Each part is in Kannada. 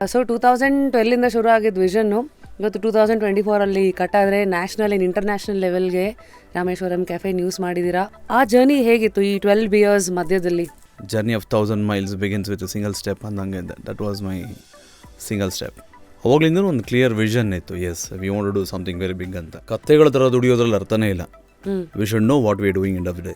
ಸೊ 2012 ಶುರು ಆಗಿದ್ದ ವಿಷನ್ನು ಇವತ್ತು 2024 ಕಟ್ ಆದರೆ ನ್ಯಾಷನಲ್ ಆ್ಯಂಡ್ ಇಂಟರ್ನ್ಯಾಷನಲ್ ಲೆವೆಲ್ಗೆ ರಾಮೇಶ್ವರಂ ಕೆಫೆ ನ್ಯೂಸ್ ಮಾಡಿದ್ದೀರಾ. ಆ ಜರ್ನಿ ಹೇಗಿತ್ತು ಈ 12 ಇಯರ್ಸ್ ಮಧ್ಯದಲ್ಲಿ? Journey of 1000 miles begins with a single step ಅಂದಂಗೆ that was my single step. ಅವಾಗಲಿಂದ ಒಂದು ಕ್ಲಿಯರ್ ವಿಷನ್ ಇತ್ತು. Yes, we want to do something very big ಅಂತ. ಕಥೆಗಳ ಥರ ದುಡಿಯೋದ್ರಲ್ಲಿ ಅರ್ಥನೇ ಇಲ್ಲ. We should know what we doing end of the day.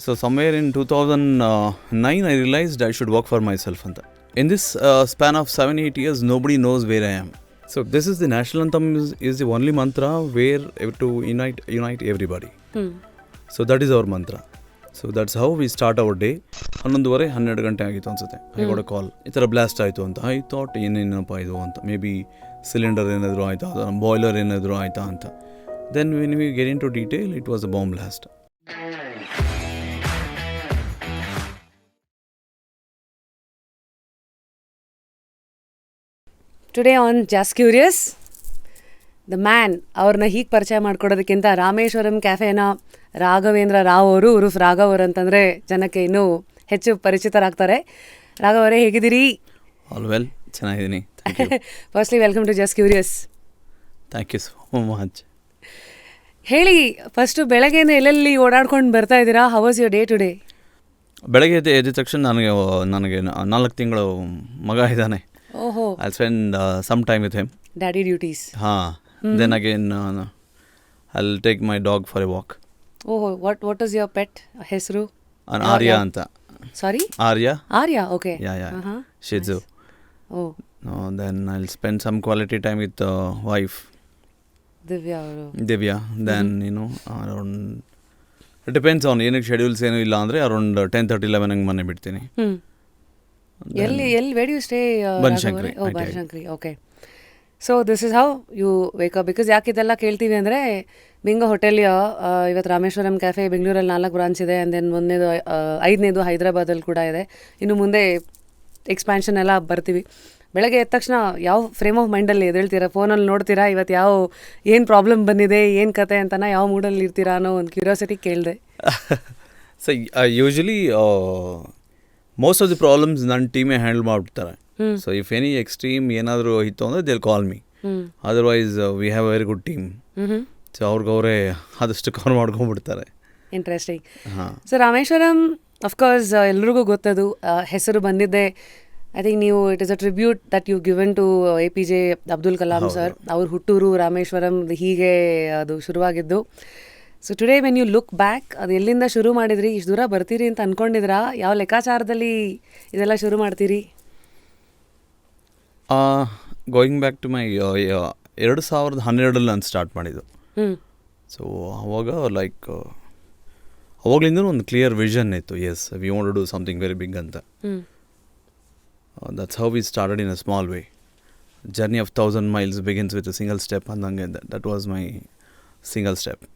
So somewhere in 2009 I realised I should work for myself ಅಂತ. In this span of 7-8 years, nobody knows where I am. So this is the national anthem is the only mantra where to unite everybody. So that is our mantra. So that's how we start our day. 11:30 ಗಂಟೆ ಆಗಿತ್ತು ಅನ್ಸುತ್ತೆ. I got a call. ಈ ಥರ ಬ್ಲಾಸ್ಟ್ ಆಯಿತು ಅಂತ. ಐ ಥಾಟ್ ಏನೇನಪ್ಪ ಇದು ಅಂತ. ಮೇ ಬಿ ಸಿಲಿಂಡರ್ ಏನಾದರೂ ಆಯಿತಾ, ಬಾಯ್ಲರ್ ಏನಾದರೂ ಆಯಿತಾ ಅಂತ. Then when we get into detail, it was a bomb blast. Today on just curious the man, ಅವ್ರನ್ನ ಹೀಗೆ ಪರಿಚಯ ಮಾಡ್ಕೊಡೋದಕ್ಕಿಂತ ರಾಮೇಶ್ವರಂ ಕ್ಯಾಫೆನ ರಾಘವೇಂದ್ರ ರಾವ್ ಅವರು ಉರುಫ್ ರಾಘವ್ ಅವರು ಅಂತಂದರೆ ಜನಕ್ಕೆ ಇನ್ನೂ ಹೆಚ್ಚು ಪರಿಚಿತರಾಗ್ತಾರೆ. ರಾಘವ್ ಅವರೇ, ಹೇಗಿದ್ದೀರಿ? ಆಲ್ ವೆಲ್, ಚೆನ್ನಾಗಿದ್ದೀನಿ. Firstly welcome to just curious. Thank you so much. ಹೇಳಿ, ಫಸ್ಟು ಬೆಳಗ್ಗೆಯಿಂದ ಎಲ್ಲೆಲ್ಲಿ ಓಡಾಡ್ಕೊಂಡು ಬರ್ತಾ ಇದ್ದೀರಾ? How was your day to day? ಬೆಳಗ್ಗೆ ಎದ್ದ ತಕ್ಷಣ ನನಗೆ 4 ತಿಂಗಳು ಮಗ ಇದ್ದಾನೆ. ಓಹೋ. I'll spend some time with him. Daddy duties. Then again, I'll take my dog for a walk. Oh, what is your pet? ಹೆಸರು? Arya ಅಂತ. Sorry? Arya. Okay. Yeah. Shih Tzu. Oh. Then I'll spend some quality time with wife. Divya. Then, around, it depends on ಏನಕ್ಕೆ ಶೆಡ್ಯೂಲ್ಸ್ ಏನೂ ಇಲ್ಲ ಅಂದರೆ ಅರೌಂಡ್ 10:30-11 ಹಂಗೆ ಮನೆ ಬಿಡ್ತೀನಿ. ಎಲ್ಲಿ where do you stay? Banashankari. Banashankari. Okay. So this is how you wake up. Because ಯಾಕೆ ಇದೆಲ್ಲ ಕೇಳ್ತೀವಿ ಅಂದರೆ, ಬಿಂಗೋ ಹೋಟೆಲ್ ಇವತ್ತು ರಾಮೇಶ್ವರಂ ಕ್ಯಾಫೆ ಬೆಂಗಳೂರಲ್ಲಿ 4 ಬ್ರಾಂಚ್ ಇದೆ. ಆ್ಯಂಡ್ ದೆನ್ 5ನೇದು ಹೈದರಾಬಾದಲ್ಲಿ ಕೂಡ ಇದೆ. ಇನ್ನು ಮುಂದೆ ಎಕ್ಸ್ಪ್ಯಾನ್ಷನ್ ಎಲ್ಲ ಬರ್ತೀವಿ. ಬೆಳಗ್ಗೆ ಎದ್ದ ತಕ್ಷಣ ಯಾವ ಫ್ರೇಮ್ ಆಫ್ ಮೈಂಡಲ್ಲಿ ಎದ್ದೇಳ್ತೀರಾ? ಫೋನಲ್ಲಿ ನೋಡ್ತೀರಾ ಇವತ್ತು ಏನು ಪ್ರಾಬ್ಲಮ್ ಬಂದಿದೆ, ಏನು ಕತೆ ಅಂತನ, ಯಾವ ಮೂಡಲ್ಲಿ ಇರ್ತೀರಾ ಅನ್ನೋ ಒಂದು ಕ್ಯೂರಿಯಾಸಿಟಿ ಕೇಳಿದೆ. So usually most of the problems ನನ್ನ ಟೀಮೇ ಹ್ಯಾಂಡಲ್ ಮಾಡಿಬಿಡ್ತಾರೆ. ಸೊ ಇಫ್ ಎನಿ ಎಕ್ಸ್ಟ್ರೀಮ್ ಏನಾದರೂ ಇತ್ತು ಅಂದರೆ they call me. Otherwise we have a very good team. So ಅವ್ರಿಗವರೇ ಆದಷ್ಟು ಕವರ್ ಮಾಡ್ಕೊಂಡ್ಬಿಡ್ತಾರೆ. ಇಂಟ್ರೆಸ್ಟಿಂಗ್. ಸೊ ರಾಮೇಶ್ವರಂ ಅಫ್ಕೋರ್ಸ್ ಎಲ್ರಿಗೂ ಗೊತ್ತದು. ಹೆಸರು ಬಂದಿದ್ದೆ, ಐ ಥಿಂಕ್ ನೀವು it is a tribute that you given to APJ Abdul Kalam sir. ಅವ್ರ ಹುಟ್ಟೂರು ರಾಮೇಶ್ವರಂ, ಹೀಗೆ ಅದು ಶುರುವಾಗಿದ್ದು. So today when you look back, ಅದು ಎಲ್ಲಿಂದ ಶುರು ಮಾಡಿದ್ರಿ? ಇಷ್ಟು ದೂರ ಬರ್ತೀರಿ ಅಂತ ಅಂದ್ಕೊಂಡಿದ್ರಾ? ಯಾವ ಲೆಕ್ಕಾಚಾರದಲ್ಲಿ ಇದೆಲ್ಲ ಶುರು ಮಾಡ್ತೀರಿ? ಗೋಯಿಂಗ್ ಬ್ಯಾಕ್ ಟು ಮೈ 2012 ನಾನು ಸ್ಟಾರ್ಟ್ ಮಾಡಿದ್ದು. ಸೊ ಅವಾಗ ಅವಾಗಲಿಂದ ಒಂದು ಕ್ಲಿಯರ್ ವಿಷನ್ ಇತ್ತು. Yes, we want to do something very big ಅಂತ. That's how we started in a small way. Journey of 1000 miles begins with a single step ಅಂದಂಗೆ that was my single step.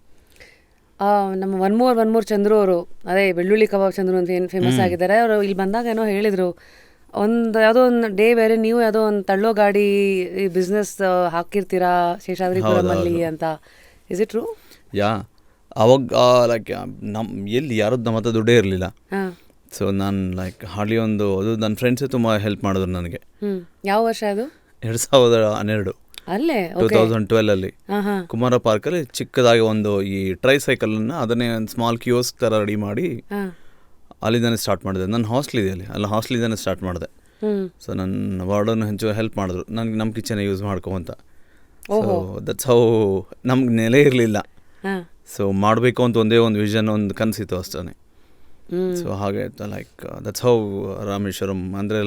ನಮ್ಮ ಒನ್ ಮೋರ್ ಚಂದ್ರು ಅವರು, ಅದೇ ಬೆಳ್ಳುಳ್ಳಿ ಕಬಾಬ್ ಚಂದ್ರು ಅಂತ ಏನು ಫೇಮಸ್ ಆಗಿದ್ದಾರೆ, ಅವರು ಇಲ್ಲಿ ಬಂದಾಗ ಏನೋ ಹೇಳಿದರು, ಯಾವುದೋ ಒಂದು ಡೇ ಬೇರೆ ನೀವು ಯಾವುದೋ ಒಂದು ತಳ್ಳೋ ಗಾಡಿ ಬಿಸ್ನೆಸ್ ಹಾಕಿರ್ತೀರಾ ಶೇಷಾದ್ರಿಪುರಮಲ್ಲಿ ಅಂತ. Is it true? ಯಾ. ಅವಾಗ ಎಲ್ಲಿ ಯಾರದ್ದು ನಮ್ಮ ಹತ್ರ ದುಡ್ಡೇ ಇರಲಿಲ್ಲ. ಸೊ ನಾನು ಹಾರ್ಡ್ಲಿ ಅದು ನನ್ನ ಫ್ರೆಂಡ್ಸೇ ತುಂಬ ಹೆಲ್ಪ್ ಮಾಡಿದ್ರು ನನಗೆ. ಯಾವ ವರ್ಷ ಅದು? 2012. ಅಲ್ಲೇ 2012 ಕುಮಾರ ಪಾರ್ಕಲ್ಲಿ ಚಿಕ್ಕದಾಗಿ ಒಂದು ಈ ಟ್ರೈ ಸೈಕಲನ್ನು ಅದನ್ನೇ ಒಂದು ಸ್ಮಾಲ್ ಕಿಯೋಸ್ಕ್ ಥರ ರೆಡಿ ಮಾಡಿ ಅಲ್ಲಿಂದಾನೆ ಸ್ಟಾರ್ಟ್ ಮಾಡಿದೆ. ನನ್ನ ಹಾಸ್ಟೆಲ್ ಇದೆ ಅಲ್ಲಿ ಹಾಸ್ಟೆಲಿಂದಾನೆ ಸ್ಟಾರ್ಟ್ ಮಾಡಿದೆ. ಸೊ ನನ್ನ ವಾರ್ಡನ್ನು ಹೆಚ್ಚು ಹೆಲ್ಪ್ ಮಾಡಿದ್ರು ನನಗೆ ನಮ್ಮ ಕಿಚನ್ ಯೂಸ್ ಮಾಡ್ಕೊಂತ. ಸೊ ದಟ್ಸ್ ಹೌ ನಮ್ಗೆ ನೆಲೆ ಇರಲಿಲ್ಲ. ಸೊ ಮಾಡಬೇಕು ಅಂತ ಒಂದೇ ಒಂದು ವಿಷನ್, ಒಂದು ಕನಸಿತ್ತು ಅಷ್ಟೇ. ಸೊ ಹಾಗೆ ದಟ್ಸ್ ಹೌ ರಾಮೇಶ್ವರಂ ಅಂದರೆ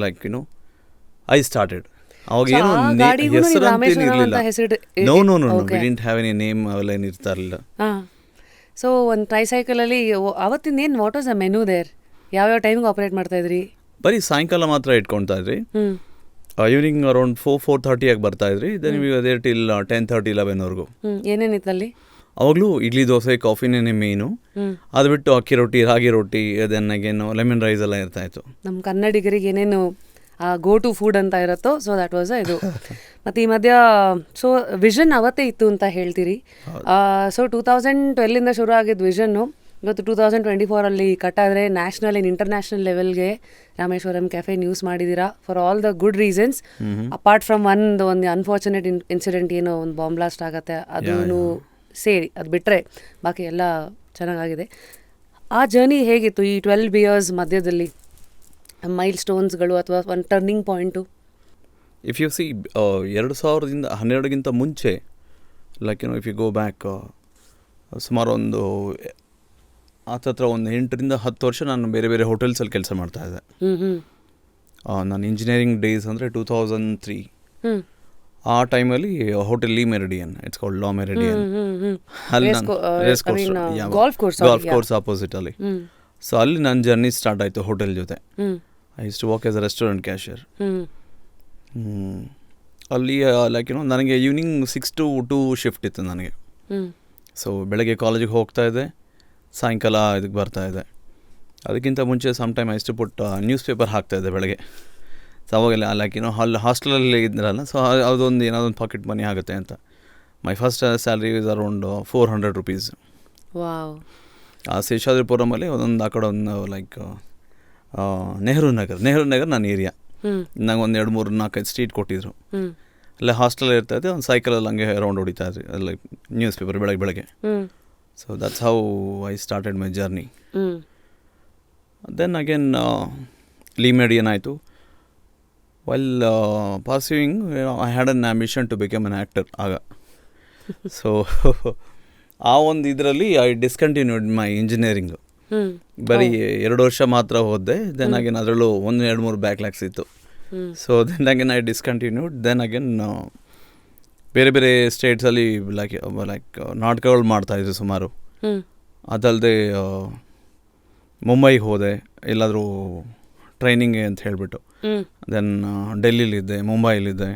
ಐ ಸ್ಟಾರ್ಟೆಡ್. ಅವಾಗ ಏನು ಹೆಸರು ಅಂತೇನು ಇರಲಿಲ್ಲ. No we didn't have any name, ಅವೆಲ್ಲ ಏನು ಇರ್ತಾ ಇರಲಿಲ್ಲ. ಸೊ ಒಂದು ಟ್ರೈಸೈಕಲಲ್ಲಿ ಅವತ್ತಿಂದ ಏನು what was a menu there? ಯಾವ್ಯಾವ ಟೈಮಿಗೆ ಆಪರೇಟ್ ಮಾಡ್ತಾ ಇದ್ರಿ? ಬರೀ ಸಾಯಂಕಾಲ ಮಾತ್ರ ಇಟ್ಕೊಳ್ತಾ ಇದ್ರಿ. ಈವ್ನಿಂಗ್ ಅರೌಂಡ್ 4-4:30 ಆಗಿ ಬರ್ತಾ ಇದ್ರಿ. ದೆನ್ ವಿ ಅದೇ ಟಿಲ್ 10:30-11 ಏನೇನಿತ್ತು ಅಲ್ಲಿ? ಅವಾಗಲೂ ಇಡ್ಲಿ, ದೋಸೆ, ಕಾಫಿನೇ ಮೇನು. ಅದು ಬಿಟ್ಟು ಅಕ್ಕಿ ರೊಟ್ಟಿ, ರಾಗಿ ರೊಟ್ಟಿ, ಅದನ್ನಾಗೇನು ಲೆಮನ್ ರೈಸ್ ಎಲ್ಲ ಇರ್ತಾ ಇತ್ತು. ನಮ್ಮ ಕನ್ನಡಿಗರಿಗೆ ಏನೇನು ಗೋ ಟು ಫುಡ್ ಅಂತ ಇರುತ್ತೋ, ಸೊ ದ್ಯಾಟ್ ವಾಸ್ ಇದು. ಮತ್ತು ಈ ಮಧ್ಯ ಸೊ ವಿಷನ್ ಅವತ್ತೇ ಇತ್ತು ಅಂತ ಹೇಳ್ತೀರಿ. ಸೊ 2012 ಶುರು ಆಗಿದ್ದ ವಿಷನ್ನು ಇವತ್ತು 2024 ಕಟ್ಟಾದರೆ ನ್ಯಾಷನಲ್ ಆ್ಯಂಡ್ ಇಂಟರ್ನ್ಯಾಷನಲ್ ಲೆವೆಲ್ಗೆ ರಾಮೇಶ್ವರಂ ಕೆಫೆ ನ್ಯೂಸ್ ಮಾಡಿದ್ದೀರಾ for all the good reasons. Apart from ಒಂದು ಅನ್ಫಾರ್ಚುನೇಟ್ ಇನ್ಸಿಡೆಂಟ್ ಏನೋ ಒಂದು ಬಾಂಬ್ ಬ್ಲಾಸ್ಟ್ ಆಗುತ್ತೆ ಅದೂ ಸೇರಿ ಅದು ಬಿಟ್ಟರೆ ಬಾಕಿ ಎಲ್ಲ ಚೆನ್ನಾಗಾಗಿದೆ. ಆ ಜರ್ನಿ ಹೇಗಿತ್ತು ಈ 12 ಇಯರ್ಸ್ ಮಧ್ಯದಲ್ಲಿ, ಮೈಲ್ ಸ್ಟೋನ್ಸ್ಗಳು ಅಥವಾ ಒಂದು turning point? If you see 2012 ಮುಂಚೆ like if you go back ಸುಮಾರು ಒಂದು ಹತ್ತತ್ರ ಒಂದು 8 ರಿಂದ 10 ವರ್ಷ ನಾನು ಬೇರೆ ಬೇರೆ ಹೋಟೆಲ್ಸಲ್ಲಿ ಕೆಲಸ ಮಾಡ್ತಾಯಿದ್ದೆ. ನಾನು ಇಂಜಿನಿಯರಿಂಗ್ ಡೇಸ್ ಅಂದರೆ 2003 ಆ ಟೈಮಲ್ಲಿ hotel le Meridien, it's called la Meridien, ಅಲ್ಲಿ ನಾನು ಗಾಲ್ಫ್ ಕೋರ್ಸ್ ಆಪೋಸಿಟಲ್ಲಿ. ಸೊ ಅಲ್ಲಿ ನನ್ನ ಜರ್ನಿ ಸ್ಟಾರ್ಟ್ ಆಯಿತು ಹೋಟೆಲ್ ಜೊತೆ. I used to work as a restaurant cashier. ಅಲ್ಲಿ ಲೈಕ್ ನನಗೆ ಈವ್ನಿಂಗ್ 6 to 2 ಶಿಫ್ಟ್ ಇತ್ತು ನನಗೆ. ಸೊ ಬೆಳಗ್ಗೆ ಕಾಲೇಜಿಗೆ ಹೋಗ್ತಾಯಿದ್ದೆ, ಸಾಯಂಕಾಲ ಇದಕ್ಕೆ ಬರ್ತಾಯಿದ್ದೆ. ಅದಕ್ಕಿಂತ ಮುಂಚೆ some time I to put news paper ಹಾಕ್ತಾಯಿದ್ದೆ ಬೆಳಗ್ಗೆ. ಸೊ ಅವಾಗೆಲ್ಲ ಲೈಕ್ ಅಲ್ಲಿ ಹಾಸ್ಟೆಲಲ್ಲಿ ಇದ್ರಲ್ಲ, ಸೊ ಅದೊಂದು ಏನಾದೊಂದು ಪಾಕೆಟ್ ಮನಿ ಆಗುತ್ತೆ ಅಂತ. My first salary is around 400 rupees. ಆ ಶೇಷಾದ್ರಿಪುರಮಲ್ಲಿ ಒಂದೊಂದು ಆ ಕಡೆ ಒಂದು ಲೈಕ್ ನೆಹರು ನಗರ್ ನನ್ನ ಏರಿಯಾ. ನಂಗೆ ಒಂದು 2, 3, 4, 5 ಸ್ಟ್ರೀಟ್ ಕೊಟ್ಟಿದ್ರು. ಅಲ್ಲೇ ಹಾಸ್ಟೆಲ್ ಇರ್ತಾಯಿದ್ದೆ, ಒಂದು ಸೈಕಲಲ್ಲಿ ಹಂಗೆ ರೌಂಡ್ ಹೊಡಿತಾ ಇದ್ರಿ ಲೈಕ್ ನ್ಯೂಸ್ ಪೇಪರ್ ಬೆಳಗ್ಗೆ. So that's how I started my journey. Then again le Meridien ಆಯಿತು. While pursuing I had an ambition to become an actor ಆಗ. ಸೊ ಆ ಒಂದು ಇದರಲ್ಲಿ ಐ ಡಿಸ್ಕಂಟಿನ್ಯೂಡ್ ಮೈ ಇಂಜಿನಿಯರಿಂಗು. ಬರೀ 2 ವರ್ಷ ಮಾತ್ರ ಹೋದೆ. ದೆನ್ ಅಗೇನ್ ಅದರಲ್ಲೂ 1-2-3 ಬ್ಯಾಕ್ಲಾಗ್ಸ್ ಇತ್ತು. So then again I discontinued. Then again ಬೇರೆ ಬೇರೆ ಸ್ಟೇಟ್ಸಲ್ಲಿ ಲೈಕ್ ನಾಟಕಗಳು ಮಾಡ್ತಾಯಿದ್ರು ಸುಮಾರು. ಅದಲ್ಲದೆ ಮುಂಬೈಗೆ ಹೋದೆ ಎಲ್ಲಾದರೂ ಟ್ರೈನಿಂಗ್ಗೆ ಅಂತ ಹೇಳಿಬಿಟ್ಟು. ದೆನ್ ಡೆಲ್ಲಿಲಿದ್ದೆ, ಮುಂಬೈಲಿದ್ದೆ.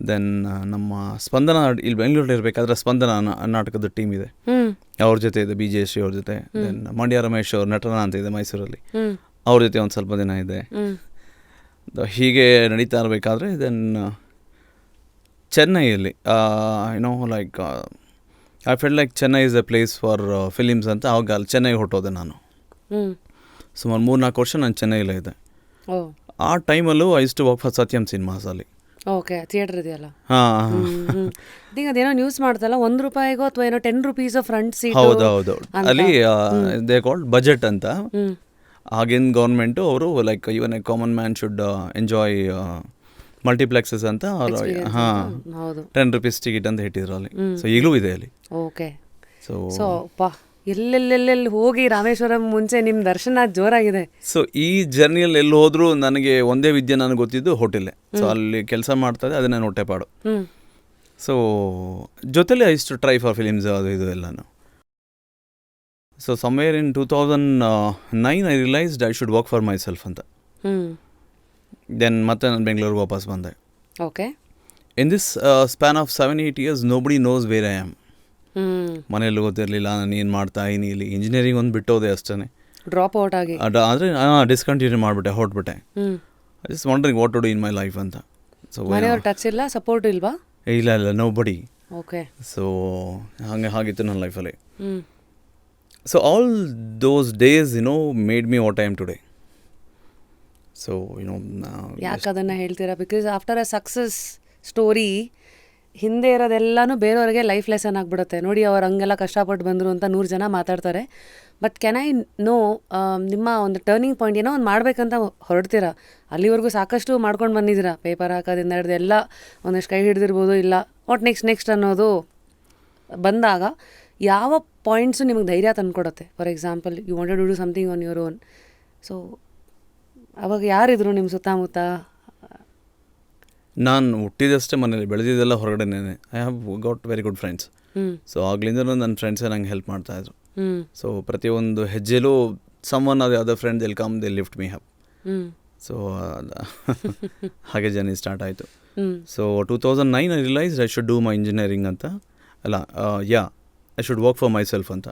ದೆನ್ ನಮ್ಮ ಸ್ಪಂದನ ಇಲ್ಲಿ ಬೆಂಗಳೂರಲ್ಲಿ ಇರಬೇಕಾದ್ರೆ ಸ್ಪಂದನ ನಾಟಕದ ಟೀಮ್ ಇದೆ, ಅವ್ರ ಜೊತೆ ಇದೆ, BJ ಅವ್ರ ಜೊತೆ. ದೆನ್ ಮಂಡ್ಯ ರಮೇಶ್ ಅವ್ರ ನಟನ ಅಂತ ಇದೆ ಮೈಸೂರಲ್ಲಿ, ಅವ್ರ ಜೊತೆ ಒಂದು ಸ್ವಲ್ಪ ದಿನ ಇದೆ. ಹೀಗೆ ನಡೀತಾ ಇರಬೇಕಾದ್ರೆ ದೆನ್ ಚೆನ್ನೈಯಲ್ಲಿ like I felt like Chennai is a place for films ಅಂತ. ಆವಾಗ ಅಲ್ಲಿ ಚೆನ್ನೈಗೆ ಹೊರಟೋದೆ ನಾನು. ಸುಮಾರು 3-4 ವರ್ಷ ನಾನು ಚೆನ್ನೈಲೇ ಇದ್ದೆ. ಆ ಟೈಮಲ್ಲೂ I used to work for Sathyam ಸಿನಿಮಾಸಲ್ಲಿ. ಓಕೆ, ಥಿಯೇಟರ್ ಇದೆಯಲ್ಲ. ಈಗ ಅದೇನೋ ನ್ಯೂಸ್ ಮಾಡ್ತಲ್ಲ, ₹1 ಅಥವಾ ಏನೋ 10 rupees ಫ್ರಂಟ್ ಸೀಟ್. ಹೌದೌದು, ಅಲ್ಲಿ ದೇ ಕಾಲ್ಡ್ ಬಜೆಟ್ ಅಂತ. ಆಗಿನ ಗೌರ್ಮೆಂಟು ಅವರು like even A common man should enjoy multiplexes ಅಂತ ಅವರು 10 rupees ಟಿಕೆಟ್ ಅಂತ ಇಟ್ಟಿದ್ರು ಅಲ್ಲಿ. ಸೊ ಈಗಲೂ ಇದೆ ಅಲ್ಲಿ. ಓಕೆ. ಸೊ ಎಲ್ಲೆಲ್ಲೆಲ್ಲೆಲ್ಲಿ ಹೋಗಿ ರಾಮೇಶ್ವರಂ ಮುಂಚೆ ನಿಮ್ಮ ದರ್ಶನ ಜೋರಾಗಿದೆ. ಸೊ ಈ ಜರ್ನಿಯಲ್ಲಿ ಎಲ್ಲಿ ಹೋದರೂ ನನಗೆ ಒಂದೇ ವಿದ್ಯೆ ನನಗೆ ಗೊತ್ತಿದ್ದು ಹೋಟೆಲ್ಲೇ. ಸೊ ಅಲ್ಲಿ ಕೆಲಸ ಮಾಡ್ತಾಯಿದ್ದೆ, ಅದೇ ನಾನು ಹೊಟ್ಟೆಪಾಡು. ಸೊ ಜೊತೆಲಿ I used to try for films ಅದು ಇದು ಎಲ್ಲನೂ. So somewhere in 2009 I realised I should work for myself ಅಂತ. ದೆನ್ ಮತ್ತೆ ನಾನು ಬೆಂಗಳೂರಿಗೆ ವಾಪಸ್ ಬಂದೆ. Okay. In this span of 7-8 years nobody knows where I am. ಮನೆಯಲ್ಲೂ ಗೊತ್ತಿರಲಿಲ್ಲ ನಾನು ಏನು ಮಾಡ್ತಾ ಇದ್ದೀನಿ. ಇಲ್ಲಿ ಇಂಜಿನಿಯರಿಂಗ್ ಒಂದು ಬಿಟ್ಟೋದೆ ಅಷ್ಟೇ, ಡ್ರಾಪ್ ಔಟ್ ಆಗಿ. ಆದರೆ ಡಿಸ್ಕಂಟಿನ್ಯೂ ಮಾಡಿಬಿಟ್ಟೆ, ಹೊರಟ್ಬಿಟ್ಟೆ. Just wondering what to do in my life ಅಂತ. ಸೊ ಮನೆಯವ್ರ ಟಚ್ ಇಲ್ಲ, ಸಪೋರ್ಟ್ ಇಲ್ವಾ? ಇಲ್ಲ ನೋಬಡಿ. ಓಕೆ. ಸೊ ಹಾಗಿತ್ತು ನನ್ನ ಲೈಫಲ್ಲಿ. So all those days made me what I am today. So ಯಾಕೆ ಅದನ್ನು ಹೇಳ್ತೀರಾ? Because after a success story ಹಿಂದೆ ಇರೋದೆಲ್ಲನೂ ಬೇರೆಯವ್ರಿಗೆ ಲೈಫ್ ಲೆಸನ್ ಆಗಿಬಿಡುತ್ತೆ. ನೋಡಿ, ಅವ್ರು ಹಂಗೆಲ್ಲ ಕಷ್ಟಪಟ್ಟು ಬಂದರು ಅಂತ 100 ಜನ ಮಾತಾಡ್ತಾರೆ. ಬಟ್ ಕ್ಯಾನ್ ಐ ನೋ ನಿಮ್ಮ ಒಂದು ಟರ್ನಿಂಗ್ ಪಾಯಿಂಟ್ ಏನೋ ಒಂದು ಮಾಡಬೇಕಂತ ಹೊರಡ್ತೀರಾ. ಅಲ್ಲಿವರೆಗೂ ಸಾಕಷ್ಟು ಮಾಡ್ಕೊಂಡು ಬಂದಿದ್ದೀರಾ, ಪೇಪರ್ ಹಾಕೋದಿಂದ ಹಿಡಿದು ಎಲ್ಲ ಒಂದಷ್ಟು ಕೈ ಹಿಡಿದಿರ್ಬೋದು, ಇಲ್ಲ ವಾಟ್ ನೆಕ್ಸ್ಟ್ ಅನ್ನೋದು ಬಂದಾಗ ಯಾವ ಪಾಯಿಂಟ್ಸು ನಿಮಗೆ ಧೈರ್ಯ ತಂದುಕೊಡುತ್ತೆ? For example, you wanted to do something on your own. So ಅವಾಗ ಯಾರಿದ್ರು ನಿಮ್ಮ ಸುತ್ತಮುತ್ತ? ನಾನು ಹುಟ್ಟಿದಷ್ಟೇ ಮನೇಲಿ, ಬೆಳೆದಿದ್ದೆಲ್ಲ ಹೊರಗಡೆನೇ. I have got very good friends. So ಆಗ್ಲಿಂದನೂ ನನ್ನ ಫ್ರೆಂಡ್ಸೇ ನಂಗೆ ಹೆಲ್ಪ್ ಮಾಡ್ತಾಯಿದ್ರು. ಸೊ ಪ್ರತಿಯೊಂದು ಹೆಜ್ಜೆಲೂ ಸಮ್ವನ್ ಅದು ಯಾವುದೋ friend they'll come they lift me up. So ಹಾಗೆ ಜರ್ನಿ ಸ್ಟಾರ್ಟ್ ಆಯಿತು. So 2009 I realised I should do my engineering ಅಂತ. ಅಲ್ಲ, I should work for myself ಅಂತ.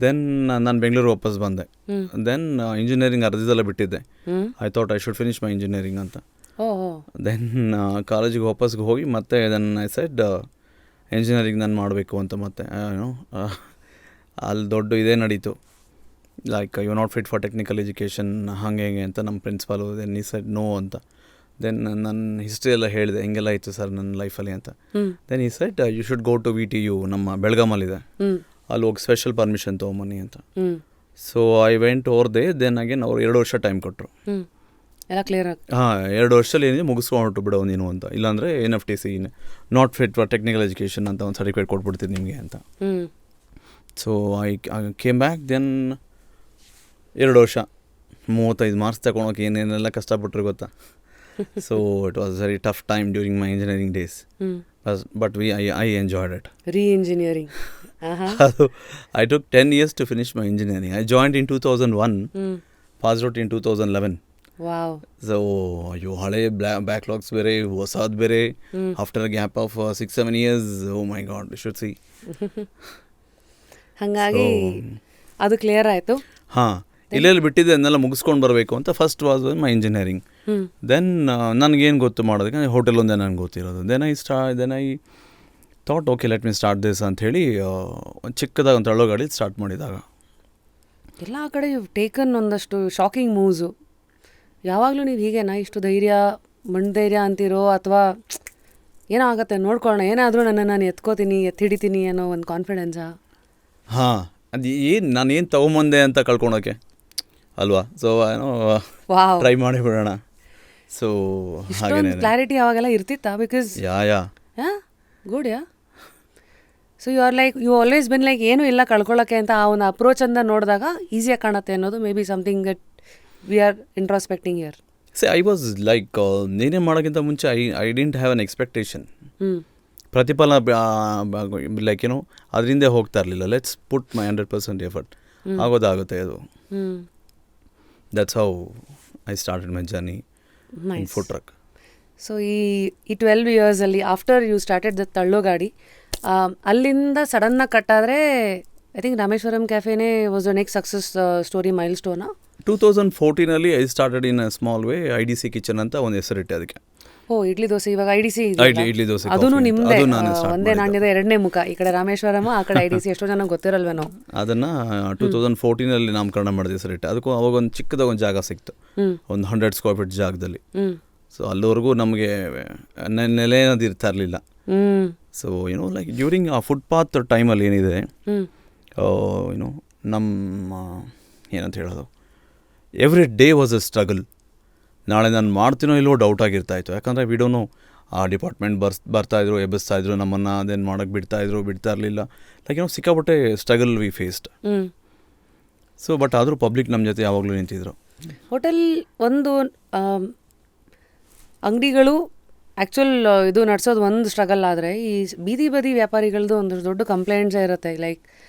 ದೆನ್ ನಾನು ಬೆಂಗಳೂರು ವಾಪಸ್ ಬಂದೆ. ದೆನ್ ಇಂಜಿನಿಯರಿಂಗ್ ಅರ್ಧದಲ್ಲೇ ಬಿಟ್ಟಿದ್ದೆ. I thought I should finish my engineering ಅಂತ. ದೆನ್ ಕಾಲೇಜಿಗೆ ವಾಪಸ್ಗೆ ಹೋಗಿ ಮತ್ತೆ ದೆನ್ ಐ ಸೆಡ್ ಇಂಜಿನಿಯರಿಂಗ್ ನಾನು ಮಾಡಬೇಕು ಅಂತ. ಮತ್ತೆ ಅಲ್ಲಿ ದೊಡ್ಡ ಇದೇ ನಡೀತು, like you not fit for technical education ಹಾಗೆ ಹೇಗೆ ಅಂತ ನಮ್ಮ principal. Then he said no ಅಂತ. ದೆನ್ ನನ್ನ ಹಿಸ್ಟ್ರಿ ಎಲ್ಲ ಹೇಳಿದೆ, ಹಿಂಗೆಲ್ಲ ಇತ್ತು ಸರ್ ನನ್ನ ಲೈಫಲ್ಲಿ ಅಂತ. Then he said you should go to VTU, ನಮ್ಮ ಬೆಳಗಾಮಲ್ಲಿದೆ, ಅಲ್ಲಿ ಹೋಗಿ ಸ್ಪೆಷಲ್ ಪರ್ಮಿಷನ್ ತೊಗೊಂಬನ್ನಿ ಅಂತ. So I went over there. Then again ಅವ್ರು 2 ವರ್ಷ ಟೈಮ್ ಕೊಟ್ಟರು. ಎಲ್ಲ ಕ್ಲಿಯರ್ ಆಗಿ, ಹಾಂ 2 ವರ್ಷದಲ್ಲಿ ಏನಿದೆ ಮುಗಿಸ್ಕೊಂಡು ಬಿಡೋ ನೀನು ಅಂತ, ಇಲ್ಲಾಂದರೆ NFTC not fit for technical education ಅಂತ ಒಂದು ಸರ್ಟಿಫಿಕೇಟ್ ಕೊಟ್ಬಿಡ್ತೀನಿ ನಿಮಗೆ ಅಂತ. So I came back. Then 2 ವರ್ಷ 35 ಮಾರ್ಕ್ಸ್ ತಗೊಳಕ್ಕೆ ಏನೇನೆಲ್ಲ ಕಷ್ಟಪಟ್ಟರು ಗೊತ್ತಾ. So it was very tough time during my engineering days, but I enjoyed it. Re-engineering. I took 10 years to finish my engineering. I joined in 2001, passed out in 2011. Wow. So ಅಯ್ಯೋ ಹಳೆ ಬ್ಯಾಕ್ಲಾಗ್ಸ್ ಬೇರೆ, ಹೊಸದು ಬೇರೆ. After a gap of 6-7 years, oh my God, you should see. ಹಾಗಾಗಿ ಅದು ಕ್ಲಿಯರ್ ಆಯಿತು. ಹಾಂ, ಇಲ್ಲೆಲ್ಲಿ ಬಿಟ್ಟಿದ್ದೆ ಅದನ್ನೆಲ್ಲ ಮುಗಿಸ್ಕೊಂಡು ಬರಬೇಕು ಅಂತ. First was my engineering. Then ನನಗೇನು ಗೊತ್ತು ಮಾಡೋದಕ್ಕೆ, ಹೋಟೆಲ್ ಒಂದೇ ನನಗೆ ಗೊತ್ತಿರೋದು. Then I thought okay let me start this ಅಂಥೇಳಿ ಒಂದು ಚಿಕ್ಕದಾಗ ಒಂದು ತಳ್ಳೋ ಗಾಡಿ ಸ್ಟಾರ್ಟ್ ಮಾಡಿದಾಗ. ಎಲ್ಲ ಕಡೆ ಯು ಟೇಕನ್ ಒಂದಷ್ಟು ಶಾಕಿಂಗ್ ಮೂವ್ಸು. ಯಾವಾಗಲೂ ನೀವು ಹೀಗೇನಾ, ಇಷ್ಟು ಧೈರ್ಯ, ಧೈರ್ಯ ಅಂತೀರೋ, ಅಥವಾ ಏನೋ ಆಗುತ್ತೆ ನೋಡ್ಕೊಳ್ಳೋಣ, ಏನಾದರೂ ನಾನು ಎತ್ಕೋತೀನಿ, ಎತ್ತಿಡಿತೀನಿ ಅನ್ನೋ ಒಂದು ಕಾನ್ಫಿಡೆನ್ಸಾ? ಹಾಂ, ಅದು ಏನು ನಾನೇನು ತೊಗೊಂಬಂದೆ ಅಂತ ಕಳ್ಕೊಳೋಕ್ಕೆ ಅಲ್ವಾ. ಸೊ ಏನೋ ಟ್ರೈ ಮಾಡಿ ಬಿಡೋಣ. ಸೊ ಹಾಗೇನೆ ಕ್ಲಾರಿಟಿ ಅವಾಗೆಲ್ಲ ಇರ್ತಿತ್ತಾ? Because yeah good. So you are like, you always been like ಏನೂ ಇಲ್ಲ ಕಳ್ಕೊಳ್ಳೋಕ್ಕೆ ಅಂತ ಆ ಒಂದು ಅಪ್ರೋಚ್ ಅಂತ ನೋಡಿದಾಗ ಈಸಿಯಾಗಿ ಕಾಣುತ್ತೆ ಅನ್ನೋದು may be something that we are introspecting here. I was like, ನೀನೇ ಮಾಡೋಕ್ಕಿಂತ ಮುಂಚೆ I didn't have an expectation. ಪ್ರತಿಫಲ ಲೈಕ್ ಏನೋ ಅದರಿಂದ ಹೋಗ್ತಾ ಇರಲಿಲ್ಲ. Let's put my 100% effort. ಆಗೋದಾಗುತ್ತೆ ಅದು. That's how I started my journey in food truck. So ಈ 12 ಇಯರ್ಸಲ್ಲಿ ಆಫ್ಟರ್ ಯು ಸ್ಟಾರ್ಟೆಡ್ ದ ತಳ್ಳೋ ಗಾಡಿ, ಅಲ್ಲಿಂದ ಸಡನ್ನಾಗಿ ಕಟ್ಟಾದರೆ ಐ ಥಿಂಕ್ ರಾಮೇಶ್ವರಂ ಕ್ಯಾಫೆನೇ was the next success story mile ಸ್ಟೋನಾ? 2014 I started in a small way IDC kitchen ಅಂತ ಒಂದು ಹೆಸರಿಟ್ಟೆ ಅದಕ್ಕೆ. ಓ, ಇಡ್ಲಿ ದೋಸೆ. ಇವಾಗ IDC ಇಡ್ಲಿ ದೋಸೆ ಅದೂ ನಿಮ್ಮದೇ, ಒಂದೇ ನಾಣ್ಯದ ಎರಡನೇ ಮುಖ. ಈ ಕಡೆ ರಾಮೇಶ್ವರಂ, ಆ ಕಡೆ IDC. ಎಷ್ಟೋ ಜನ ಗೊತ್ತಿರಲ್ವೇನೋ. ಅದನ್ನು 2014 ನಾಮಕರಣ ಮಾಡಿದೆ ಹೆಸರಿಟ್ಟೆ. ಅದಕ್ಕೂ ಅವಾಗ ಒಂದು ಚಿಕ್ಕದಾಗ ಒಂದು ಜಾಗ ಸಿಕ್ತು, ಒಂದು 100 square feet ಜಾಗದಲ್ಲಿ. ಸೊ ಅಲ್ಲಿವರೆಗೂ ನಮಗೆ ನೆಲೆನದು ಇರ್ತಾ ಇರಲಿಲ್ಲ. ಸೊ ಏನೋ ಲೈಕ್ ಡ್ಯೂರಿಂಗ್ ಆ ಫುಟ್ಪಾತ್ ಟೈಮಲ್ಲಿ ಏನಿದೆ, ಏನೋ ನಮ್ಮ ಏನಂತ ಹೇಳೋದು, every day was a struggle. ನಾಳೆ ನಾನು ಮಾಡ್ತೀನೋ ಇಲ್ಲವೋ ಡೌಟ್ ಆಗಿರ್ತಾಯಿತ್ತು. ಯಾಕಂದರೆ ವಿಡೋನು ಆ ಡಿಪಾರ್ಟ್ಮೆಂಟ್ ಬರ್ತಾಯಿದ್ರು, ಎಬ್ಬಿಸ್ತಾಯಿದ್ರು ನಮ್ಮನ್ನು, ಅದೇನು ಮಾಡೋಕ್ಕೆ ಬಿಡ್ತಾ ಇರಲಿಲ್ಲ. ಲೈಕ್ ಏನೋ ಸಿಕ್ಕಾಪಟ್ಟೆ struggle we faced. So but ಆದರೂ ಪಬ್ಲಿಕ್ ನಮ್ಮ ಜೊತೆ ಯಾವಾಗಲೂ ನಿಂತಿದ್ರು. ಹೋಟೆಲ್ ಒಂದು ಅಂಗಡಿಗಳು ಆ್ಯಕ್ಚುಲ್ ಇದು ನಡೆಸೋದು ಒಂದು ಸ್ಟ್ರಗಲ್ ಆದರೆ, ಈ ಬೀದಿ ಬದಿ ವ್ಯಾಪಾರಿಗಳದ್ದು ಒಂದು ದೊಡ್ಡ ಕಂಪ್ಲೇಂಟ್ಸೇ ಇರುತ್ತೆ. ಲೈಕ್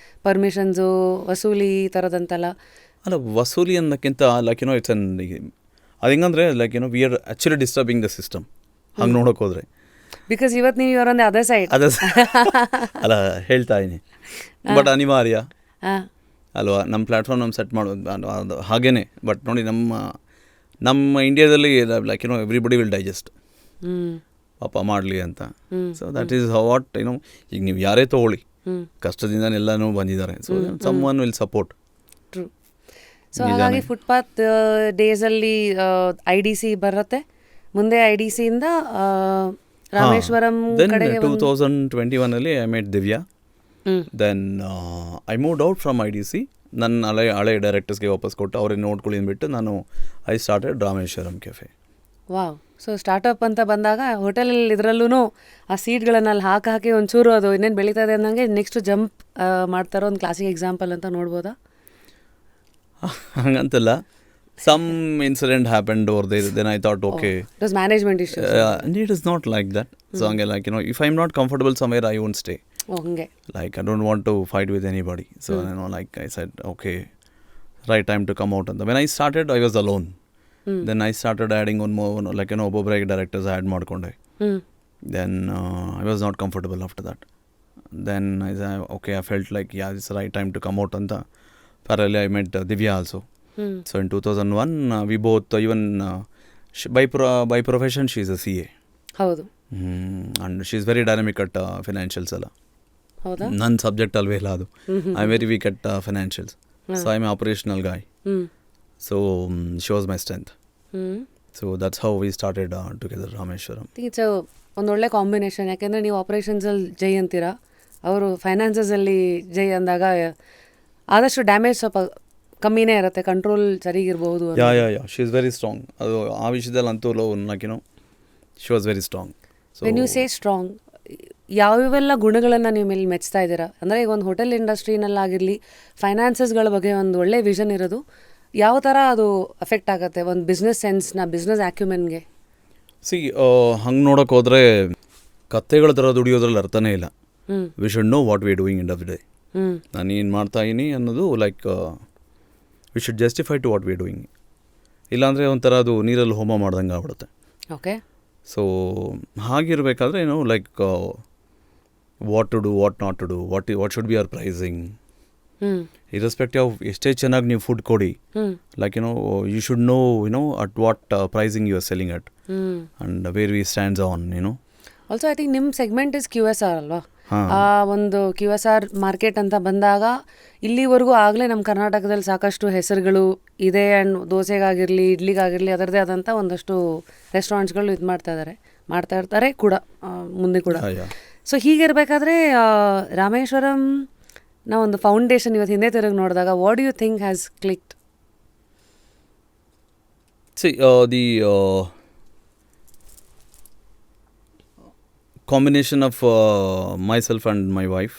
ಪರ್ಮಿಷನ್ಸು, ವಸೂಲಿ ಈ ಥರದಂತೆಲ್ಲ. ಅಲ್ಲ, ವಸೂಲಿ ಅನ್ನೋಕ್ಕಿಂತ ಲೈಕ್ ಏನೋ ಇಟ್ಸ್ ಅದು ಹೆಂಗಂದರೆ ಲೈಕ್ ಏನೋ we are actually disturbing the system. ಹಂಗೆ ನೋಡೋಕೆ ಹೋದರೆ, ಬಿಕಾಸ್ ಇವತ್ತು ನೀವು ಇವರೊಂದೇ ಅದೇ ಸೈಡ್ ಅಲ್ಲ ಹೇಳ್ತಾ ಇದೀನಿ. ಬಟ್ ಅನಿವಾರ್ಯ ಅಲ್ವಾ, ನಮ್ಮ ಪ್ಲ್ಯಾಟ್ಫಾರ್ಮ್ ನಮ್ಮ ಸೆಟ್ ಮಾಡೋದು ಅದು ಹಾಗೇ. ಬಟ್ ನೋಡಿ ನಮ್ಮ ಇಂಡಿಯಾದಲ್ಲಿ ಲೈಕ್ ಏನೋ ಎವ್ರಿಬಡಿ ವಿಲ್ ಡೈಜೆಸ್ಟ್, ಪಾಪ ಮಾಡಲಿ ಅಂತ. ಸೊ ದಟ್ ಈಸ್ ವಾಟ್ ಏನೋ. ಈಗ ನೀವು ಯಾರೇ ತೊಗೊಳ್ಳಿ, ಕಷ್ಟದಿಂದ ಎಲ್ಲನೂ ಬಂದಿದ್ದಾರೆ. So someone will support. True. So ಹಾಗಾಗಿ ಫುಟ್ಪಾತ್ ಡೇಸಲ್ಲಿ IDC ಬರುತ್ತೆ. ಮುಂದೆ IDCಯಿಂದ ರಾಮೇಶ್ವರಂ ಕಡೆಗೆ 2021 I met Divya. Then I moved out from IDC. ನನ್ನ ಹಳೆ ಡೈರೆಕ್ಟರ್ಸ್ಗೆ ವಾಪಸ್ ಕೊಟ್ಟು ಅವ್ರಿಗೆ ನೋಡ್ಕೊಳ್ಳಿ ಅಂದ್ಬಿಟ್ಟು ನಾನು I started Rameshwaram cafe. Wow. So startup ಅಂತ ಬಂದಾಗ ಹೋಟೆಲಲ್ಲಿ ಇದರಲ್ಲೂ ಆ ಸೀಟ್ಗಳನ್ನಲ್ಲಿ ಹಾಕಿ ಒಂಚೂರು ಅದು ಇನ್ನೇನು ಬೆಳೀತಾ ಇದೆ ಅನ್ನಂಗೆ ನೆಕ್ಸ್ಟ್ ಜಂಪ್ ಮಾಡ್ತಾರೋ ಒಂದು ಕ್ಲಾಸಿಕ್ ಎಕ್ಸಾಂಪಲ್ ಅಂತ ನೋಡ್ಬೋದಾ? ಹಂಗಂತಲ್ಲ, some incident happened over there. Then I thought okay, it was management issues. It is not like that. So ಹಂಗೆ like you know, if I am not comfortable somewhere I won't stay. ಹಂಗೆ like I don't want to fight with anybody. So you know, like I said, okay, right time to come out. And when I started, I was alone. Then I started adding one more, like you know, ಒಬ್ಬೊಬ್ಬರಿಗೆ directors add ಮಾಡ್ಕೊಂಡೆ. Then I was not comfortable after that. Then I said, okay, I felt like yeah, it's the right time to come out. And parallelly I met Divya also. So in 2001 we both even by profession she is a CA. ಹೌದು. And she is very dynamic at financials ಎಲ್ಲ. ಹೌದಾ? ನನ್ನ ಸಬ್ಜೆಕ್ಟ್ ಅಲ್ವೇ ಇಲ್ಲ ಅದು. I am very weak at financials. So I am operational guy. So she was my strength. So that's how we started together Rameshwaram. It's ಒಂದೊಳ್ಳೆ ಕಾಂಬಿನೇಷನ್. ಯಾಕೆಂದರೆ ನೀವು ಆಪರೇಷನ್ಸಲ್ಲಿ ಜೈ ಅಂತೀರಾ, ಅವರು ಫೈನಾನ್ಸಸಲ್ಲಿ ಜೈ ಅಂದಾಗ ಆದಷ್ಟು ಡ್ಯಾಮೇಜ್ ಸ್ವಲ್ಪ ಕಮ್ಮಿನೇ ಇರುತ್ತೆ, ಕಂಟ್ರೋಲ್ ಸರಿಗಿರ್ಬೋದು. Yeah she is very strong. ಅದು ಆ ವಿಷಯದಲ್ಲಿ ಅಂತೂ like she was very strong. So when you say strong, ಯಾವೆಲ್ಲ ಗುಣಗಳನ್ನು ನೀವು ಮೇಲೆ ಮೆಚ್ತಾ ಇದ್ದೀರಾ? ಅಂದರೆ ಈಗ ಒಂದು ಹೋಟೆಲ್ ಇಂಡಸ್ಟ್ರಿನಲ್ಲಾಗಿರಲಿ, ಫೈನಾನ್ಸಸ್ಗಳ ಬಗ್ಗೆ ಒಂದು ಒಳ್ಳೆ ವಿಷನ್ ಇರೋದು, ಯಾವ ಥರ ಅದು ಅಫೆಕ್ಟ್ ಆಗುತ್ತೆ ಒಂದು ಬಿಸ್ನೆಸ್ ಸೆನ್ಸ್ನ, ಬಿಸ್ನೆಸ್ ಆ್ಯಕ್ಯುಮೆನ್ಗೆ? ಹಂಗೆ ನೋಡೋಕೆ ಹೋದರೆ ಕತ್ತೆಗಳ ಥರ ದುಡಿಯೋದ್ರಲ್ಲಿ ಅರ್ಥನೇ ಇಲ್ಲ. We should know what we doing end of the day. ನಾನು ಏನು ಮಾಡ್ತಾಯಿನಿ ಅನ್ನೋದು like we should justify to what we doing. ಇಲ್ಲಾಂದರೆ ಒಂಥರ ಅದು ನೀರಲ್ಲಿ ಹೋಮ ಮಾಡ್ದಂಗೆ ಆಗ್ಬಿಡುತ್ತೆ. ಓಕೆ. ಸೊ ಹಾಗಿರಬೇಕಾದ್ರೆ like what to do, what not to do, what should be our pricing. Irrespective of ಎಷ್ಟೇ ಚೆನ್ನಾಗಿ ನೀವು ಫುಡ್ ಕೊಡಿ, like you should know at what pricing you are selling at and where V stands on. Also I think ನಿಮ್ಮ ಸೆಗ್ಮೆಂಟ್ ಇಸ್ QSR ಅಲ್ವಾ? ಆ ಒಂದು QSR ಮಾರ್ಕೆಟ್ ಅಂತ ಬಂದಾಗ ಇಲ್ಲಿವರೆಗೂ ಆಗಲೇ ನಮ್ಮ ಕರ್ನಾಟಕದಲ್ಲಿ ಸಾಕಷ್ಟು ಹೆಸರುಗಳು ಇದೆ. ಆ್ಯಂಡ್ ದೋಸೆಗಾಗಿರಲಿ, ಇಡ್ಲಿಗಾಗಿರಲಿ ಅದರದೇ ಆದಂಥ ಒಂದಷ್ಟು ರೆಸ್ಟೋರೆಂಟ್ಸ್ಗಳು ಇದು ಮಾಡ್ತಾ ಇರ್ತಾರೆ ಕೂಡ ಮುಂದೆ ಕೂಡ. ಸೊ ಹೀಗಿರಬೇಕಾದ್ರೆ ರಾಮೇಶ್ವರಂ ನಾವು ಒಂದು ಫೌಂಡೇಶನ್ ಇವತ್ತು ಹಿಂದೆ ತಿರುಗಿ ನೋಡಿದಾಗ what do you think has clicked? The combination of myself and my wife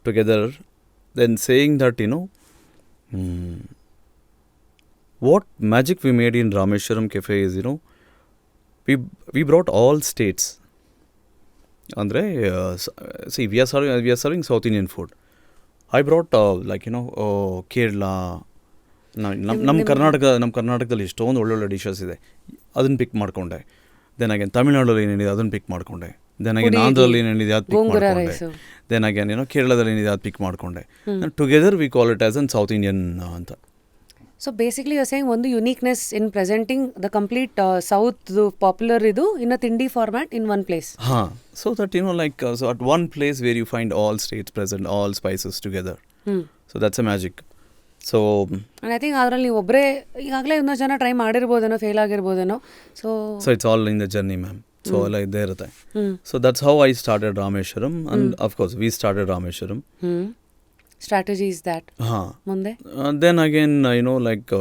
together, then saying that what magic we made in Rameshwaram Cafe is we brought all states. Andre see we are serving South Indian food. I brought like Kerala, ನಮ್ಮ ಕರ್ನಾಟಕದಲ್ಲಿ ಎಷ್ಟೊಂದು ಒಳ್ಳೊಳ್ಳೆ ಡಿಶಸ್ ಇದೆ, ಅದನ್ನು ಪಿಕ್ ಮಾಡಿಕೊಂಡೆ. ದೆನ್ ಅಗೇನ್ ತಮಿಳ್ನಾಡಲ್ಲಿ ಏನೇನಿದೆ ಅದನ್ನು ಪಿಕ್ ಮಾಡಿಕೊಂಡೆ. ದೆನ್ ಅಗೇನ್ ಆಂಧ್ರಲ್ಲಿ ಏನೇನಿದೆ ಅದು ಪಿಕ್ ಮಾಡಿಕೊಂಡೆ. ದೆನ್ ಅಗೇನ್ ಕೇರಳದಲ್ಲಿ ಏನಿದೆ ಅದು ಪಿಕ್ ಮಾಡಿಕೊಂಡೆ. Together we call it as an South Indian ಅಂತ. So basically you are saying ಒಂದು uniqueness in presenting the complete south popular ಇದು ಇನ್ ಅ ತಿಂಡಿ format in one place. So that like so at one place where you find all states present, all spices together. So that's a magic. So I think ಅದರಲ್ಲಿ ನೀವು ಒಬ್ಬರೇ ಈಗಾಗಲೇ ಇನ್ನೂ ಜನ ಟ್ರೈ ಮಾಡಿರ್ಬೋದೇನೋ, ಫೇಲ್ ಆಗಿರ್ಬೋದೇನೋ. So it's all in the journey ma'am. So ಎಲ್ಲ ಇದ್ದೇ ಇರುತ್ತೆ. So that's how I started Rameshwaram and of course we started Rameshwaram. Strategy is that. ಮುಂದೆ ದೆನ್ ಅಗೇನ್ ಲೈಕ್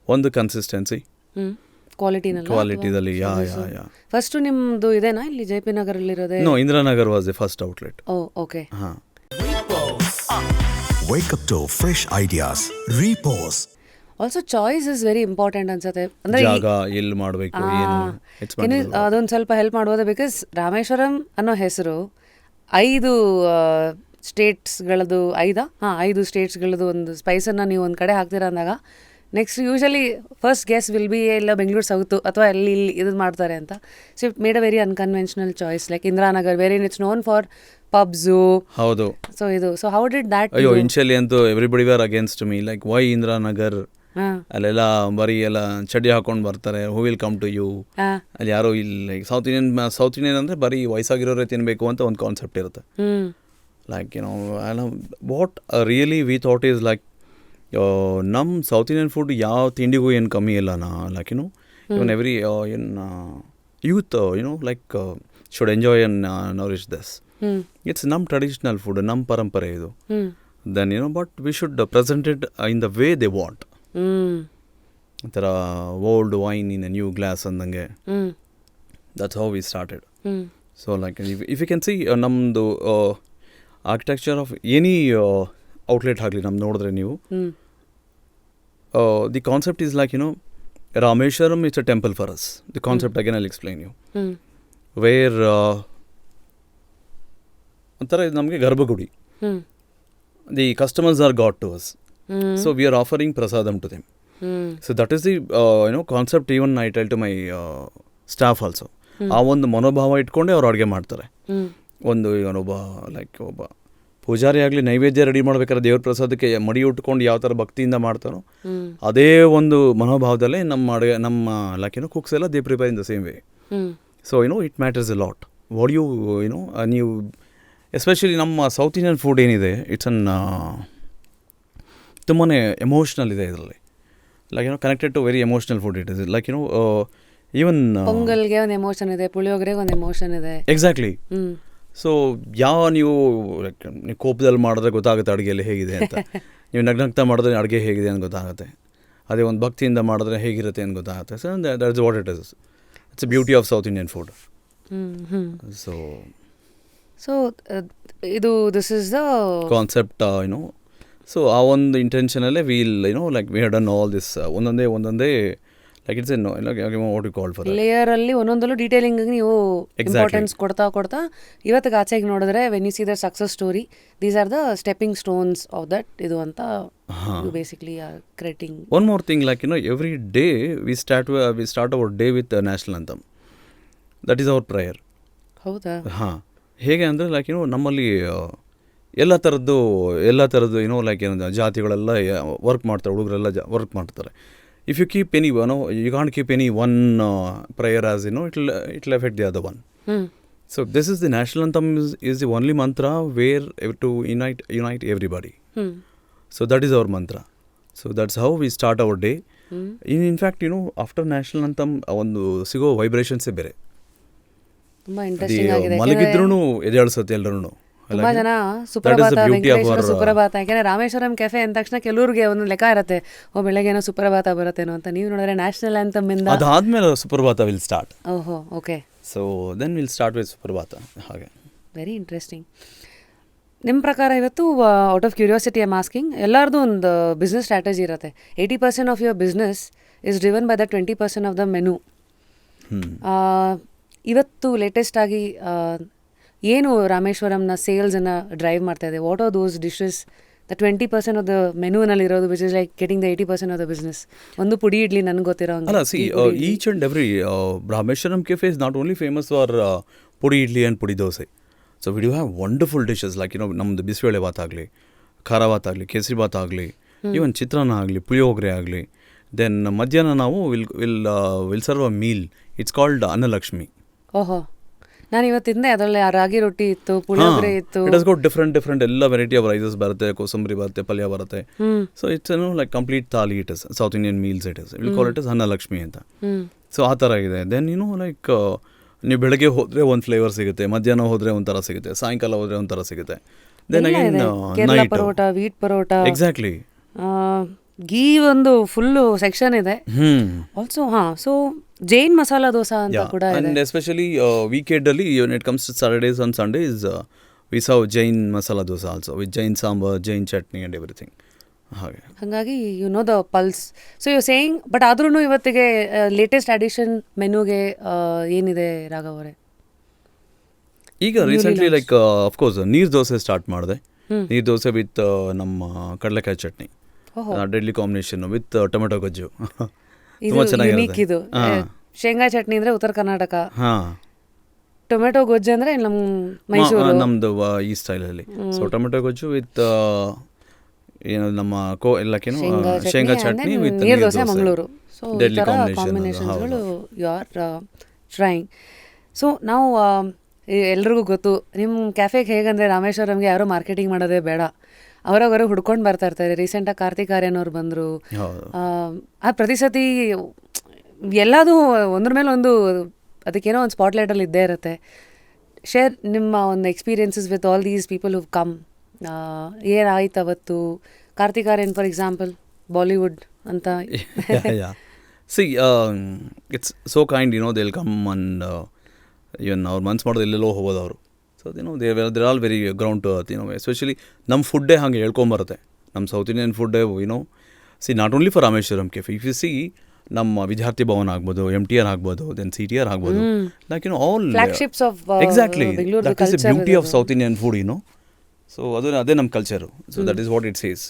ಒಂದು ಕನ್ಸಿಸ್ಟೆನ್ಸಿ ಕ್ವಾಲಿಟಿದಲ್ಲಿ. ಯಾ ಫಸ್ಟ್ ನಿಮ್ಮದು ಇದೇನಾ ಇಲ್ಲಿ JP ನಗರಲ್ಲಿರೋದೇ? No, Indiranagar was the first outlet. Okay. Wake up to fresh ideas. Repose. Also choice is very important ಅನ್ಸುತ್ತೆ. ಅಂದರೆ ಜಾಗ ಎಲ್ಲಿ ಮಾಡಬೇಕು, ಅದೊಂದು ಸ್ವಲ್ಪ ಹೆಲ್ಪ್ ಮಾಡ್ಬೋದು. ಬಿಕಾಸ್ ರಾಮೇಶ್ವರಂ ಅನ್ನೋ ಹೆಸರು 5 ಸ್ಟೇಟ್ಸ್ಗಳದ್ದು 5 ಸ್ಟೇಟ್ಸ್ಗಳದ್ದು ಒಂದು ಸ್ಪೈಸನ್ನು ನೀವು ಒಂದು ಕಡೆ ಹಾಕ್ತೀರ ಅಂದಾಗ next usually first guess will be ಇಲ್ಲ ಬೆಂಗಳೂರು ಸೌತು ಅಥವಾ ಇಲ್ಲಿ ಇದು ಮಾಡ್ತಾರೆ ಅಂತ. So it made a very unconventional choice like Indiranagar very it's known for pubs. ಹೌದು. So how did that? ಅಯ್ಯೋ, ಇನ್ಶಿಯಲಿ ಅಂತೂ everybody were against me like why Indiranagar, ಅಲ್ಲೆಲ್ಲ ಬರೀ ಎಲ್ಲ ಚಡ್ಡಿ ಹಾಕೊಂಡು ಬರ್ತಾರೆ, who will come to you. ಅಲ್ಲಿ ಯಾರೋ ಇಲ್ಲಿ ಸೌತ್ ಇಂಡಿಯನ್ ಅಂದರೆ ಬರೀ ವಯಸ್ಸಾಗಿರೋರೇ ತಿನ್ನಬೇಕು ಅಂತ ಒಂದು ಕಾನ್ಸೆಪ್ಟ್ ಇರುತ್ತೆ. Like what really we thought is like ನಮ್ಮ ಸೌತ್ ಇಂಡಿಯನ್ ಫುಡ್ ಯಾವ ತಿಂಡಿಗೂ ಏನು ಕಮ್ಮಿ ಇಲ್ಲ. Like even every youth like should enjoy and nourish this. It's ನಮ್ಮ ಟ್ರೆಡಿಷನಲ್ ಫುಡ್, ನಮ್ಮ ಪರಂಪರೆ ಇದು. Then but we should present it in the way they want. ಒಂಥರ old wine in a new glass ಅಂದಂಗೆ. That's how we started. So like if you can see ನಮ್ಮದು ಆರ್ಕಿಟೆಕ್ಚರ್ ಆಫ್ ಎನಿ ಔಟ್ಲೆಟ್ ಆಗಲಿ ನಮ್ದು ನೋಡಿದ್ರೆ ನೀವು, the concept is like Rameshwaram it's a temple for us. The concept again I'll explain you. Where ಒಂಥರ ಇದು ನಮಗೆ ಗರ್ಭಗುಡಿ. The customers are god to us. So we are offering prasadam to them. So that is the concept. Even I tell to my staff also. ಆ ಒಂದು ಮನೋಭಾವ ಇಟ್ಕೊಂಡೆ ಅವ್ರು ಅಡುಗೆ ಮಾಡ್ತಾರೆ. ಒಂದು ಒಬ್ಬ ಪೂಜಾರಿ ಆಗಲಿ ನೈವೇದ್ಯ ರೆಡಿ ಮಾಡ್ಬೇಕಾದ್ರೆ ದೇವ್ರ ಪ್ರಸಾದಕ್ಕೆ ಮಡಿ ಉಟ್ಕೊಂಡು ಯಾವ ಥರ ಭಕ್ತಿಯಿಂದ ಮಾಡ್ತಾರೋ ಅದೇ ಒಂದು ಮನೋಭಾವದಲ್ಲೇ ನಮ್ಮ ಕುಕ್ಸ್ ಎಲ್ಲ they prepare in the same way. So it matters a lot. What ನೀವು ಎಸ್ಪೆಷಲಿ ನಮ್ಮ ಸೌತ್ ಇಂಡಿಯನ್ ಫುಡ್ ಏನಿದೆ ಇಟ್ಸ್ ತುಂಬಾ ಎಮೋಷ್ನಲ್ ಇದೆ ಇದರಲ್ಲಿ. Like connected to very emotional food it is like even ಪೊಂಗಲ್ಗೆ ಒಂದು ಎಮೋಷನ್ ಇದೆ, ಪುಳಿಯೋಗರೆಗೆ ಒಂದು ಎಮೋಷನ್ ಇದೆ. ಎಕ್ಸಾಕ್ಟ್ಲಿ. ಸೊ ನೀವು ಕೋಪದಲ್ಲಿ ಮಾಡಿದ್ರೆ ಗೊತ್ತಾಗುತ್ತೆ ಅಡುಗೆಯಲ್ಲಿ ಹೇಗಿದೆ ಅಂತ, ನೀವು ನಗ್ನಗ್ತಾ ಮಾಡಿದ್ರೆ ಅಡುಗೆ ಹೇಗಿದೆ ಅಂತ ಗೊತ್ತಾಗುತ್ತೆ, ಅದೇ ಒಂದು ಭಕ್ತಿಯಿಂದ ಮಾಡಿದ್ರೆ ಹೇಗಿರುತ್ತೆ ಅಂತ ಗೊತ್ತಾಗುತ್ತೆ. So that is what it is. It's a beauty of South Indian food. So ಇದು this is the concept so ಆ ಒಂದು ಇಂಟೆನ್ಷನಲ್ಲೇ like we have done all this ಒಂದೊಂದೇ like it's what you call for layer ಅಲ್ಲಿ ಒಂದೊಂದಲ್ಲೂ ಡೀಟೇಲಿಂಗ್ ನೀವು ಇಂಪಾರ್ಟೆನ್ಸ್ ಕೊಡ್ತಾ ಇವತ್ತಿಗೆ ಆಚೆಗೆ ನೋಡಿದ್ರೆ when you see the success story, these are the stepping stones of that ಇದು ಅಂತ basically are creating. One more thing like every day we start our day with national anthem. That is our prayer. ಹೌದಾ? ಹಾಂ, ಹೇಗೆ ಅಂದರೆ ಲೈಕ್ ನಮ್ಮಲ್ಲಿ ಎಲ್ಲ ಥರದ್ದು ಲೈಕ್ ಜಾತಿಗಳೆಲ್ಲ ವರ್ಕ್ ಮಾಡ್ತಾರೆ, ಹುಡುಗರೆಲ್ಲ ವರ್ಕ್ ಮಾಡ್ತಾರೆ. If you keep any you can't keep any one prayer as it'll affect the other one. So this is the national anthem is the only mantra where to unite everybody. So that is our mantra. So that's how we start our day. In fact after national anthem ಒಂದು ಸಿಗೋ ವೈಬ್ರೇಷನ್ಸೇ ಬೇರೆ. ತುಂಬಾ ಇಂಟ್ರೆಸ್ಟಿಂಗ್ ಆಗಿದೆ. ಮಲಗಿದ್ರೂ ಎದ್ದೇಳಿಸುತ್ತೆ ಎಲ್ಲರೂ. ತುಂಬಾ ಜನ ಸುಪ್ರಭಾತ, ವೆಂಕಟೇಶ್ವರ ಸುಪ್ರಭಾತ, ಯಾಕೆಂದ್ರೆ ರಾಮೇಶ್ವರಂ ಕೆಫೆ ಅಂದ ತಕ್ಷಣ ಕೆಲವ್ರಿಗೆ ಒಂದು ಲೆಕ್ಕ ಇರುತ್ತೆ, ಬೆಳಗ್ಗೆನೋ ಸುಪ್ರಭಾತ ಬರುತ್ತೇನೋ ಅಂತ. ನೀವು ನೋಡಿದ್ರೆ ನ್ಯಾಷನಲ್ ಆಂಥಮ್ ಇಂದ ಅದಾದ್ಮೇಲೆ ಸುಪ್ರಭಾತ ವಿಲ್ ಸ್ಟಾರ್ಟ್. ಓಹೋ, okay. So then will start with Suprabhata. ಹಾಗೆ ವೆರಿ ಇಂಟ್ರೆಸ್ಟಿಂಗ್. ನಿಮ್ಮ ಪ್ರಕಾರ ಇವತ್ತು out of curiosity I'm asking, ಎಲ್ಲರದು ಒಂದು ಬಿಸ್ನೆಸ್ ಸ್ಟ್ರಾಟಜಿ ಇರುತ್ತೆ. 80% of your business is driven by the 20% of the menu. ಇವತ್ತು ಲೇಟೆಸ್ಟ್ ಆಗಿ ಏನು ರಾಮೇಶ್ವರಂನ ಸೇಲ್ಸನ್ನು ಡ್ರೈವ್ ಮಾಡ್ತಾ ಇದೆ? What are those dishes the 20% of the ಮೆನುನಲ್ಲಿ ಇರೋದು which is like getting the 80% of the business? ಒಂದು ಪುಡಿ ಇಡ್ಲಿ ನನಗೆ ಗೊತ್ತಿರೋ ಅಲ್ಲ, see each and every Rameshwaram cafe is not only famous for podi idli and podi dosa. So we do have wonderful dishes like ನಮ್ಮದು ಬಿಸಿಬೇಳೆ ಭಾತ್ ಆಗಲಿ, ಖಾರ ಭಾತ್ ಆಗಲಿ, ಕೇಸರಿ ಭಾತ್ ಆಗಲಿ, ಈವನ್ ಚಿತ್ರಾನ್ನ ಆಗಲಿ, ಪುಳಿಯೋಗರೆ ಆಗಲಿ. ದೆನ್ ಮಧ್ಯಾಹ್ನ ನಾವು will serve a meal, it's called Annalakshmi. ಓಹೋ, ನಾನು ಇವತ್ತಿಂದ ಅದರಲ್ಲಿ ರಾಗಿ ರೊಟ್ಟಿ ಇತ್ತು, ಪುಳಿಯೋಗರೆ ಇತ್ತು. ಇಟ್ ಹಸ್ ಗಾಟ್ ಡಿಫ್ರೆಂಟ್ ಎಲ್ಲ ವೆರೈಟಿ ಆಫ್ ರೈಸಸ್ ಬರುತ್ತೆ, ಕೋಸಂಬರಿ ಬರುತ್ತೆ, ಪಲ್ಯ ಬರುತ್ತೆ. So it's like complete thali. It is South Indian meals. It is will call it is Annalakshmi ಅಂತ. ಸೊ ಆ ಥರ ಇದೆ. ದೆನ್ ಲೈಕ್ ನೀವು ಬೆಳಗ್ಗೆ ಹೋದರೆ ಒಂದು ಫ್ಲೇವರ್ ಸಿಗುತ್ತೆ, ಮಧ್ಯಾಹ್ನ ಹೋದರೆ ಒಂಥರ ಸಿಗುತ್ತೆ, ಸಾಯಂಕಾಲ ಹೋದರೆ ಒಂಥರ ಸಿಗುತ್ತೆ. Then again Kerala parotta, wheat parotta, exactly ghee ಒಂದು ಫುಲ್ಲು ಸೆಕ್ಷನ್ ಇದೆ ಆಲ್ಸೋ. ಸೊ ಜೈನ್ ಮಸಾಲಾ ದೋಸಾ ಅಂತ ಕೂಡ ಇದೆ. ಅಂಡ್ ಎಸ್ಪೆಷಲಿ ವೀಕೆಂಡ್ ಅಲ್ಲಿ when it comes to Saturdays and Sundays we serve Jain masala dosa also with Jain sambar, Jain chutney and everything. ಹಾಗಾಗಿ you know the pulse. So you saying but ಆದ್ರೂ ಇವತ್ತಿಗೆ ಲೇಟೆಸ್ಟ್ ಅಡಿಷನ್ ಮೆನುಗೆ ಏನಿದೆ ರಾಘವ್ ಅವರೇ? ಈಗ ರೀಸೆಂಟ್ಲಿ ಲೈಕ್ ಅಫ್ಕೋರ್ಸ್ ನೀರು ದೋಸೆ ಸ್ಟಾರ್ಟ್ ಮಾಡಿದೆ. ನೀರು ದೋಸೆ ವಿತ್ ನಮ್ಮ ಕಡಲೆಕಾಯಿ chutney, deadly combination with tomato ಗೊಜ್ಜು. ತುಂಬಾ ಚೆನ್ನಾಗಿರುತ್ತೆ ಇದು. ಶೇಂಗಾ ಚಟ್ನಿ ಅಂದ್ರೆ ಉತ್ತರ ಕರ್ನಾಟಕ, ಟೊಮೆಟೊ ಗೊಜ್ಜು ಅಂದ್ರೆ ನಮ್ಮ ಮೈಸೂರು, ನಮ್ದು ಈ ಸ್ಟೈಲಲ್ಲಿ. ಸೊ ಟೊಮೆಟೊ ಗೊಜ್ಜು ವಿತ್ ಏನು ನಮ್ಮ ಶೇಂಗಾ ಚಟ್ನಿ ವಿತ್ ನೀರು ದೋಸೆ ಮಂಗಳೂರು. ಸೊ ಈ ಥರ ಕಾಂಬಿನೇಷನ್ಸ್ಗಳು ಯು ಆರ್ ಟ್ರೈಂಗ್. ಸೊ ನಾವು ಎಲ್ರಿಗೂ ಗೊತ್ತು ನಿಮ್ಮ ಕ್ಯಾಫೆಗೆ ಹೇಗಂದರೆ ರಾಮೇಶ್ವರಂಗೆ ಯಾರೋ ಮಾರ್ಕೆಟಿಂಗ್ ಮಾಡೋದೇ ಬೇಡ, ಅವರವರು ಹುಡ್ಕೊಂಡು ಬರ್ತಾ ಇರ್ತಾರೆ. ರೀಸೆಂಟಾಗಿ ಕಾರ್ತಿಕ್ ಆರ್ಯನ್ ಅವ್ರು ಬಂದರು. ಆ ಪ್ರತಿ ಸತಿ ಎಲ್ಲದೂ ಒಂದ್ರ ಮೇಲೆ ಒಂದು ಅದಕ್ಕೇನೋ ಒಂದು ಸ್ಪಾಟ್ಲೈಟಲ್ಲಿ ಇದ್ದೇ ಇರುತ್ತೆ. ಶೇರ್ ನಿಮ್ಮ ಒಂದು experiences with all these people who come. ಏನಾಯ್ತು ಅವತ್ತು? ಕಾರ್ತಿಕ್ ಆರ್ಯನ್ ಫಾರ್ ಎಕ್ಸಾಂಪಲ್, ಬಾಲಿವುಡ್ ಅಂತ. See it's so kind, they'll come and even ಅವ್ರು ಮನ್ಸು ಮಾಡೋದು ಎಲ್ಲೆಲ್ಲೋ ಹೋಗೋದು ಅವರು. So they're all very ground to earth. Especially ನಮ್ಮ ಫುಡ್ಡೇ ಹಾಗೆ ಹೇಳ್ಕೊಂಬರುತ್ತೆ. ನಮ್ಮ ಸೌತ್ ಇಂಡಿಯನ್ ಫುಡ್ಡೇ see not only for Rameshwaram cafe. If you see ನಮ್ಮ ವಿದ್ಯಾರ್ಥಿ ಭವನ್ ಆಗ್ಬೋದು, MTR ಆಗ್ಬೋದು, ದೆನ್ CTR ಆಗ್ಬೋದು, like all ಫ್ಲಾಗ್ಶಿಪ್ಸ್ of exactly that is the beauty of South Indian food. So ಅದೇ ನಮ್ಮ culture. So that is what it says.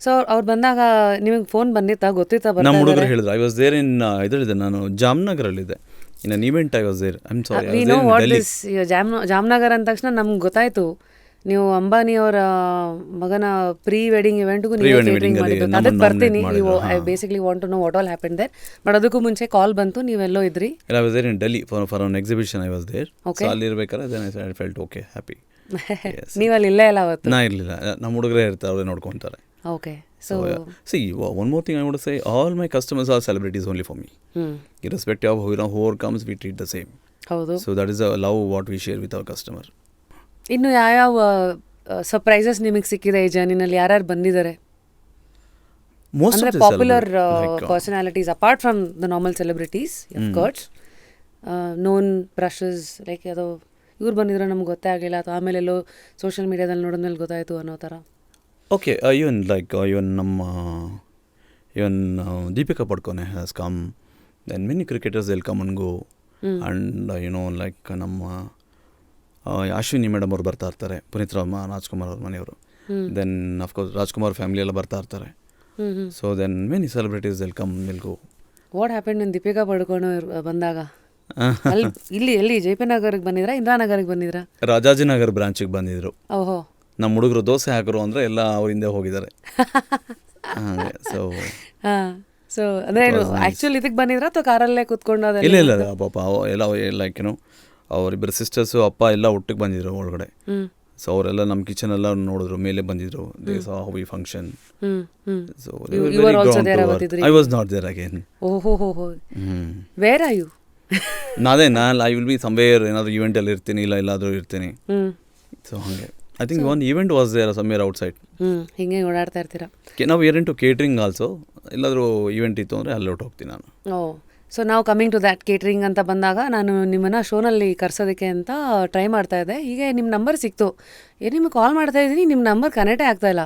So ಅವ್ರು ಬಂದಾಗ ನಿಮಗೆ ಫೋನ್ ಬಂದಿತ್ತಾ? ಗೊತ್ತಿತ್ತಾ? ನಮ್ಮ ಹುಡುಗರು ಹೇಳಿದ್ರು. ಐ ವಾಸ್ ದೇರ್ ಇನ್ ಇದರಲ್ಲಿದ್ದೆ, ನಾನು ಜಾಮ್ನಗರಲ್ಲಿದ್ದೆ. In an event I was there. I am sorry, we know what this Jamnagar ಅಂದ ತಕ್ಷಣ ನಮ್ಗೆ ಗೊತ್ತಾಯ್ತು ನೀವು ಅಂಬಾನಿ ಅವರ ಮಗನ ಪ್ರೀ ವೆಡ್ಡಿಂಗ್ ಇವೆಂಟ್ಗೂ ನೀವು ಕೇಟರಿಂಗ್ ಮಾಡಿದ್ದು. ಅದಕ್ಕೆ ಬರ್ತೀನಿ. I basically want to know what all happen there. But ಅದಕ್ಕೂ ಮುಂಚೆ ಕಾಲ್ ಬಂತು, ನೀವೆಲ್ಲೋ ಇದ್ರಿ. I was there in Delhi for an exhibition. I was there. So ಅಲ್ಲಿರ್ಬೇಕಾದ್ರೆ then I felt okay, happy. ನೀವು ಅಲ್ಲಿ ಇಲ್ಲೇ ಇಲ್ಲ ಅವತ್ತು. ನಾ ಇರಲಿಲ್ಲ, ನಮ್ಮ ಹುಡುಗರೇ ಇರ್ತಾರೆ, ಅವರೇ ನೋಡ್ಕೊತಾರೆ. Okay. So See, one more thing I want to say, all my customers are celebrities only for me. Irrespective of whoever comes, we treat the same. ಹೌದು. So that is the love what we share with our customer. ಇನ್ನು ಯಾವ್ಯಾವ ಸರ್ಪ್ರೈಸಸ್ ನಿಮಗೆ ಸಿಕ್ಕಿದೆ ಈ ಜರ್ನಿನಲ್ಲಿ? ಯಾರ್ಯಾರು ಬಂದಿದ್ದಾರೆ Most ಅಂದರೆ of the popular like, personalities apart from the normal celebrities of course, known brushes like ಅದು ಇವ್ರು ಬಂದಿದ್ರೆ ನಮ್ಗೆ ಗೊತ್ತೇ ಆಗಲಿಲ್ಲ ಅಥವಾ ಆಮೇಲೆ ಎಲ್ಲೋ ಸೋಷಿಯಲ್ ಮೀಡಿಯಾದಲ್ಲಿ ನೋಡಿದ್ಮೇಲೆ ಗೊತ್ತಾಯಿತು ಅನ್ನೋ ಥರ. okay, even Deepika Padukone has come, then many cricketers they'll come and go, and like ನಮ್ಮ ಅಶ್ವಿನಿ ಮೇಡಮ್ ಅವ್ರು ಬರ್ತಾ ಇರ್ತಾರೆ, ಪುನೀತ್ ರಾಜ್ಕುಮಾರ್ ಅವ್ರ ಮನೆಯವರು, ದೆನ್ ಅಫ್ಕೋರ್ಸ್ ರಾಜ್ಕುಮಾರ್ ಫ್ಯಾಮಿಲಿ ಎಲ್ಲ ಬರ್ತಾ ಇರ್ತಾರೆ. So then many celebrities will come will go. What happen in Deepika Padukone ಬಂದಾಗ? ಅಲ್ಲಿ ಎಲ್ಲಿ ಜೆ.ಪಿ. ನಗರಿಗೆ ಬಂದಿದ್ರಾ, ಇಂದಿರಾನಗರಿಗೆ ಬಂದಿದ್ರಾ? ರಾಜಾಜಿನಗರ್ ಬ್ರಾಂಚಿಗೆ ಬಂದಿದ್ರು. ಓಹೋ. ನಮ್ಮ ಹುಡುಗರು ದೋಸೆ ಹಾಕರು ಅಂದರೆ ಎಲ್ಲ ಅವ್ರ ಹಿಂದೆ ಹೋಗಿದ್ದಾರೆ. ಹಾಗೆ ಸೊ ಅಂದರೆ ಆ್ಯಕ್ಚುಲಿ ಇದಕ್ಕೆ ಬಂದಿದ್ರಾ ಅಥವಾ ಕಾರಲ್ಲೇ ಕೂತ್ಕೊಂಡು ಅದೆಲ್ಲ? ಇಲ್ಲ ಪಾಪ ಎಲ್ಲ ಲೈಕ್ ಅವರಿಬ್ಬರು ಸಿಸ್ಟರ್ಸು ಅಪ್ಪ ಎಲ್ಲ ಒಟ್ಟಿಗೆ ಬಂದಿದ್ರು ಒಳಗಡೆ. ಸೊ ಅವರೆಲ್ಲ ನಮ್ಮ ಕಿಚನ್ ಎಲ್ಲ ನೋಡಿದ್ರು, ಮೇಲೆ ಬಂದಿದ್ರು. They saw how we function. So I was not there again. ಓಹೋ. Where are you? ನಾನು ಐ ವಿಲ್ ಬಿ ಸಮ್ವೇರ್, ಏನಾದರೂ ಈವೆಂಟಲ್ಲಿ ಇರ್ತೀನಿ, ಇಲ್ಲ ಎಲ್ಲಾದರೂ ಇರ್ತೀನಿ. ಸೊ ಹಾಗೆ I think one event was there somewhere outside. ಹಿಂಗೆ ಓಡಾಡ್ತಾ ಇರ್ತೀರಾ? ನಾವು ಏರ್ ಇಂಟು ಕೇಟ್ರಿಂಗ್ ಆಲ್ಸೋ, ಎಲ್ಲಾದರೂ ಈವೆಂಟ್ ಇತ್ತು ಅಂದರೆ ಅಲ್ಲಿ ಹೊಟ್ಟು ಹೋಗ್ತೀನಿ ನಾನು. ಸೊ ನಾವು ಕಮಿಂಗ್ ಟು ದ್ಯಾಟ್ ಕೇಟ್ರಿಂಗ್ ಅಂತ ಬಂದಾಗ ನಾನು ನಿಮ್ಮನ್ನು ಶೋನಲ್ಲಿ ಕರ್ಸೋದಕ್ಕೆ ಅಂತ ಟ್ರೈ ಮಾಡ್ತಾ ಇದ್ದೆ. ಹೀಗೆ ನಿಮ್ಮ ನಂಬರ್ ಸಿಕ್ತು, ನಿಮಗೆ ಕಾಲ್ ಮಾಡ್ತಾ ಇದ್ದೀನಿ, ನಿಮ್ಮ ನಂಬರ್ ಕನೆಕ್ಟೇ ಆಗ್ತಾಯಿಲ್ಲ.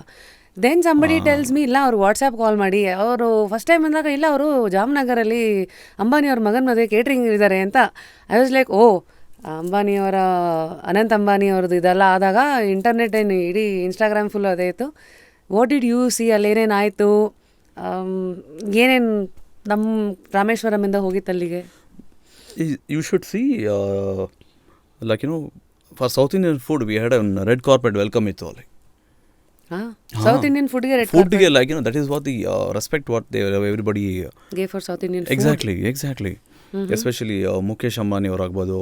ದೆನ್ ಸಂಬಡಿ ಟೆಲ್ಸ್ ಮೀ, ಇಲ್ಲ ಅವರು ವಾಟ್ಸಪ್ ಕಾಲ್ ಮಾಡಿ, ಅವರು ಫಸ್ಟ್ ಟೈಮ್ ಬಂದಾಗ ಇಲ್ಲ ಅವರು ಜಾಮ್ನಗರಲ್ಲಿ ಅಂಬಾನಿಯವ್ರ ಮಗನ ಮದುವೆ ಕೇಟ್ರಿಂಗ್ ಇದ್ದಾರೆ ಅಂತ. ಐ ವಾಸ್ ಲೈಕ್, ಓ ಅಂಬಾನಿಯವರ ಅನಂತ್ ಅಂಬಾನಿಯವ್ರದ್ದು ಇದೆಲ್ಲ ಆದಾಗ ಇಂಟರ್ನೆಟ್ ಏನು ಇಡೀ ಇನ್ಸ್ಟಾಗ್ರಾಮ್ ಫುಲ್ ಅದೇ ಇತ್ತು. ವಾಟ್ ಡಿಡ್ ಯು ಸಿ, ಅಲ್ಲಿ ಏನೇನಾಯಿತು, ಏನೇನು ನಮ್ಮ ರಾಮೇಶ್ವರಮಿಂದ ಹೋಗಿತ್ತು ಅಲ್ಲಿಗೆ? You should see like for south Indian food we had a red carpet welcome ಇತ್ತು ಅಲ್ಲಿ. ಸೌತ್ ಇಂಡಿಯನ್ ಫುಡ್ಗೆ ರೆಡ್ ಫುಡ್ಗೆ like that is what the respect what they everybody gave for south Indian. Exactly especially Mukesh Ambani ಅವರಾಗ್ಬೋದು,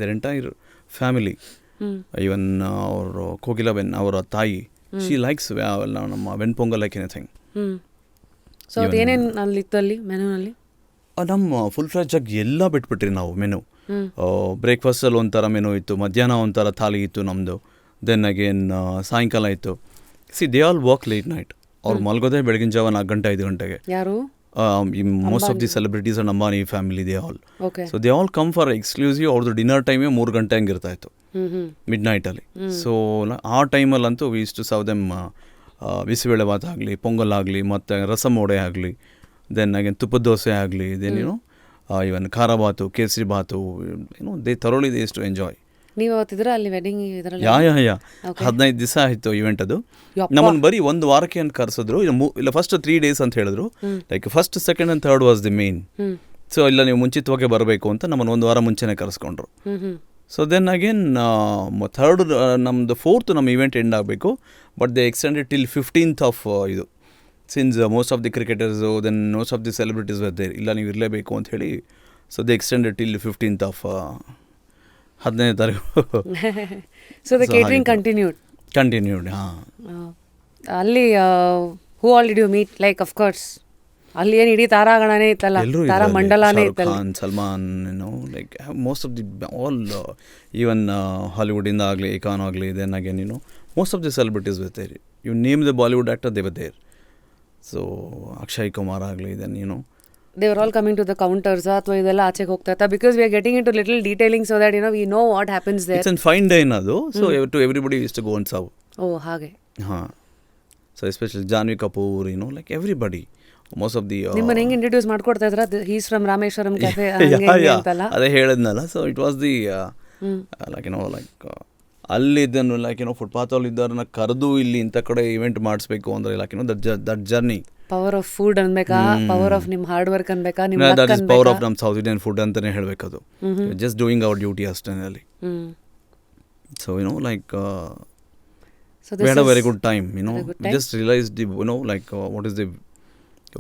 ದರ್ ಎಂಟೈರ್ ಫ್ಯಾಮಿಲಿ, ಈವನ್ ಅವರು ಕೋಕಿಲಾಬೆನ್ ಅವರ ತಾಯಿ, ಶಿ ಲೈಕ್ಸ್ ನಮ್ಮ ven pongal like anything. So ಅದೇನೇನು ಅಲ್ಲಿತ್ತು ಅಲ್ಲಿ ಮೆನುನಲ್ಲಿ? ನಮ್ಮ ಫುಲ್ ಫ್ಲೆಡ್ಜಾಗಿ ಎಲ್ಲ ಬಿಟ್ಬಿಟ್ರಿ ನಾವು ಮೆನು. ಬ್ರೇಕ್ಫಾಸ್ಟಲ್ಲಿ ಒಂಥರ ಮೆನು ಇತ್ತು, ಮಧ್ಯಾಹ್ನ ಒಂಥರ ಥಾಲಿ ಇತ್ತು ನಮ್ಮದು, ದೆನ್ ಅಗೇನ್ ಸಾಯಂಕಾಲ ಇತ್ತು. C they all work late night. ಅವ್ರು ಮಲ್ಗೋದೇ ಬೆಳಗಿನ ಜಾವ 4 ಗಂಟೆ 5 ಗಂಟೆಗೆ. ಯಾರು? Most of the celebrities and Ambani family they all. Okay. So they all come for exclusive. ಅವ್ರದ್ದು ಡಿನ್ನರ್ ಟೈಮೇ 3 ಗಂಟೆ ಹಂಗೆ ಇರ್ತಾ ಇತ್ತು, ಮಿಡ್ ನೈಟಲ್ಲಿ. ಸೊ ಆ ಟೈಮಲ್ಲಂತೂ ವಿ ಇಷ್ಟು ಸಾವ್ ದೆಮ್ ಬಿಸಿಬೇಳೆ ಭಾತ್ ಆಗಲಿ, ಪೊಂಗಲ್ ಆಗಲಿ, ಮತ್ತು ರಸಮ್ ವಡೆ ಆಗಲಿ, ದೆನ್ ಅಗೇನ್ ತುಪ್ಪದ ದೋಸೆ ಆಗಲಿ, then even khara bath, kesari bath, they thoroughly they to enjoy. ನೀವು ಅವತ್ತಿದ್ರೆ ಅಲ್ಲಿ ವೆಡ್ಡಿಂಗ್ ಇದರಲ್ಲಿ? ಯಾ 15 ದಿವಸ ಆಯಿತು ಇವೆಂಟ್ ಅದು. ನಮ್ಮನ್ನು ಬರೀ 1 ವಾರಕ್ಕೆ ಅಂತ ಕರೆಸಿದ್ರು, ಇಲ್ಲ ಫಸ್ಟ್ 3 days ಅಂತ ಹೇಳಿದ್ರು. Like first, second and third was the main. So ಇಲ್ಲ ನೀವು ಮುಂಚಿತವಾಗಿ ಬರಬೇಕು ಅಂತ ನಮ್ಮನ್ನು 1 ವಾರ ಮುಂಚೆನೇ ಕರೆಸ್ಕೊಂಡ್ರು. ಸೊ ದೆನ್ ಅಗೇನ್ ಥರ್ಡ್ ನಮ್ಮದು 4th ನಮ್ಮ ಇವೆಂಟ್ ಎಂಡ್ ಆಗಬೇಕು, but they extended till 15th of ಇದು, since most of the cricketers then most of the celebrities there, ಇಲ್ಲ ನೀವು ಇರಲೇಬೇಕು ಅಂತ ಹೇಳಿ. So they extended till 15th of 15ನೇ ತಾರೀಕು. So the catering continued. ಅಲ್ಲಿ ಹೂ all did you meet? Like of course ಅಲ್ಲಿ ಏನು ಇಡೀ ತಾರಾಗಣನೇ ಇತ್ತಲ್ಲ, ತಾರಾ ಮಂಡಲನೇ ಇತ್ತಲ್ಲ. Salman, like most of the all, even ಹಾಲಿವುಡಿಂದ ಆಗಲಿ, ಇಕಾನ್ ಆಗಲಿ, then again most of the celebrities with there. You name the Bollywood actor they were there. So Akshay Kumar ಆಗಲಿ, then they were all coming to the counters ಅಥವಾ ಇದೆಲ್ಲ ಆಚೆಗೆ ಹೋಗ್ತಾ ಇತ್ತಾ? Because we are getting in to little detailing so that we know what happens there. It's an fine day ಅದು. So to everybody is to go and serve. ಓ ಹಾಗೆ. ಹಾಂ. So especially Janhvi Kapoor, like everybody, most of the. ನಿಮ್ಮನ್ನು ಹೆಂಗೆ ಇಂಟ್ರೊಡ್ಯೂಸ್ ಮಾಡ್ಕೊಡ್ತಾ ಇದ್ರ? ಹೀಸ್ ಫ್ರಮ್ ರಾಮೇಶ್ವರಂ ಕೆಫೆ ಅಂತಲ್ಲ, ಅದೇ ಹೇಳಿದ್ನಲ್ಲ. So it was the like like ಅಲ್ಲಿದ್ದನ್ನು ಲೈಕ್ ಫುಟ್ಪಾತಲ್ಲಿ ಇದ್ದಾರನ್ನ ಕರೆದು ಇಲ್ಲಿ ಇಂಥ ಕಡೆ ಇವೆಂಟ್ ಮಾಡಿಸ್ಬೇಕು ಅಂದರೆ like that journey. Power of food ಅನ್ಬೇಕಾ, ಪವರ್ ಆಫ್ ನಿಮ್ಮ ಹಾರ್ಡ್ ವರ್ಕ್ ಅನ್ಬೇಕಾ, ದಟ್ ಇಸ್ ಪವರ್ ಆಫ್ ನಮ್ಮ ಸೌತ್ ಇಂಡಿಯನ್ ಫುಡ್ ಅಂತಾನೆ ಹೇಳಬೇಕದು. ಜಸ್ಟ್ ಡೂಯಿಂಗ್ ಅವರ್ ಡ್ಯೂಟಿ ಅಷ್ಟೇ ಅಲ್ಲಿ. So like we had a very good time. We just realized the like what is the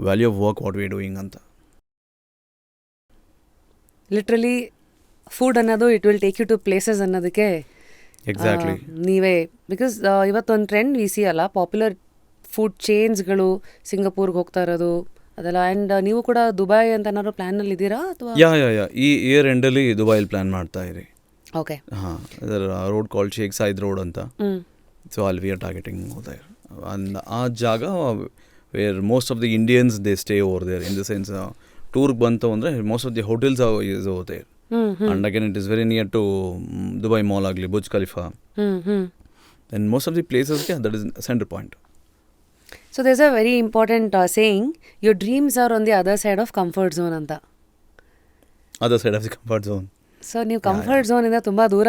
value of work what we are doing anta. Literally food ಅನ್ನೋದು it will take you to places ಅನ್ನೋದಕ್ಕೆ ಎಕ್ಸಾಕ್ಟ್ಲಿ. ನೀವೇ ಬಿಕಾಸ್ ಇವತ್ತೊಂದು ಟ್ರೆಂಡ್ ವಿ ಸಿ ಅಲ್ಲ, ಪಾಪ್ಯುಲರ್ ಫುಡ್ ಚೇನ್ಸ್ಗಳು ಸಿಂಗಪೂರ್ಗೆ ಹೋಗ್ತಾ ಇರೋದು ಅದೆಲ್ಲ. ಆ್ಯಂಡ್ ನೀವು ಕೂಡ ದುಬೈ ಅಂತ ಏನಾದ್ರು ಪ್ಲ್ಯಾನಲ್ಲಿ ಇದ್ದೀರಾ ಅಥವಾ? ಯಾ ಈ ಇಯರ್ ಎಂಡಲ್ಲಿ ದುಬೈಲಿ ಪ್ಲ್ಯಾನ್ ಮಾಡ್ತಾ ಇರಿ. ಓಕೆ. ಹಾಂ, ಅದರ road call Sheikh Zayed Road ಅಂತ. ಹ್ಞೂ. ಸೊ ಅಲ್ಲಿ we are targeting other and ಆ ಜಾಗ where most of the Indians they stay over there. In the sense ಟೂರ್ಗೆ ಬಂತು ಅಂದರೆ most of the hotels is over there. And again it is very near to Dubai Mall ಆಗಲಿ, Burj Khalifa, and most of the ಪ್ಲೇಸಸ್ಗೆ that is centre point. So there's a very important saying, your dreams are on the other side of comfort zone ಅಂತ. Other side of the comfort zone. So ನೀವು ಕಂಫರ್ಟ್ ಝೋನಿಂದ ತುಂಬ ದೂರ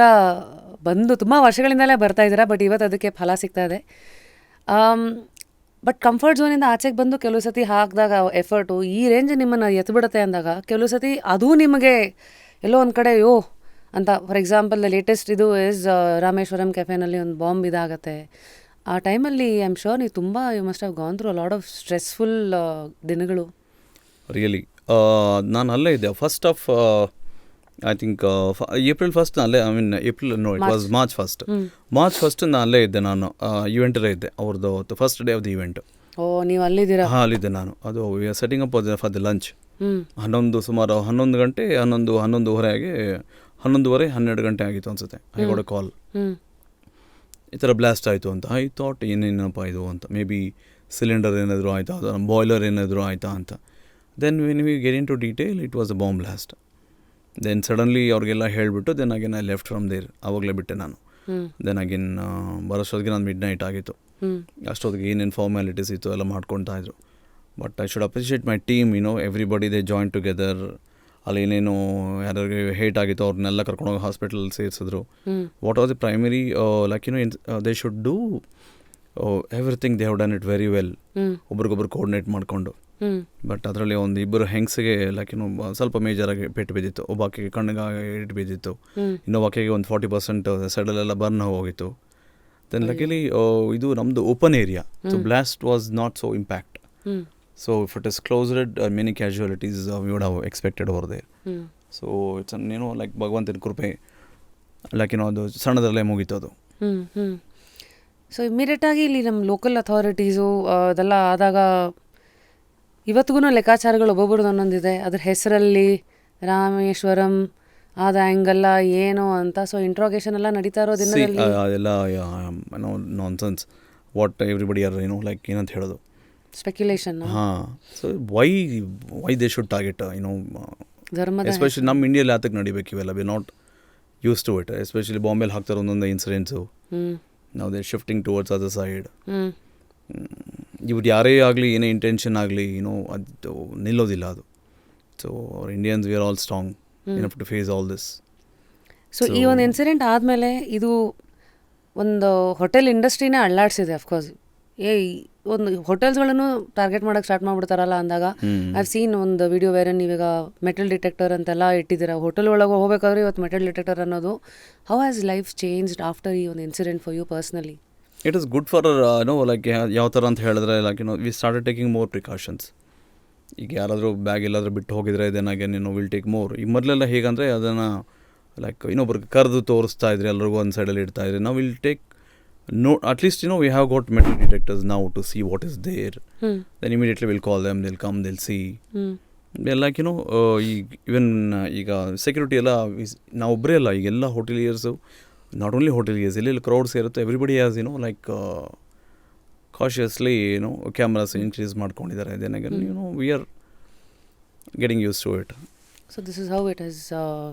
ಬಂದು ತುಂಬ ವರ್ಷಗಳಿಂದಲೇ ಬರ್ತಾ ಇದ್ದೀರಾ, ಬಟ್ ಇವತ್ತು ಅದಕ್ಕೆ ಫಲ ಸಿಗ್ತಾ ಇದೆ. ಬಟ್ ಕಂಫರ್ಟ್ ಝೋನಿಂದ ಆಚೆಗೆ ಬಂದು ಕೆಲವು ಸತಿ ಹಾಕಿದಾಗ ಎಫರ್ಟು ಈ ರೇಂಜ್ ನಿಮ್ಮನ್ನು ಎತ್ಬಿಡುತ್ತೆ ಅಂದಾಗ ಕೆಲವು ಸತಿ ಅದೂ ನಿಮಗೆ ಎಲ್ಲೋ ಒಂದು ಕಡೆ ಯೋ ಅಂತ. ಫಾರ್ ಎಕ್ಸಾಂಪಲ್ ದ ಲೇಟೆಸ್ಟ್ ಇದು ಇಸ್ ರಾಮೇಶ್ವರಂ ಕೆಫೆನಲ್ಲಿ ಒಂದು ಬಾಂಬ್ ಇದಾಗತ್ತೆ. ಆ ಟೈಮಲ್ಲಿ ಐ ಆಮ್ ಶ್ಯೂರ್ ನೀವು ತುಂಬ you must have gone through a lot of stressful ದಿನಗಳು. ರಿಯಲಿ ನಾನು ಅಲ್ಲೇ ಇದ್ದೆ first of I think April first ಅಲ್ಲೇ, I mean April no it was March first. March first ನಾನು ಅಲ್ಲೇ ಇದ್ದೆ, ನಾನು ಇವೆಂಟಲ್ಲೇ ಇದ್ದೆ ಅವ್ರದ್ದು first day of the event. ಓ, ನೀವು ಅಲ್ಲಿದ್ದೀರಾ? ಹಾಂ, ಅಲ್ಲಿದ್ದೆ ನಾನು. ಅದು we are setting up for the lunch. ಸುಮಾರು 11 ಗಂಟೆ 11:30 ಆಗಿ 11:30-12 ಗಂಟೆ ಆಗಿತ್ತು ಅನ್ಸುತ್ತೆ. ಐ ಗಾಟ್ ಅ ಕಾಲ್, ಈ ಥರ ಬ್ಲಾಸ್ಟ್ ಆಯಿತು ಅಂತ. ಐ ಥಾಟ್ ಏನೇನಪ್ಪ ಇದು ಅಂತ, ಮೇ ಬಿ ಸಿಲಿಂಡರ್ ಏನಾದರೂ ಆಯಿತಾ, ಅದು ಬಾಯ್ಲರ್ ಏನಾದರೂ ಆಯಿತಾ ಅಂತ. Then when we get in to detail it was a bomb blast. Then suddenly ಅವ್ರಿಗೆಲ್ಲ ಹೇಳಿಬಿಟ್ಟು then again I left from there. ಆವಾಗಲೇ ಬಿಟ್ಟೆ ನಾನು. ದೆನ್ ಅಗೇನ್ ಬರೋಷ್ಟೊತ್ತಿಗೆ ನಾನು ಮಿಡ್ ನೈಟ್ ಆಗಿತ್ತು. ಅಷ್ಟೊತ್ತಿಗೆ ಏನೇನು ಫಾರ್ಮ್ಯಾಲಿಟೀಸ್ ಇತ್ತು ಎಲ್ಲ ಮಾಡ್ಕೊತಾ ಇದ್ರು. But I should appreciate my team, everybody they join together. ಅಲ್ಲಿ ಏನೇನು ಯಾರಿಗೆ ಹೇಟ್ ಆಗಿತ್ತು ಅವ್ರನ್ನೆಲ್ಲ ಕರ್ಕೊಂಡೋಗಿ ಹಾಸ್ಪಿಟಲ್ ಸೇರಿಸಿದ್ರು. What was the primary like they should do everything. They have done it very well, ಒಬ್ರಿಗೊಬ್ರು ಕೋರ್ಡಿನೇಟ್ ಮಾಡಿಕೊಂಡು. ಬಟ್ ಅದರಲ್ಲಿ ಒಂದು ಇಬ್ಬರು ಹೆಂಗಸಿಗೆ ಲೈಕ್ ಸ್ವಲ್ಪ ಮೇಜರಾಗಿ ಪೆಟ್ಟು ಬಿದ್ದಿತ್ತು. ಒಬ್ಬಾಕೆಗೆ ಕಣ್ಣಿಗೆ ಏಟು ಬಿದ್ದಿತ್ತು, ಇನ್ನೊಬ್ಬಾಕೆಗೆ ಒಂದು 40% ಸೆಡಲೆಲ್ಲ ಬರ್ನ್ ಹೋಗಿತ್ತು. ದೆನ್ ಲಕಿಲಿ ಇದು ನಮ್ಮದು open area, so blast was not so impact. So if it is closed, many casualties we would have expected over there. So it's like ಭಗವಂತನ ಕೃಪೆ, ಲೈಕ್ ಅದು ಸಣ್ಣದರಲ್ಲೇ ಮುಗೀತು ಅದು. ಸೊ ಇಮ್ಮಿಡಿಯೇಟಾಗಿ ಇಲ್ಲಿ ನಮ್ಮ ಲೋಕಲ್ ಅಥಾರಿಟೀಸು ಅದೆಲ್ಲ ಆದಾಗ ಇವತ್ತಿಗೂ ಲೆಕ್ಕಾಚಾರಗಳು ಒಬ್ಬೊಬ್ರದ್ದು ಒಂದೊಂದಿದೆ. ಅದ್ರ ಹೆಸರಲ್ಲಿ ರಾಮೇಶ್ವರಂ ಆದ ಆ್ಯಂಗಲ್ಲ ಏನು ಅಂತ. ಸೊ ಇಂಟ್ರೋಗೇಷನ್ ಎಲ್ಲ ನಡೀತಾ ಇರೋ ದಿನದಲ್ಲಿ ಅದೆಲ್ಲ nonsense. What everybody are like ಏನಂತ ಹೇಳೋದು, ಸ್ಪೆಕ್ಯುಲೇಷನ್. ಹಾಂ. So why they should target ಧರ್ಮದ, ಎಸ್ಪೆಷಲಿ ನಮ್ಮ ಇಂಡಿಯಲ್ಲಿ ಯಾತಕ್ಕೆ ನಡಿಬೇಕು ಇವೆಲ್ಲ. We not use to it. Especially ಬಾಂಬೆಲಿ ಹಾಕ್ತಾರೆ ಒಂದೊಂದು ಇನ್ಸಿಡೆಂಟ್ಸು. ನಾವು they shifting towards other side. ಇವ್ರು ಯಾರೇ ಆಗಲಿ, ಏನೇ ಇಂಟೆನ್ಷನ್ ಆಗಲಿ, ಅದು ನಿಲ್ಲೋದಿಲ್ಲ ಅದು. So Indians we are all strong enough to face all this. So ಈ ಒಂದು ಇನ್ಸಿಡೆಂಟ್ ಆದಮೇಲೆ ಇದು ಒಂದು ಹೋಟೆಲ್ ಇಂಡಸ್ಟ್ರಿನೇ ಅಳ್ಳಾಡಿಸಿದೆ. ಅಫ್ಕೋರ್ಸ್ ಒಂದು ಹೋಟೆಲ್ಸ್ಗಳನ್ನು ಟಾರ್ಗೆಟ್ ಮಾಡೋಕ್ಕೆ ಸ್ಟಾರ್ಟ್ ಮಾಡಿಬಿಡ್ತಾರಲ್ಲ ಅಂದಾಗ ಐ ಸೀನ್ ಒಂದು ವಿಡಿಯೋ ಬೇರೆ ನೀವೀಗ ಮೆಟಲ್ ಡಿಟೆಕ್ಟರ್ ಅಂತೆಲ್ಲ ಇಟ್ಟಿದ್ದೀರಾ. ಹೋಟೆಲ್ ಒಳಗೆ ಹೋಗ್ಬೇಕಾದ್ರೆ ಇವತ್ತು ಮೆಟಲ್ ಡಿಟೆಕ್ಟರ್ ಅನ್ನೋದು. How has life changed after ಈ ಒಂದು incident for you personally? It is good for like ಯಾವ ಥರ ಅಂತ ಹೇಳಿದ್ರೆ like we started taking more precautions. ಈಗ ಯಾರಾದರೂ ಬ್ಯಾಗ್ ಎಲ್ಲಾದರೂ ಬಿಟ್ಟು ಹೋಗಿದ್ರೆ ದೆನಾಗೆ ವಿಲ್ ಟೇಕ್ ಮೋರ್. ಈಗ ಮೊದಲೆಲ್ಲ ಹೇಗಂದರೆ ಅದನ್ನು ಲೈಕ್ ಇನ್ನೊಬ್ರಿಗೆ ಕರೆದು ತೋರಿಸ್ತಾ ಇದ್ರಿ, ಎಲ್ಲರಿಗೂ ಒಂದು ಸೈಡಲ್ಲಿ ಇಡ್ತಾ ಇದ್ರಿ. ನಾವು will take at least we have got metal detectors ನಾವು to see what is there. Then immediately will call them, they'll come, they'll see. Like ಈಗ ಇವನ್ ಈಗ ಸೆಕ್ಯೂರಿಟಿ ಎಲ್ಲ ನಾವೊಬ್ಬರೇ ಅಲ್ಲ, ಈಗೆಲ್ಲ ಹೋಟೆಲಿಯರ್ಸು, ನಾಟ್ ಓನ್ಲಿ ಹೋಟೆಲಿಯರ್ಸ್, ಎಲ್ಲೆಲ್ಲಿ ಕ್ರೌಡ್ಸ್ ಇರುತ್ತೆ, everybody has like cautiously cameras increase ಮಾಡ್ಕೊಂಡಿದ್ದಾರೆ. Then again we are getting use to it. So this is how it has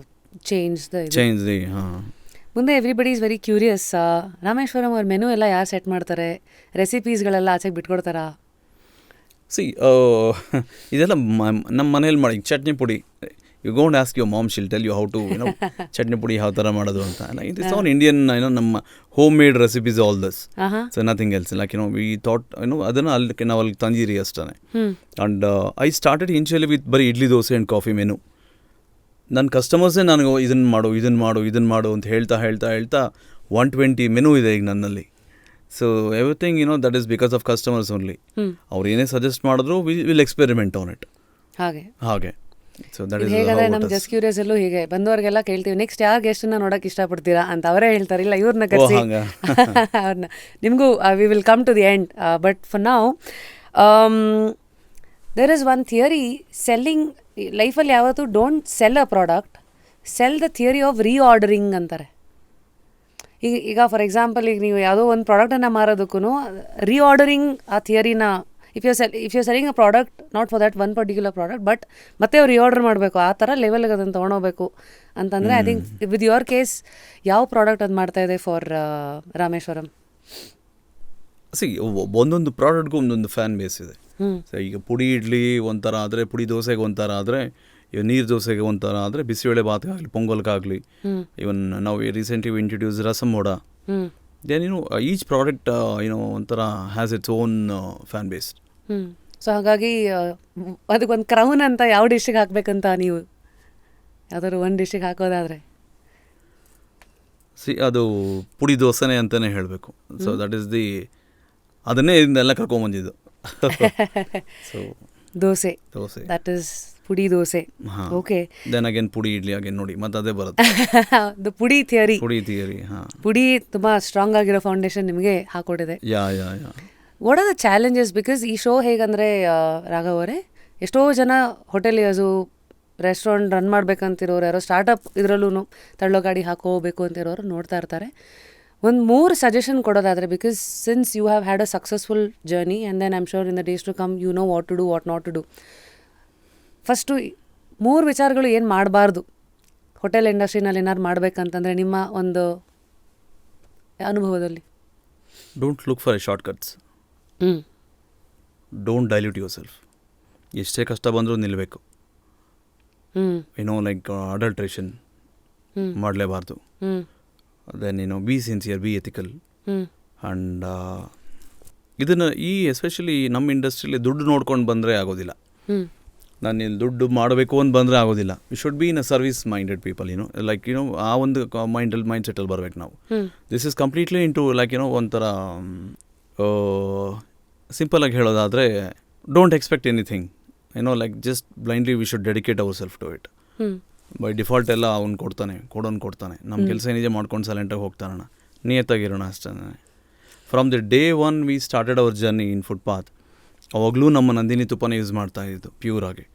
change the. ಹಾಂ, ಮುಂದೆ everybody is very curious. Rameshwaram ಅವ್ರ ಮೆನು ಎಲ್ಲ ಯಾರು ಸೆಟ್ ಮಾಡ್ತಾರೆ? ರೆಸಿಪೀಸ್ಗಳೆಲ್ಲ ಆಚೆಗೆ ಬಿಟ್ಕೊಡ್ತಾರಾ? ಸಿ ಇದೆಲ್ಲ ನಮ್ಮ ಮನೇಲಿ ಮಾಡಿ chutney podi. You go and ask your mom, she'll tell you how to chutney podi ಯಾವ ಥರ ಮಾಡೋದು ಅಂತ. ಇಟ್ ಇಸ್ ಆನ್ ಇಂಡಿಯನ್ ನಮ್ಮ home made recipes all this. So nothing else. Like we thought ಅದನ್ನು ನಾವು ಅಲ್ಲಿ ತಂದಿರಿ ಅಷ್ಟೇ. And I started initially with ಬರೀ idli, dosa and coffee menu. ನನ್ನ ಕಸ್ಟಮರ್ಸೇ ನನಗೆ ಇದನ್ನು ಮಾಡು ಅಂತ ಹೇಳ್ತಾ 120 ಮೆನು ಇದೆ ಈಗ ನನ್ನಲ್ಲಿ. So everything that is because of customers only. ಅವ್ರು ಏನೇ ಸಜೆಸ್ಟ್ ಮಾಡಿದ್ರು ವಿಲ್ ಎಕ್ಸ್ಪೆರಿಮೆಂಟ್ ಆನ್ ಇಟ್. ಹಾಗೆ ಸೊ ದಟ್ ಇದು ಇಸ್ ಹೇಗಂದ್ರೆ ನಮ್ಮ ಜಸ್ಟ್ ಕ್ಯೂರಿಯಸ್ ಅಲ್ಲೂ ಹೀಗೆ ಬಂದವ್ರಿಗೆಲ್ಲ ಕೇಳ್ತೀವಿ ನೆಕ್ಸ್ಟ್ ಯಾವ ಗೆಸ್ಟನ್ನ ನೋಡೋಕೆ ಇಷ್ಟಪಡ್ತೀರಾ ಅಂತ ಅವರೇ ಹೇಳ್ತಾರೆ, ಇಲ್ಲ ಇವ್ರನ್ನ ಕರೆಸಿ ಹಂಗ. ಅವ್ರನ್ನ. ನಿಮಗೂ we will come to the end, but for ನಾವು there is one theory selling ಲೈಫಲ್ಲಿ ಯಾವತ್ತೂ don't sell a product, sell the theory of reordering ಅಂತಾರೆ. ಈಗ ಫಾರ್ ಎಕ್ಸಾಂಪಲ್ ಈಗ ನೀವು ಯಾವುದೋ ಒಂದು ಪ್ರಾಡಕ್ಟನ್ನು ಮಾರೋದಕ್ಕೂ ರೀಆರ್ಡರಿಂಗ್ ಆ ಥಿಯರಿನ if you selling a product not for that one particular product but ಮತ್ತೆ ಅವ್ರು ರೀಆರ್ಡರ್ ಮಾಡಬೇಕು, ಆ ಥರ ಲೆವೆಲ್ಗೆ ಅದನ್ನು ತೊಗೊಂಡೋಗ್ಬೇಕು ಅಂತಂದರೆ I think with your case ಯಾವ ಪ್ರಾಡಕ್ಟ್ ಅದು ಮಾಡ್ತಾ ಇದೆ ಫಾರ್ ರಾಮೇಶ್ವರಂ? ಒಂದೊಂದು ಪ್ರಾಡಕ್ಟ್ಗೂ ಒಂದೊಂದು ಫ್ಯಾನ್ ಬೇಸ್ ಇದೆ. ಸೊ ಈಗ ಪುಡಿ ಇಡ್ಲಿ ಒಂಥರ ಆದರೆ, ಪುಡಿ ದೋಸೆಗೆ ಒಂಥರ ಆದರೆ, ಈಗ ನೀರು ದೋಸೆಗೆ ಒಂಥರ ಆದರೆ, ಬಿಸಿಬೇಳೆ ಬಾತ್ಗಾಗಲಿ ಪೊಂಗಲ್ಗಾಗಲಿ, ಇವನ್ ನಾವು recently introduce rasam vada, then each product ಒಂಥರ has its own fan base. So ಹಾಗಾಗಿ ಅದಕ್ಕೊಂದು ಕ್ರೌನ್ ಅಂತ ಯಾವ ಡಿಶ್ಗೆ ಹಾಕಬೇಕಂತ ನೀವು ಯಾವ್ದಾದ್ರು ಒಂದು ಡಿಶ್ಗೆ ಹಾಕೋದಾದರೆ? ಅದು ಪುಡಿ ದೋಸೆನೇ ಅಂತಲೇ ಹೇಳಬೇಕು. ಸೊ ದಟ್ ಈಸ್ ಅದನ್ನೇ ಇದನ್ನೆಲ್ಲ ಕರ್ಕೊಂಬಂದಿದ್ದು. So dosa, dosa that is podi dosa. Okay, then again ಪುಡಿ ಇಡ್ಲಿ ಅಗೇನ್ ನೋಡಿ ಮತ್ತೆ ಅದೇ ಬರುತ್ತೆ. ದ ಪುಡಿ ಥಿಯರಿ, ಹಾಂ, ಪುಡಿ ತುಂಬ ಸ್ಟ್ರಾಂಗ್ ಆಗಿರೋ ಫೌಂಡೇಶನ್ ನಿಮಗೆ ಹಾಕೊಟ್ಟಿದೆ. Yeah what are the challenges? Because ಈ ಶೋ ಹೇಗಂದರೆ ರಾಘವ್ ಅವರೇ, ಎಷ್ಟೋ ಜನ ಹೋಟೆಲಿಯರ್ಸು ರೆಸ್ಟೋರೆಂಟ್ ರನ್ ಮಾಡ್ಬೇಕಂತಿರೋರು, ಯಾರೋ ಸ್ಟಾರ್ಟಪ್ ಇದರಲ್ಲೂ ತಳ್ಳೋ ಗಾಡಿ ಹಾಕೋಬೇಕು ಅಂತಿರೋರು ನೋಡ್ತಾ ಇರ್ತಾರೆ. ಒಂದು 3 ಸಜೆಷನ್ ಕೊಡೋದಾದರೆ, because since you have had a successful journey and then I am sure in the days to come you know what to do what not to do. First 3 ವಿಚಾರಗಳು ಏನು ಮಾಡಬಾರ್ದು ಹೋಟೆಲ್ ಇಂಡಸ್ಟ್ರಿನಲ್ಲಿ ಏನಾದ್ರು ಮಾಡಬೇಕಂತಂದರೆ ನಿಮ್ಮ ಒಂದು ಅನುಭವದಲ್ಲಿ? Don't look for a short cuts, don't dilute yourself. ಎಷ್ಟೇ ಕಷ್ಟ ಬಂದರೂ ನಿಲ್ಲಬೇಕು. ಲೈಕ್ ಅಡಲ್ಟ್ರೇಷನ್ ಮಾಡಲೇಬಾರ್ದು. Then be sincere, be ethical. And ಇದನ್ನು ಎಸ್ಪೆಷಲಿ ನಮ್ಮ ಇಂಡಸ್ಟ್ರಿಯಲ್ಲಿ ದುಡ್ಡು ನೋಡ್ಕೊಂಡು ಬಂದರೆ ಆಗೋದಿಲ್ಲ. ನಾನು ಇಲ್ಲಿ ದುಡ್ಡು ಮಾಡಬೇಕು ಅಂತ ಬಂದರೆ ಆಗೋದಿಲ್ಲ. We should be in a service minded people, like ಆ ಒಂದು ಮೈಂಡ್ ಸೆಟ್ಟಲ್ಲಿ ಬರ್ಬೇಕು ನಾವು. This is completely into like ಒಂಥರ ಸಿಂಪಲಾಗಿ ಹೇಳೋದಾದರೆ, don't expect anything, like just blindly we should dedicate our self to it. By default ಎಲ್ಲ ಅವ್ನು ಕೊಡ್ತಾನೆ. ನಮ್ಮ ಕೆಲಸ ಏನಿದೆ ಮಾಡ್ಕೊಂಡು ಸೈಲೆಂಟಾಗಿ ಹೋಗ್ತಾನಣ್ಣ, ನಿಯತ್ತಾಗಿರೋಣ ಅಷ್ಟೇ. From the day one we started our journey in footpath. ಅವಾಗಲೂ ನಮ್ಮ ನಂದಿನಿ ತುಪ್ಪನೇ ಯೂಸ್ ಮಾಡ್ತಾ ಇದ್ದು ಪ್ಯೂರಾಗಿ.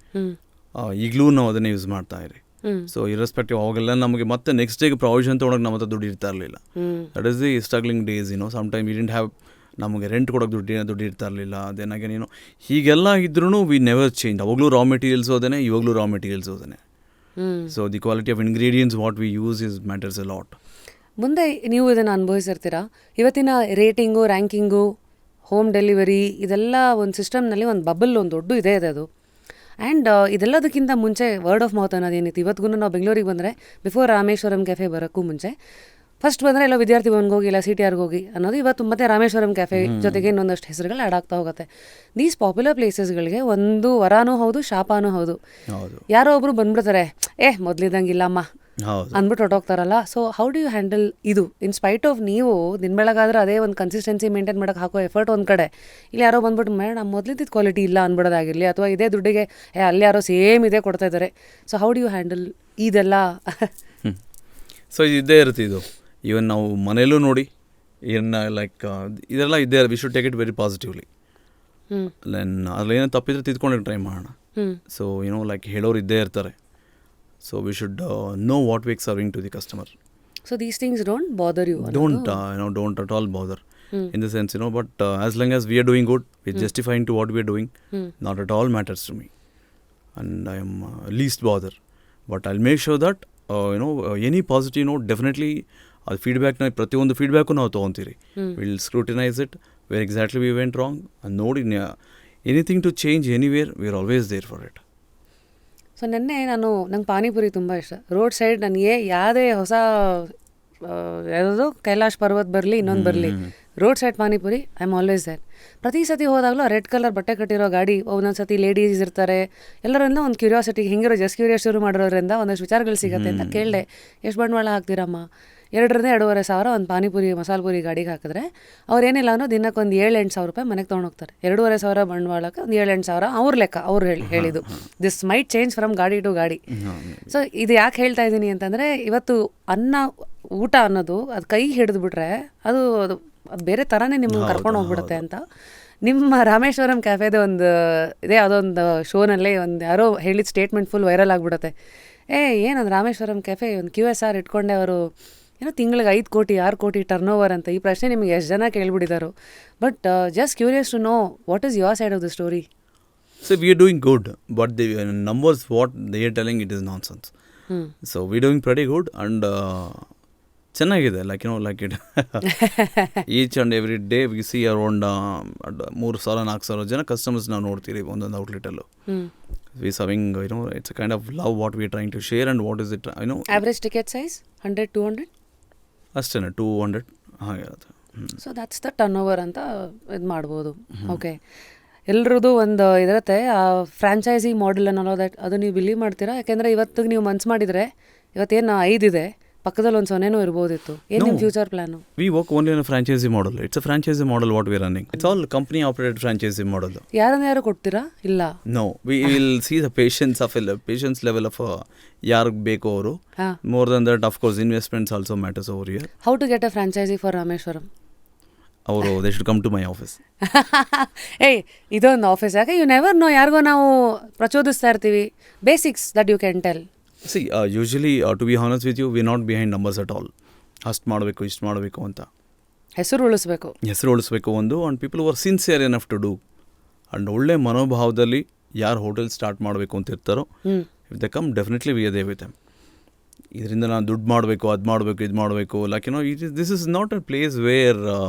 ಈಗಲೂ ನಾವು ಅದನ್ನೇ ಯೂಸ್ ಮಾಡ್ತಾ ಇರಿ. ಸೊ ಇರೆಸ್ಪೆಕ್ಟಿವ್ ಅವಾಗೆಲ್ಲ ನಮಗೆ ಮತ್ತೆ ನೆಕ್ಸ್ಟ್ ಡೇಗೆ ಪ್ರಾವಿಷನ್ ತೊಗೊಳಕ್ಕೆ ನಮ್ಮ ಹತ್ರ ದುಡ್ಡು ಇರ್ತಾ ಇರಲಿಲ್ಲ. That is the struggling days. Some time we didn't have, ನಮಗೆ ರೆಂಟ್ ಕೊಡೋಕೆ ದುಡ್ಡು ಇರ್ತಾ ಇರಲಿಲ್ಲ. ಅದೇನಾಗೆ ಹೀಗೆಲ್ಲ ಇದ್ರೂ ವಿ ನೆವರ್ ಚೇಂಜ್. ಅವಾಗಲೂ ರಾ ಮೆಟೀರಿಯಲ್ಸ್ ಹೋದೇನೆ, ಇವಾಗಲೂ ರಾ ಮೆಟೀರಿಯಲ್ಸ್ ಹೋದೇನೆ. So the quality of ingredients what we use is matters a lot. ಮುಂದೆ ನೀವು ಇದನ್ನು ಅನುಭವಿಸಿರ್ತೀರಾ, ಇವತ್ತಿನ ರೇಟಿಂಗು, ರ್ಯಾಂಕಿಂಗು, ಹೋಮ್ ಡೆಲಿವರಿ, ಇದೆಲ್ಲ ಒಂದು ಸಿಸ್ಟಮ್ನಲ್ಲಿ ಒಂದು ಬಬಲ್ ಒಂದು ದೊಡ್ಡ ಇದೆ ಅದು. ಆ್ಯಂಡ್ ಇದೆಲ್ಲದಕ್ಕಿಂತ ಮುಂಚೆ ವರ್ಡ್ ಆಫ್ ಮೌತ್ ಅನ್ನೋದೇನಿತ್ತು. ಇವತ್ತಿಗೂ ನಾವು ಬೆಂಗಳೂರಿಗೆ ಬಂದರೆ ಬಿಫೋರ್ ರಾಮೇಶ್ವರಂ ಕೆಫೆ ಬರೋಕ್ಕೂ ಮುಂಚೆ ಫಸ್ಟ್ ಬಂದರೆ ಎಲ್ಲ ವಿದ್ಯಾರ್ಥಿ ಭವನ್ಗೆ ಹೋಗಿ, ಇಲ್ಲ CTRಗೆ ಹೋಗಿ ಅನ್ನೋದು. ಇವತ್ತು ಮತ್ತೆ ರಾಮೇಶ್ವರಂ ಕೆಫೆ ಜೊತೆಗೆ ಇನ್ನೊಂದಷ್ಟು ಹೆಸರುಗಳು ಆ್ಯಡ್ ಆಗ್ತಾ ಹೋಗುತ್ತೆ. ದೀಸ್ ಪಾಪ್ಯುಲರ್ ಪ್ಲೇಸಸ್ಗಳಿಗೆ ಒಂದು ವರಾನೂ ಹೌದು, ಶಾಪನೂ ಹೌದು. ಯಾರೋ ಒಬ್ರು ಬಂದ್ಬಿಡ್ತಾರೆ, ಮೊದಲಿದ್ದಂಗಿಲ್ಲಮ್ಮ ಅಂದ್ಬಿಟ್ಟು ಹೊಟ್ಟೋಗ್ತಾರಲ್ಲ. So how do you handle ಇದು? ಇನ್ ಸ್ಪೈಟ್ ಆಫ್ ನೀವು ದಿನ ಬೆಳಗಾದ್ರೆ ಅದೇ ಒಂದು ಕನ್ಸಿಸ್ಟೆನ್ಸಿ ಮೇಂಟೈನ್ ಮಾಡೋಕ್ಕೆ ಹಾಕೋ ಎಫರ್ಟ್ ಒಂದು ಕಡೆ, ಇಲ್ಲಿ ಯಾರೋ ಬಂದ್ಬಿಟ್ಟು ಮೇಡಮ್ ಮೊದಲಿದ್ದ ಕ್ವಾಲಿಟಿ ಇಲ್ಲ ಅಂದ್ಬಿಡೋದಾಗಿರಲಿ, ಅಥವಾ ಇದೇ ದುಡ್ಡಿಗೆ ಅಲ್ಲಿ ಯಾರೋ ಸೇಮ್ ಇದೇ ಕೊಡ್ತಾ ಇದ್ದಾರೆ. So how do you handle ಇದೆಲ್ಲ? ಸೊ ಇದ್ದೇ ಇರುತ್ತೆ ಇದು. ಈವನ್ ನಾವು ಮನೇಲೂ ನೋಡಿ ಲೈಕ್ ಇದೆಲ್ಲ ಇದ್ದೇ, we should take it very positively. ಅದ್ರೇನೋ ತಪ್ಪಿದ್ರೆ ತಿದ್ಕೊಂಡು ಟ್ರೈ ಮಾಡೋಣ. ಸೊ ಲೈಕ್ ಹೇಳೋರು ಇದ್ದೇ ಇರ್ತಾರೆ. So we should know what we're serving to the customer. So these things don't bother you? Don't at all bother. In the sense, but as long as we are doing good, we're justifying to what we are doing, not at all matters to me. And I am least bother. But I'll make sure that, any positive note, definitely, feedback, ಪ್ರತಿಯೊಂದು ಫೀಡ್ಬ್ಯಾಕು ನಾವು ತೊಗೊತೀರಿ. We'll scrutinize it, where exactly we went wrong, and ನೋಡಿ anything to change anywhere, we're always there for it. So ನಂಗೆ ಪಾನಿಪುರಿ ತುಂಬ ಇಷ್ಟ. ರೋಡ್ ಸೈಡ್ ನನಗೆ ಯಾವುದೇ ಹೊಸ ಯಾವುದೋ ಕೈಲಾಶ್ ಪರ್ವತ್ ಬರಲಿ, ಇನ್ನೊಂದು ಬರಲಿ, road side panipuri I am always there. ಪ್ರತಿ ಸತಿ ಹೋದಾಗಲೂ ರೆಡ್ ಕಲರ್ ಬಟ್ಟೆ ಕಟ್ಟಿರೋ ಗಾಡಿ, ಒಂದೊಂದು ಸತಿ ಲೇಡೀಸ್ ಇರ್ತಾರೆ, ಎಲ್ಲರಿಂದ ಒಂದು ಕ್ಯೂರಿಯಾಸಿಟಿ, ಹಿಂಗಿರೋ ಜಸ್ಟ್ ಕ್ಯೂರಿಯಸ್ ಶುರು ಮಾಡಿರೋದ್ರಿಂದ ಒಂದಷ್ಟು ವಿಚಾರಗಳು ಸಿಗುತ್ತೆ ಅಂತ ಕೇಳಿದೆ. ಎಷ್ಟು ಬಂಡವಾಳ ಹಾಕ್ತೀರಮ್ಮ, 2,500 ಒಂದು ಪಾನಿಪುರಿ ಮಸಾಲೆ ಪುರಿ ಗಾಡಿಗೆ ಹಾಕಿದ್ರೆ ಅವ್ರೇನಿಲ್ಲ ಅನ್ನೋ ದಿನಕ್ಕೆ ಒಂದು 7-8 ಸಾವಿರ ರೂಪಾಯಿ ಮನೆಗೆ ತೊಗೊಂಡೋಗ್ತಾರೆ. 2,500 ಬಂಡವಾಳಕ್ಕೆ ಒಂದು 7-8 ಸಾವಿರ ಅವ್ರ ಲೆಕ್ಕ ಅವ್ರು ಹೇಳಿದ್ದು. ದಿಸ್ ಮೈಟ್ ಚೇಂಜ್ ಫ್ರಮ್ ಗಾಡಿ ಟು ಗಾಡಿ. ಸೊ ಇದು ಯಾಕೆ ಹೇಳ್ತಾ ಇದ್ದೀನಿ ಅಂತಂದರೆ, ಇವತ್ತು ಊಟ ಅನ್ನೋದು ಅದು ಕೈ ಹಿಡಿದ್ಬಿಟ್ರೆ ಅದು ಬೇರೆ ಥರನೇ ನಿಮ್ಮನ್ನು ಕರ್ಕೊಂಡು ಹೋಗ್ಬಿಡುತ್ತೆ ಅಂತ. ನಿಮ್ಮ ರಾಮೇಶ್ವರಂ ಕ್ಯಾಫೆದು ಒಂದು ಇದೇ ಅದೊಂದು ಶೋನಲ್ಲಿ ಒಂದು ಯಾರೋ ಹೇಳಿದ ಸ್ಟೇಟ್ಮೆಂಟ್ ಫುಲ್ ವೈರಲ್ ಆಗಿಬಿಡುತ್ತೆ. ಏನದು ರಾಮೇಶ್ವರಂ ಕೆಫೆ ಒಂದು QSR ಇಟ್ಕೊಂಡೆ ಅವರು ಏನೋ ತಿಂಗಳಿಗೆ 5 ಕೋಟಿ 6 ಕೋಟಿ ಟರ್ನ್ ಓವರ್ ಅಂತ. ಈ ಪ್ರಶ್ನೆ ನಿಮಗೆ ಎಷ್ಟು ಜನ ಕೇಳ್ಬಿಟ್ಟಿದ್ದಾರೋ. But just curious to know what is your side of the story. So we are doing good, but the numbers what they are telling, it is nonsense. So we are doing pretty good and ಚೆನ್ನಾಗಿದೆ, like it each and every day we see around 3,000-4,000 ಜನ ಕಸ್ಟಮರ್ಸ್ ನಾವು ನೋಡ್ತೀರಿ ಒಂದೊಂದು ಔಟ್ಲೆಟಲ್ಲೂ. we serving, it's a kind of love what we are trying to share. And what is it, average ticket size 100-200 ಅಷ್ಟೇ 200 ಹಾಗಿರುತ್ತೆ. So that's the turnover ಅಂತ ಇದು ಮಾಡ್ಬೋದು. ಓಕೆ, ಎಲ್ರದ್ದು ಒಂದು ಇದಿರುತ್ತೆ ಫ್ರಾಂಚೈಸಿ ಮಾಡೆಲ್ ಅನ್ನೋ ಅದು ನೀವು ಬಿಲೀವ್ ಮಾಡ್ತೀರಾ? ಯಾಕೆಂದರೆ ಇವತ್ತಿಗೆ ನೀವು ಮನ್ಸು ಮಾಡಿದರೆ ಇವತ್ತೇನು 5 ಇದೆ, ಪಕ್ಕದಲ್ಲಿ ಒಂದು 0 ಇರ್ಬೋದಿತ್ತು. ಏನು ನಿಮ್ಮ future plan? We work only on a franchisee model. It's a franchisee model what we are running. It's all company operated franchisee model. ಯಾರು ಕೊಡ್ತೀರಾ? ಇಲ್ಲ. No, we will see the patience level of ಯಾರಿಗೆ ಬೇಕು ಅವರು. More than that, of course, investments also matters over here. How to get a franchisee for Rameswaram? ಅವರು they should come to my office. ಇದೊಂದು ಆಫೀಸ್ ಯಾಕೆ? ಯು ನೆವರ್ ನೋ, ಯಾರಿಗೋ ನಾವು ಪ್ರಚೋದಿಸ್ತಾ ಇರ್ತೀವಿ. Basics that you can tell. See, usually, to be honest with you, we are not behind numbers at all. ಅಷ್ಟು ಮಾಡಬೇಕು ಇಷ್ಟು ಮಾಡಬೇಕು ಅಂತ ಹೆಸರು ಉಳಿಸ್ಬೇಕು ಒಂದು. And people were sincere enough to do. And ಒಳ್ಳೆ ಮನೋಭಾವದಲ್ಲಿ ಯಾರು ಹೋಟೆಲ್ ಸ್ಟಾರ್ಟ್ ಮಾಡಬೇಕು ಅಂತ ಇರ್ತಾರೋ, if they come definitely we are there with them. ಇದರಿಂದ ನಾನು ದುಡ್ಡು ಮಾಡಬೇಕು, ಅದು ಮಾಡಬೇಕು, ಇದು ಮಾಡಬೇಕು, like this is not a place where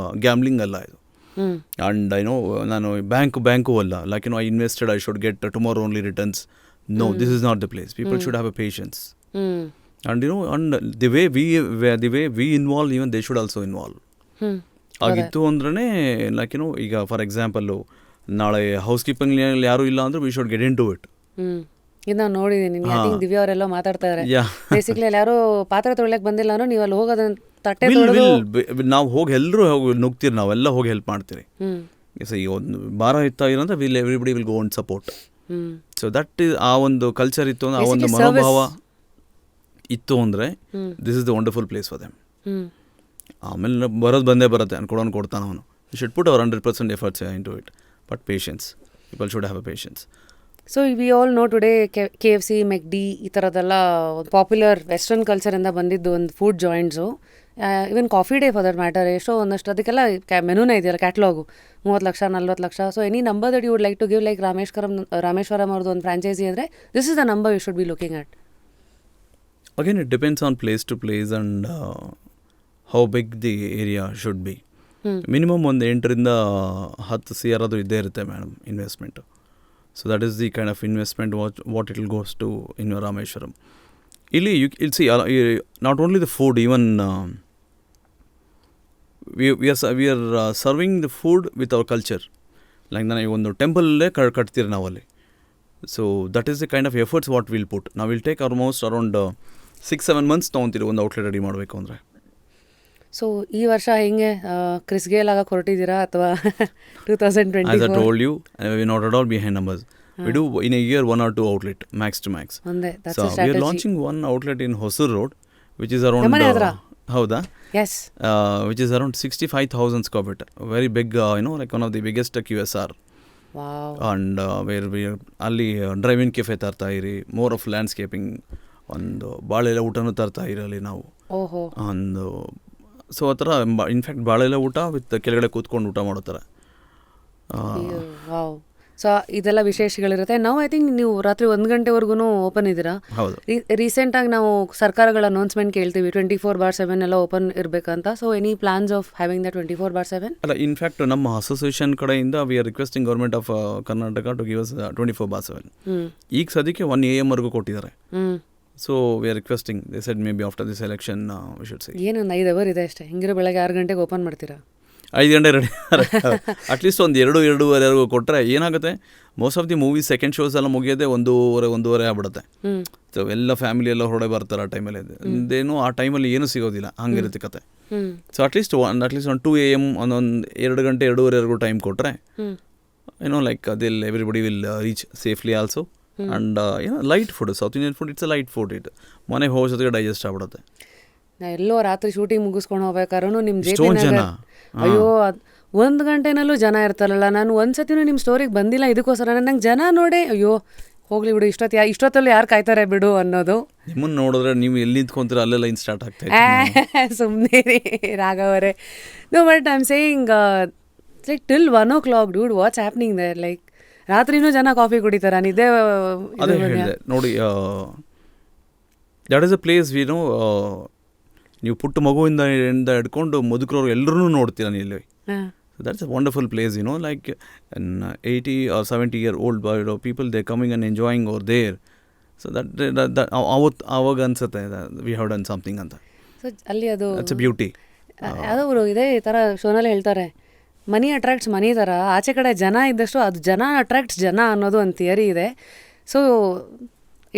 gambling ಅಲ್ಲ ಇದು. ಆ್ಯಂಡ್ ನಾನು ಬ್ಯಾಂಕು ಅಲ್ಲ, like I invested, I should get tomorrow only returns. No, this is not the place. People should have a patience. And and the way we involve, even they should also involve. ಆಗಿತ್ತು ಅಂದ್ರೆ ಲೈಕ್ ಈಗ ಫಾರ್ ಎಕ್ಸಾಂಪಲ್ಲು ನಾಳೆ ಹೌಸ್ ಕೀಪಿಂಗ್ ಯಾರು ಇಲ್ಲ ಅಂದ್ರೆ we should get in to it. ಇದು ನಾನು ನೋಡಿದ್ದೀನಿ. ದಿವ್ಯಾ ಅವರೆಲ್ಲ ಮಾತಾಡ್ತಾ ಇದ್ದಾರೆ. ಬೇಸಿಕ್ಲಿ ಯಾರು ಪಾತ್ರೆ ತೊಗೊಳಕ್ಕೆ ಬಂದಿಲ್ಲ ಅಂದ್ರೆ ನೀವು ಅಲ್ಲಿ ಹೋಗೋದನ್ನ ತಟ್ಟೆ ನಾವು ಹೋಗಿ ಎಲ್ಲರೂ ಹೋಗಿ ನುಗ್ತೀರಿ, ನಾವೆಲ್ಲ ಹೋಗಿ ಹೆಲ್ಪ್ ಮಾಡ್ತೀರಿ. ಈಗ ಒಂದು ಭಾರ ಇರೋಂದ್ರೆ everybody will go and support. So that is ಆ ಒಂದು ಕಲ್ಚರ್ ಇತ್ತು ಅಂದ್ರೆ, ಆ ಒಂದು ಮನೋಭಾವ ಇತ್ತು ಅಂದರೆ this is the wonderful place for them. ಆಮೇಲೆ ಬಂದೇ ಬರುತ್ತೆ, ಕೊಡ್ತಾನೆ ಅವನು. You should put our 100% efforts into it, but patience, people should have a patience. So we all know today KFC, McD ಈ ಥರದ್ದೆಲ್ಲ ಪಾಪ್ಯುಲರ್ ವೆಸ್ಟರ್ನ್ ಕಲ್ಚರಿಂದ ಬಂದಿದ್ದು ಒಂದು food joints. Even coffee day for that matter, ಎಷ್ಟೋ ಒಂದಷ್ಟು ಅದಕ್ಕೆಲ್ಲ ಮೆನುನೇ ಇದೆಯಲ್ಲ, catalogue 30 lakh 40 lakh. So any number that you would like to give, like Rameshwaram ಅವ್ರದ್ದು ಒಂದು ಫ್ರಾಂಚೈಸಿ ಅಂದರೆ this is the number you should be looking at. Again it depends on place to place and how big the area should be. Minimum ಒಂದು 8-10 CR ಅದು ಇದ್ದೇ ಇರುತ್ತೆ madam investment. So that is the kind of investment what it will goes to in Rameshwaram. ಇಲ್ಲಿ ಇಲ್ see not only the food, even we are serving the food with our culture. Like ನಾನು ಒಂದು ಟೆಂಪಲ್ಲೇ ಕಟ್ತೀರಿ ನಾವಲ್ಲಿ. So that is the kind of efforts what will put. ನಾವು will take almost around 6-7 months ತೊಗೊತೀರಿ ಒಂದು ಔಟ್ಲೆಟ್ ರೆಡಿ ಮಾಡಬೇಕು ಅಂದರೆ. ಸೊ ಈ ವರ್ಷ ಹೆಂಗೆ ಕ್ರಿಸ್ಗೇಲ್ ಆಗಕ್ಕೆ ಹೊರಟಿದ್ದೀರಾ ಅಥವಾ 2024? As I told you, we are not at all behind numbers. We do in a year 1 or 2 outlet max to max. So we are launching one outlet in Hosur Road, which is around howda? Yes. Which is around 65,000 square feet. Very big, like one of the biggest QSR. Wow. And where we are ಅಲ್ಲಿ ಡ್ರೈವಿಂಗ್ ಕೆಫೆ ತರ್ತಾ ಇರಿ, ಮೋರ್ ಆಫ್ ಲ್ಯಾಂಡ್ಸ್ಕೇಪಿಂಗ್, ಒಂದು ಬಾಳೆಲೆ ಊಟನೂ ತರ್ತಾ ಇರಲಿ ನಾವು. ಒಂದು ಸೊ ಆ ಥರ ಇನ್ಫ್ಯಾಕ್ಟ್ ಬಾಳೆಲೆ ಊಟ ವಿತ್ ಕೆಳಗಡೆ ಕೂತ್ಕೊಂಡು ಊಟ ಮಾಡೋ ಥರ. ಸೊ ಇದೆಲ್ಲ ವಿಶೇಷಗಳಿರುತ್ತೆ. ನಾವು ಐ ಥಿಂಕ್ ನೀವು ರಾತ್ರಿ 1 ಗಂಟೆವರೆಗೂ ಓಪನ್ ಇದ್ದೀರಾ? ಹೌದು. ರೀಸೆಂಟಾಗಿ ನಾವು ಸರ್ಕಾರಗಳ ಅನೌನ್ಸ್ಮೆಂಟ್ ಕೇಳ್ತೀವಿ 24/7 ಎಲ್ಲ ಓಪನ್ ಇರಬೇಕಂತ. So any plans of having the 24/7? ಅಲ್ಲ, ಇನ್ಫ್ಯಾಕ್ಟ್ ನಮ್ಮ ಅಸೋಸಿಯೇಷನ್ ಕಡೆಯಿಂದ we are requesting government of Karnataka to give us 24/7. ಈಗ ಸದ್ಯಕ್ಕೆ 1 AM ವರೆಗೂ ಕೊಟ್ಟಿದ್ದಾರೆ. So we are requesting, they said maybe after this election we should say. ಏನೊಂದು 5 hour ಇದೆ ಅಷ್ಟೇ. ಹಿಂಗಿರೋ ಬೆಳಗ್ಗೆ 6 ಗಂಟೆಗೆ ಓಪನ್ ಮಾಡ್ತೀರಾ? 5 ಗಂಟೆ ರೆಡಿ ಅಟ್ಲೀಸ್ಟ್ ಒಂದು 2-2:30 ಕೊಟ್ಟರೆ ಏನಾಗುತ್ತೆ, most of the movies second shows ಎಲ್ಲ ಮುಗಿಯೋದೇ 1:30 ಆಗ್ಬಿಡುತ್ತೆ. ಸೊ ಎಲ್ಲ ಫ್ಯಾಮಿಲಿ ಎಲ್ಲ ಹೊರಡೆ ಬರ್ತಾರೆ ಆ ಟೈಮಲ್ಲಿ. ಅದೇನು ಆ ಟೈಮಲ್ಲಿ ಏನೂ ಸಿಗೋದಿಲ್ಲ, ಹಂಗಿರುತ್ತೆ ಕತೆ. ಸೊ ಅಟ್ಲೀಸ್ಟ್ ಒಂದು 2 AM ಒಂದೊಂದು 2 ಗಂಟೆ 2:30 ಟೈಮ್ ಕೊಟ್ಟರೆ like till everybody will reach safely also. And light food, south Indian food it's a light food. ಮನೆಗೆ ಹೋಗೋ ಜೊತೆಗೆ ಡೈಜೆಸ್ಟ್ ಆಗ್ಬಿಡುತ್ತೆ. ನಾ ಎಲ್ಲೋ ರಾತ್ರಿ ಶೂಟಿಂಗ್ ಮುಗಿಸ್ಕೊಂಡು ಹೋಗ್ಬೇಕಾದ್ರೂ ನಿಮ್ಮ ಎಷ್ಟೊಂದು ಜನ ಅಯ್ಯೋ 1 ಗಂಟೆನಲ್ಲೂ ಜನ ಇರ್ತಾರಲ್ಲ. ನಾನು ಒಂದ್ಸತಿನೂ ನಿಮ್ಮ ಸ್ಟೋರಿಗೆ ಬಂದಿಲ್ಲ ಇದಕ್ಕೋಸ್ಕರ. ನಂಗೆ ಜನ ನೋಡಿ ಅಯ್ಯೋ ಹೋಗ್ಲಿ ಬಿಡು, ಇಷ್ಟೊತ್ತಲ್ಲಿ ಯಾರು ಕಾಯ್ತಾರೆ ಬಿಡು ಅನ್ನೋದು. ನಿಮ್ಮನ್ನು ನೋಡಿದ್ರೆ ನೀವು ಎಲ್ಲಿ ನಿಂತ್ಕೊಂತೀರ ಅಲ್ಲೇ ಲೈನ್ ಸ್ಟಾರ್ಟ್ ಆಗ್ತಾ ಇದೆ. ಸುಮ್ಮನೆ ರೀ ರಾಘವರೇ. No but I am saying like till 1 o'clock dude, what's happening there? Like ರಾತ್ರಿನೂ ಜನ ಕಾಫಿ ಕುಡಿತಾರ, ನಿದ್ದೆ. ಅದೇ ಹೇಳಿದೆ ನೋಡಿ, ದಟ್ ಈಸ್ ಅ ಪ್ಲೇಸ್ ನೀವು ಪುಟ್ಟ ಮಗುವಿಂದ ಹಿಡ್ಕೊಂಡು ಮುದುಕರವ್ರು ಎಲ್ಲರೂ ನೋಡ್ತೀರ ನೀವು. That's a wonderful place, like 80 or 70-year-old people, they're coming and enjoying over there. So ಆವಾಗ ಅನ್ಸುತ್ತೆ ವಿ ಹ್ಯಾವ್ ಡನ್ ಸಮಥಿಂಗ್ ಅಂತ. ಸೊ ಅಲ್ಲಿ ಅದು ಇಟ್ಸ್ ಅ ಬ್ಯೂಟಿ. ಅವರು ಇದೇ ಥರ ಶೋನಲ್ಲಿ ಹೇಳ್ತಾರೆ, ಮನಿ ಅಟ್ರಾಕ್ಟ್ಸ್ ಮನಿ ಥರ, ಆಚೆ ಕಡೆ ಜನ ಇದ್ದಷ್ಟು ಅದು ಜನ ಅಟ್ರಾಕ್ಟ್ಸ್ ಜನ ಅನ್ನೋದು ಒಂದು ಥಿಯರಿ ಇದೆ. So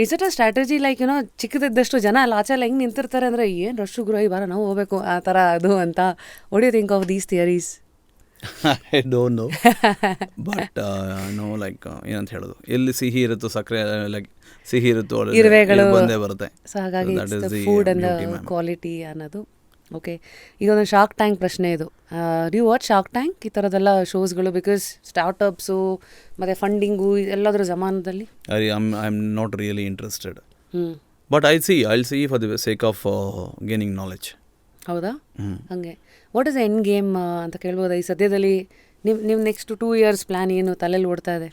it's it a strategy, like ಚಿಕ್ಕದಿದ್ದಷ್ಟು ಜನ ಅಲ್ಲಿ ಆಚೆ ಎಲ್ಲ ಹೆಂಗೆ ನಿಂತಿರ್ತಾರೆ ಅಂದರೆ ಏನು ರಶ್ ಗುರು ಈ ಬಾರ ನಾವು ಹೋಗಬೇಕು ಆ ಥರ ಅದು ಅಂತ. What you think of these theories? I don't know, but like ಏನಂತ ಹೇಳೋದು, ಎಲ್ಲಿ ಸಿಹಿ ಇರುತ್ತೋ ಸಕ್ಕರೆ, ಲೈಕ್ ಸಿಹಿ ಇರುತ್ತೋ ಇರುವೆಗಳು ಬಂದೇ ಬರುತ್ತೆ. ಸೊ ಹಾಗಾಗಿ ಫುಡ್ ಅಂಡ್ ಕ್ವಾಲಿಟಿ ಅನ್ನೋದು. ಓಕೆ, ಈಗ ಒಂದು ಶಾರ್ಕ್ ಟ್ಯಾಂಕ್ ಪ್ರಶ್ನೆ ಇದು. ಡ್ಯೂ ವಾಚ್ ಶಾರ್ಕ್ ಟ್ಯಾಂಕ್ ಈ ಥರದ್ದೆಲ್ಲ ಶೋಸ್ಗಳು? ಬಿಕಾಸ್ ಸ್ಟಾರ್ಟಪ್ಸು ಮತ್ತು ಫಂಡಿಂಗು ಎಲ್ಲದ್ರ ಜಮಾನದಲ್ಲಿ I am not really interested, but I'll see for the sake of gaining knowledge. ಹೌದಾ? ಹಾಗೆ ವಾಟ್ ಇಸ್ ಎಂಡ್ ಗೇಮ್ ಅಂತ ಕೇಳ್ಬೋದಾ ಈ ಸದ್ಯದಲ್ಲಿ? ನಿಮ್ಮ ನೆಕ್ಸ್ಟ್ 2 years ಪ್ಲ್ಯಾನ್ ಏನು ತಲೆಯಲ್ಲಿ ಓಡ್ತಾ ಇದೆ?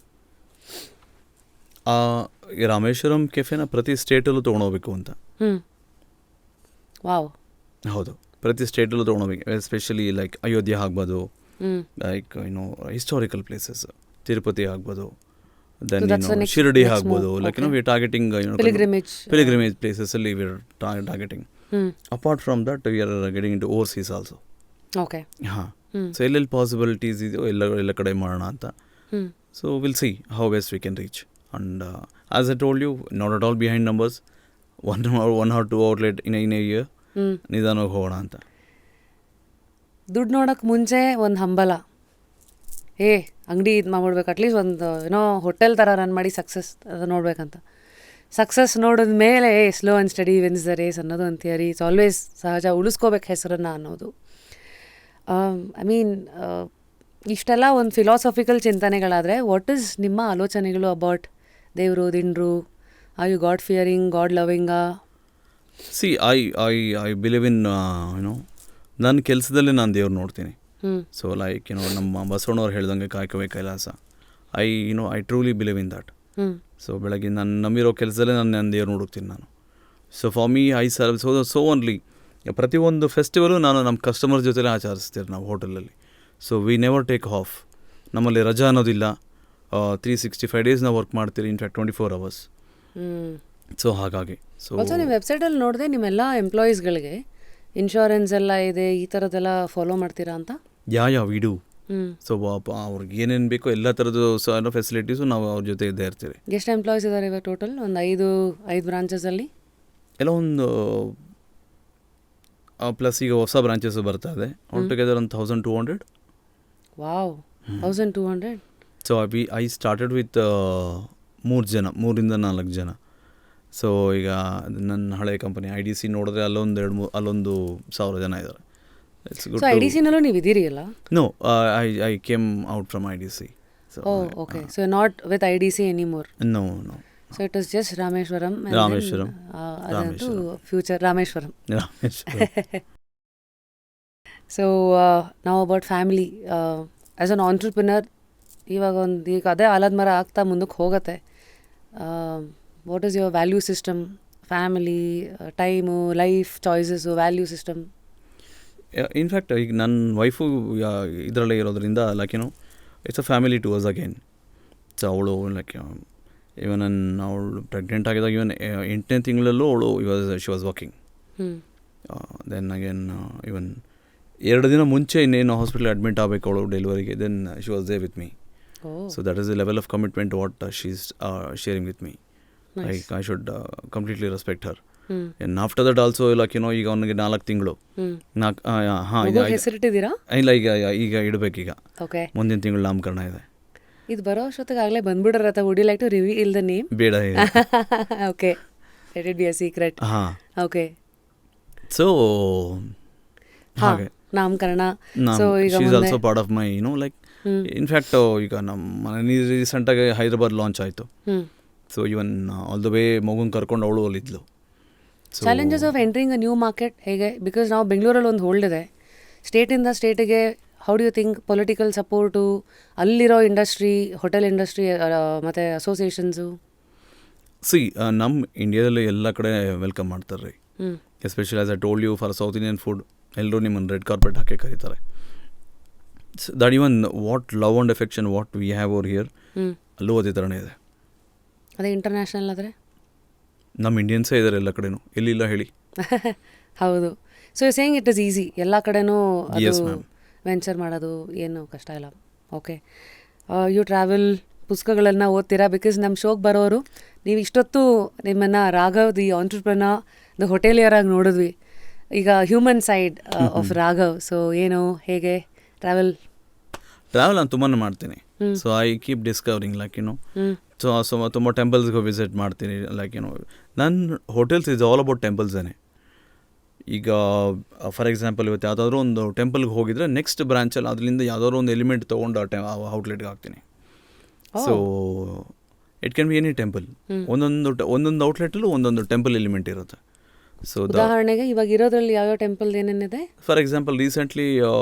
ಈ ರಾಮೇಶ್ವರಂ ಕೆಫೆನ ಪ್ರತಿ ಸ್ಟೇಟಲ್ಲೂ ತೊಗೊಂಡೋಗ್ಬೇಕು ಅಂತ. ವಾವ್. ಹೌದು, ಪ್ರತಿ ಸ್ಟೇಟಲ್ಲೂ ತೊಗೊಂಡೋಗ್ಬೇಕು. ಎಸ್ಪೆಷಲಿ ಲೈಕ್ ಅಯೋಧ್ಯೆ ಆಗ್ಬೋದು, ಲೈಕ್ ಹಿಸ್ಟಾರಿಕಲ್ ಪ್ಲೇಸಸ್, ತಿರುಪತಿ ಆಗ್ಬೋದು, ದೆನ್ ಶಿರಡಿ ಆಗ್ಬೋದು. ಲೈಕ್ ವಿ ಟಾರ್ಗೆಟಿಂಗ್ ಪಿಲಿಗ್ರಿಮೇಜ್ ಪ್ಲೇಸಸಲ್ಲಿ we are targeting. Apart from that we are getting in to overseas also. Okay, ಹಾಂ. ಸೊ ಎಲ್ಲೆಲ್ಲಿ ಪಾಸಿಬಿಲಿಟೀಸ್ ಇದೆಯೋ ಎಲ್ಲ ಕಡೆ ಮಾಡೋಣ ಅಂತ. So will see how best we can reach. And as I told you, not at all behind numbers, 1 or 2 outlet in A year, ನಿಧಾನವಾಗಿ ಹೋಗೋಣ ಅಂತ. ದುಡ್ಡು ನೋಡೋಕ್ಕೆ ಮುಂಚೆ ಒಂದು ಹಂಬಲ, ಅಂಗಡಿ ಇದು ಮಾಡ್ಬಿಡ್ಬೇಕು, ಅಟ್ಲೀಸ್ಟ್ ಒಂದು ಹೋಟೆಲ್ ಥರ ರನ್ ಮಾಡಿ ಸಕ್ಸಸ್ ಅದು ನೋಡ್ಬೇಕಂತ. ಸಕ್ಸಸ್ ನೋಡಿದ ಮೇಲೆ slow and steady wins the race ಅನ್ನೋದು ಒಂದು ಥಿಯರಿ. ಇಟ್ಸ್ ಆಲ್ವೇಸ್ ಸಹಜ, ಉಳಿಸ್ಕೋಬೇಕು ಹೆಸರನ್ನು ಅನ್ನೋದು. ಐ ಮೀನ್ ಇಷ್ಟೆಲ್ಲ ಒಂದು ಫಿಲಾಸಫಿಕಲ್ ಚಿಂತನೆಗಳಾದರೆ, ವಾಟ್ ಈಸ್ ನಿಮ್ಮ ಆಲೋಚನೆಗಳು ಅಬೌಟ್ ದೇವರು, ದಿಂಡ್ರು? Are you God fearing, God ಲವಿಂಗಾ? ಸಿ ಐ ಬಿಲೀವ್ ಇನ್ ನನ್ನ ಕೆಲಸದಲ್ಲೇ ನಾನು ದೇವ್ರು ನೋಡ್ತೀನಿ. ಸೊ ಲೈಕ್ ನಮ್ಮ ಬಸವಣ್ಣವ್ರು ಹೇಳ್ದಂಗೆ ಕಾಯಕವೇ ಕೈಲಾಸ. I truly believe in that. So ಬೆಳಗ್ಗೆ ನಾನು ನಂಬಿರೋ ಕೆಲಸದಲ್ಲೇ ನನ್ನ ದೇವ್ರು ನೋಡುತ್ತೀನಿ ನಾನು. So for me I serve so only. ಪ್ರತಿಯೊಂದು ಫೆಸ್ಟಿವಲು ನಾನು ನಮ್ಮ ಕಸ್ಟಮರ್ ಜೊತೆಲೇ ಆಚರಿಸ್ತೀವಿ ನಾವು ಹೋಟೆಲಲ್ಲಿ. So we never take off. ನಮ್ಮಲ್ಲಿ ರಜಾ ಅನ್ನೋದಿಲ್ಲ. 365 days ನಾವು ವರ್ಕ್ ಮಾಡ್ತೀರಿ, ಇನ್ಫ್ಯಾಕ್ಟ್ 24 hours. ಸೊ ಹಾಗಾಗಿ ಆಲ್ಸೋ ನೀವು ವೆಬ್ಸೈಟಲ್ಲಿ ನೋಡಿದೆ ನಿಮ್ಮೆಲ್ಲ ಎಂಪ್ಲಾಯೀಸ್ಗಳಿಗೆ ಇನ್ಶೂರೆನ್ಸ್ ಎಲ್ಲ ಇದೆ, ಈ ಥರದ್ದೆಲ್ಲ ಫಾಲೋ ಮಾಡ್ತೀರಾ ಅಂತ? Yeah we do. ಸೊ ಅವ್ರಿಗೆ ಏನೇನು ಬೇಕೋ ಎಲ್ಲ ಥರದ್ದು ಫೆಸಿಲಿಟೀಸು ನಾವು ಅವ್ರ ಜೊತೆ ಇದ್ದೇ ಇರ್ತೀವಿ. ಎಷ್ಟು ಎಂಪ್ಲಾಯೀಸ್ ಇದ್ದಾರೆ ಇವಾಗ ಟೋಟಲ್? ಒಂದು 5 ಬ್ರಾಂಚಸಲ್ಲಿ ಎಲ್ಲ ಒಂದು ಪ್ಲಸ್ ಈಗ ಹೊಸ ಬ್ರಾಂಚಸ್ಸು ಬರ್ತಾ ಇದೆ. ಆಲ್ ಟುಗೆದರ್ ಒಂದು 1200. Wow, 1200. So I started with 3 to 4 ಜನ. ಸೊ ಈಗ ನನ್ನ ಹಳೆ ಕಂಪನಿ IDC ನೋಡಿದ್ರೆ ಅಲ್ಲೊಂದು 1,000 ಜನ ಇದ್ದಾರೆ. ಸೊ IDCನಲ್ಲೂ ನೀವು ಇದ್ದೀರಿ ಅಲ್ಲ? No, I came out from IDC. Okay, so not with IDC anymore? No. So it was just Rameshwaram. ಅದಂತೂ ಫ್ಯೂಚರ್ ರಾಮೇಶ್ವರಂ. ಸೊ ನಾವು about family as an entrepreneur, ಈಗ ಅದೇ ಆಲದ ಮರ ಆಗ್ತಾ ಮುಂದಕ್ಕೆ ಹೋಗುತ್ತೆ. What is your value system? Family, time, life choices, value system? In fact ಈಗ ನನ್ನ ವೈಫು ಇದರಲ್ಲೇ ಇರೋದ್ರಿಂದ like it's a family to us again. So ಅವಳು ಲೈಕ್ ಇವನ್ ಅವಳು ಪ್ರೆಗ್ನೆಂಟ್ ಆಗಿದಾಗ ಇವನ್ 8ನೇ ತಿಂಗಳಲ್ಲೂ ಅವಳು she was working. Then again even 2 ದಿನ ಮುಂಚೆ ಇನ್ನೇನು ಹಾಸ್ಪಿಟಲ್ ಅಡ್ಮಿಟ್ ಆಗಬೇಕು ಅವಳು ಡೆಲಿವರಿಗೆ, then she was there with me. Oh so that is the level of commitment what she is sharing with me. Like I should completely respect her. And after that also like ಈಗ ಅವನಿಗೆ 4 ತಿಂಗಳು. ಹೆಸರಿಟ್ಟಿದ್ದೀರಾ? ಇಲ್ಲ, ಈಗ ಇಡಬೇಕೀಗ. ಓಕೆ, ಮುಂದಿನ ತಿಂಗಳು ನಾಮಕರಣ ಇದೆ. ಇದು ಬರೋ ಅಷ್ಟೊತ್ತಿಗಾಗಲೇ ಬಂದ್ಬಿಡ್ರತ್ತ. Would you like to reveal the name? ಬೇಡ. Okay, let it be a secret. ಹಾಂ. ಓಕೆ, ಸೊ ಹಾಗೆ ನಾಮಕರಣ. ಸೊ ಈಗ she is also part of my like in fact ಈಗ ನಮ್ಮ ರೀಸೆಂಟಾಗಿ ಹೈದ್ರಾಬಾದ್ ಲಾಂಚ್ ಆಯಿತು. So even all the way ಮಗುನ ಕರ್ಕೊಂಡು ಅವಳು ಅಲ್ಲಿದ್ಲು. Challenges of entering a new market ಹೇಗೆ? ಬಿಕಾಸ್ ನಾವು ಬೆಂಗಳೂರಲ್ಲಿ ಒಂದು ಹೋಲ್ಡ್ ಇದೆ, ಸ್ಟೇಟಿಂದ ಸ್ಟೇಟಿಗೆ. How do you think political support, ಅಲ್ಲಿರೋ ಇಂಡಸ್ಟ್ರಿ, ಹೋಟೆಲ್ ಇಂಡಸ್ಟ್ರಿ ಮತ್ತು ಅಸೋಸಿಯೇಷನ್ಸು? ನಮ್ಮ ಇಂಡಿಯಾದಲ್ಲಿ ಎಲ್ಲ ಕಡೆ ವೆಲ್ಕಮ್ ಮಾಡ್ತಾರೆ ರೀ. Especially as I told you for south Indian food ಎಲ್ಲರೂ ನಿಮ್ಮನ್ನು ರೆಡ್ ಕಾರ್ಪೆಟ್ ಹಾಕಿ ಕರೀತಾರೆ. That even what love and affection what we have over here, ಅಲ್ಲೂ ಅದೇ ಥರನೇ ಇದೆ. ಅದೇ ಇಂಟರ್ನ್ಯಾಷನಲ್ ಆದರೆ ನಮ್ಮ ಇಂಡಿಯನ್ಸೇ ಇದ್ದಾರೆ ಎಲ್ಲ ಕಡೆನೂ, ಎಲ್ಲಿಲ್ಲ ಹೇಳಿ. ಹೌದು. So you saying it is easy ಎಲ್ಲ ಕಡೆನೂ Yes, ಅದು ma'am. ವೆಂಚರ್ ಮಾಡೋದು ಏನು ಕಷ್ಟ ಇಲ್ಲ. ಓಕೆ, ಯು ಟ್ರಾವೆಲ್, ಪುಸ್ತಕಗಳನ್ನ ಓದ್ತೀರಾ? ಬಿಕಾಸ್ ನಮ್ಮ ಶೋಗೆ ಬರೋರು ನೀವು ಇಷ್ಟೊತ್ತು ನಿಮ್ಮನ್ನು ರಾಘವ್ ದಿ ಆಂಟ್ರಪ್ರನರ್, ದ ಹೋಟೆಲಿಯರ್ ಆಗಿ ನೋಡಿದ್ವಿ. ಈಗ human side of Raghav. So ಏನು, ಹೇಗೆ ಟ್ರಾವೆಲ್ ನಾನು ತುಂಬಾ ಮಾಡ್ತೀನಿ. So I keep discovering like so ತುಂಬ ಟೆಂಪಲ್ಸ್ಗೆ ವಿಸಿಟ್ ಮಾಡ್ತೀನಿ. ಲೈಕ್ ನನ್ನ ಹೋಟೆಲ್ಸ್ ಇಸ್ ಆಲ್ ಅಬೌಟ್ ಟೆಂಪಲ್ಸೇ. ಈಗ ಫಾರ್ ಎಕ್ಸಾಂಪಲ್ ಇವತ್ತು ಯಾವುದಾದ್ರೂ ಒಂದು ಟೆಂಪಲ್ಗೆ ಹೋಗಿದ್ರೆ ನೆಕ್ಸ್ಟ್ ಬ್ರಾಂಚಲ್ಲಿ ಅದರಿಂದ ಯಾವುದಾದ್ರು ಒಂದು ಎಲಿಮೆಂಟ್ ತೊಗೊಂಡು ಆ ಔಟ್ಲೆಟ್ಗೆ ಹಾಕ್ತೀನಿ. So it can be any temple. ಒಂದೊಂದು ಔಟ್ಲೆಟಲ್ಲೂ ಒಂದೊಂದು ಟೆಂಪಲ್ ಎಲಿಮೆಂಟ್ ಇರುತ್ತೆ. ಸೊ ಉದಾಹರಣೆಗೆ ಇವಾಗ ಇರೋದ್ರಲ್ಲಿ ಯಾವ್ಯಾವ ಟೆಂಪಲ್ ಏನೇನಿದೆ? ಫಾರ್ ಎಕ್ಸಾಂಪಲ್ ರೀಸೆಂಟ್ಲಿ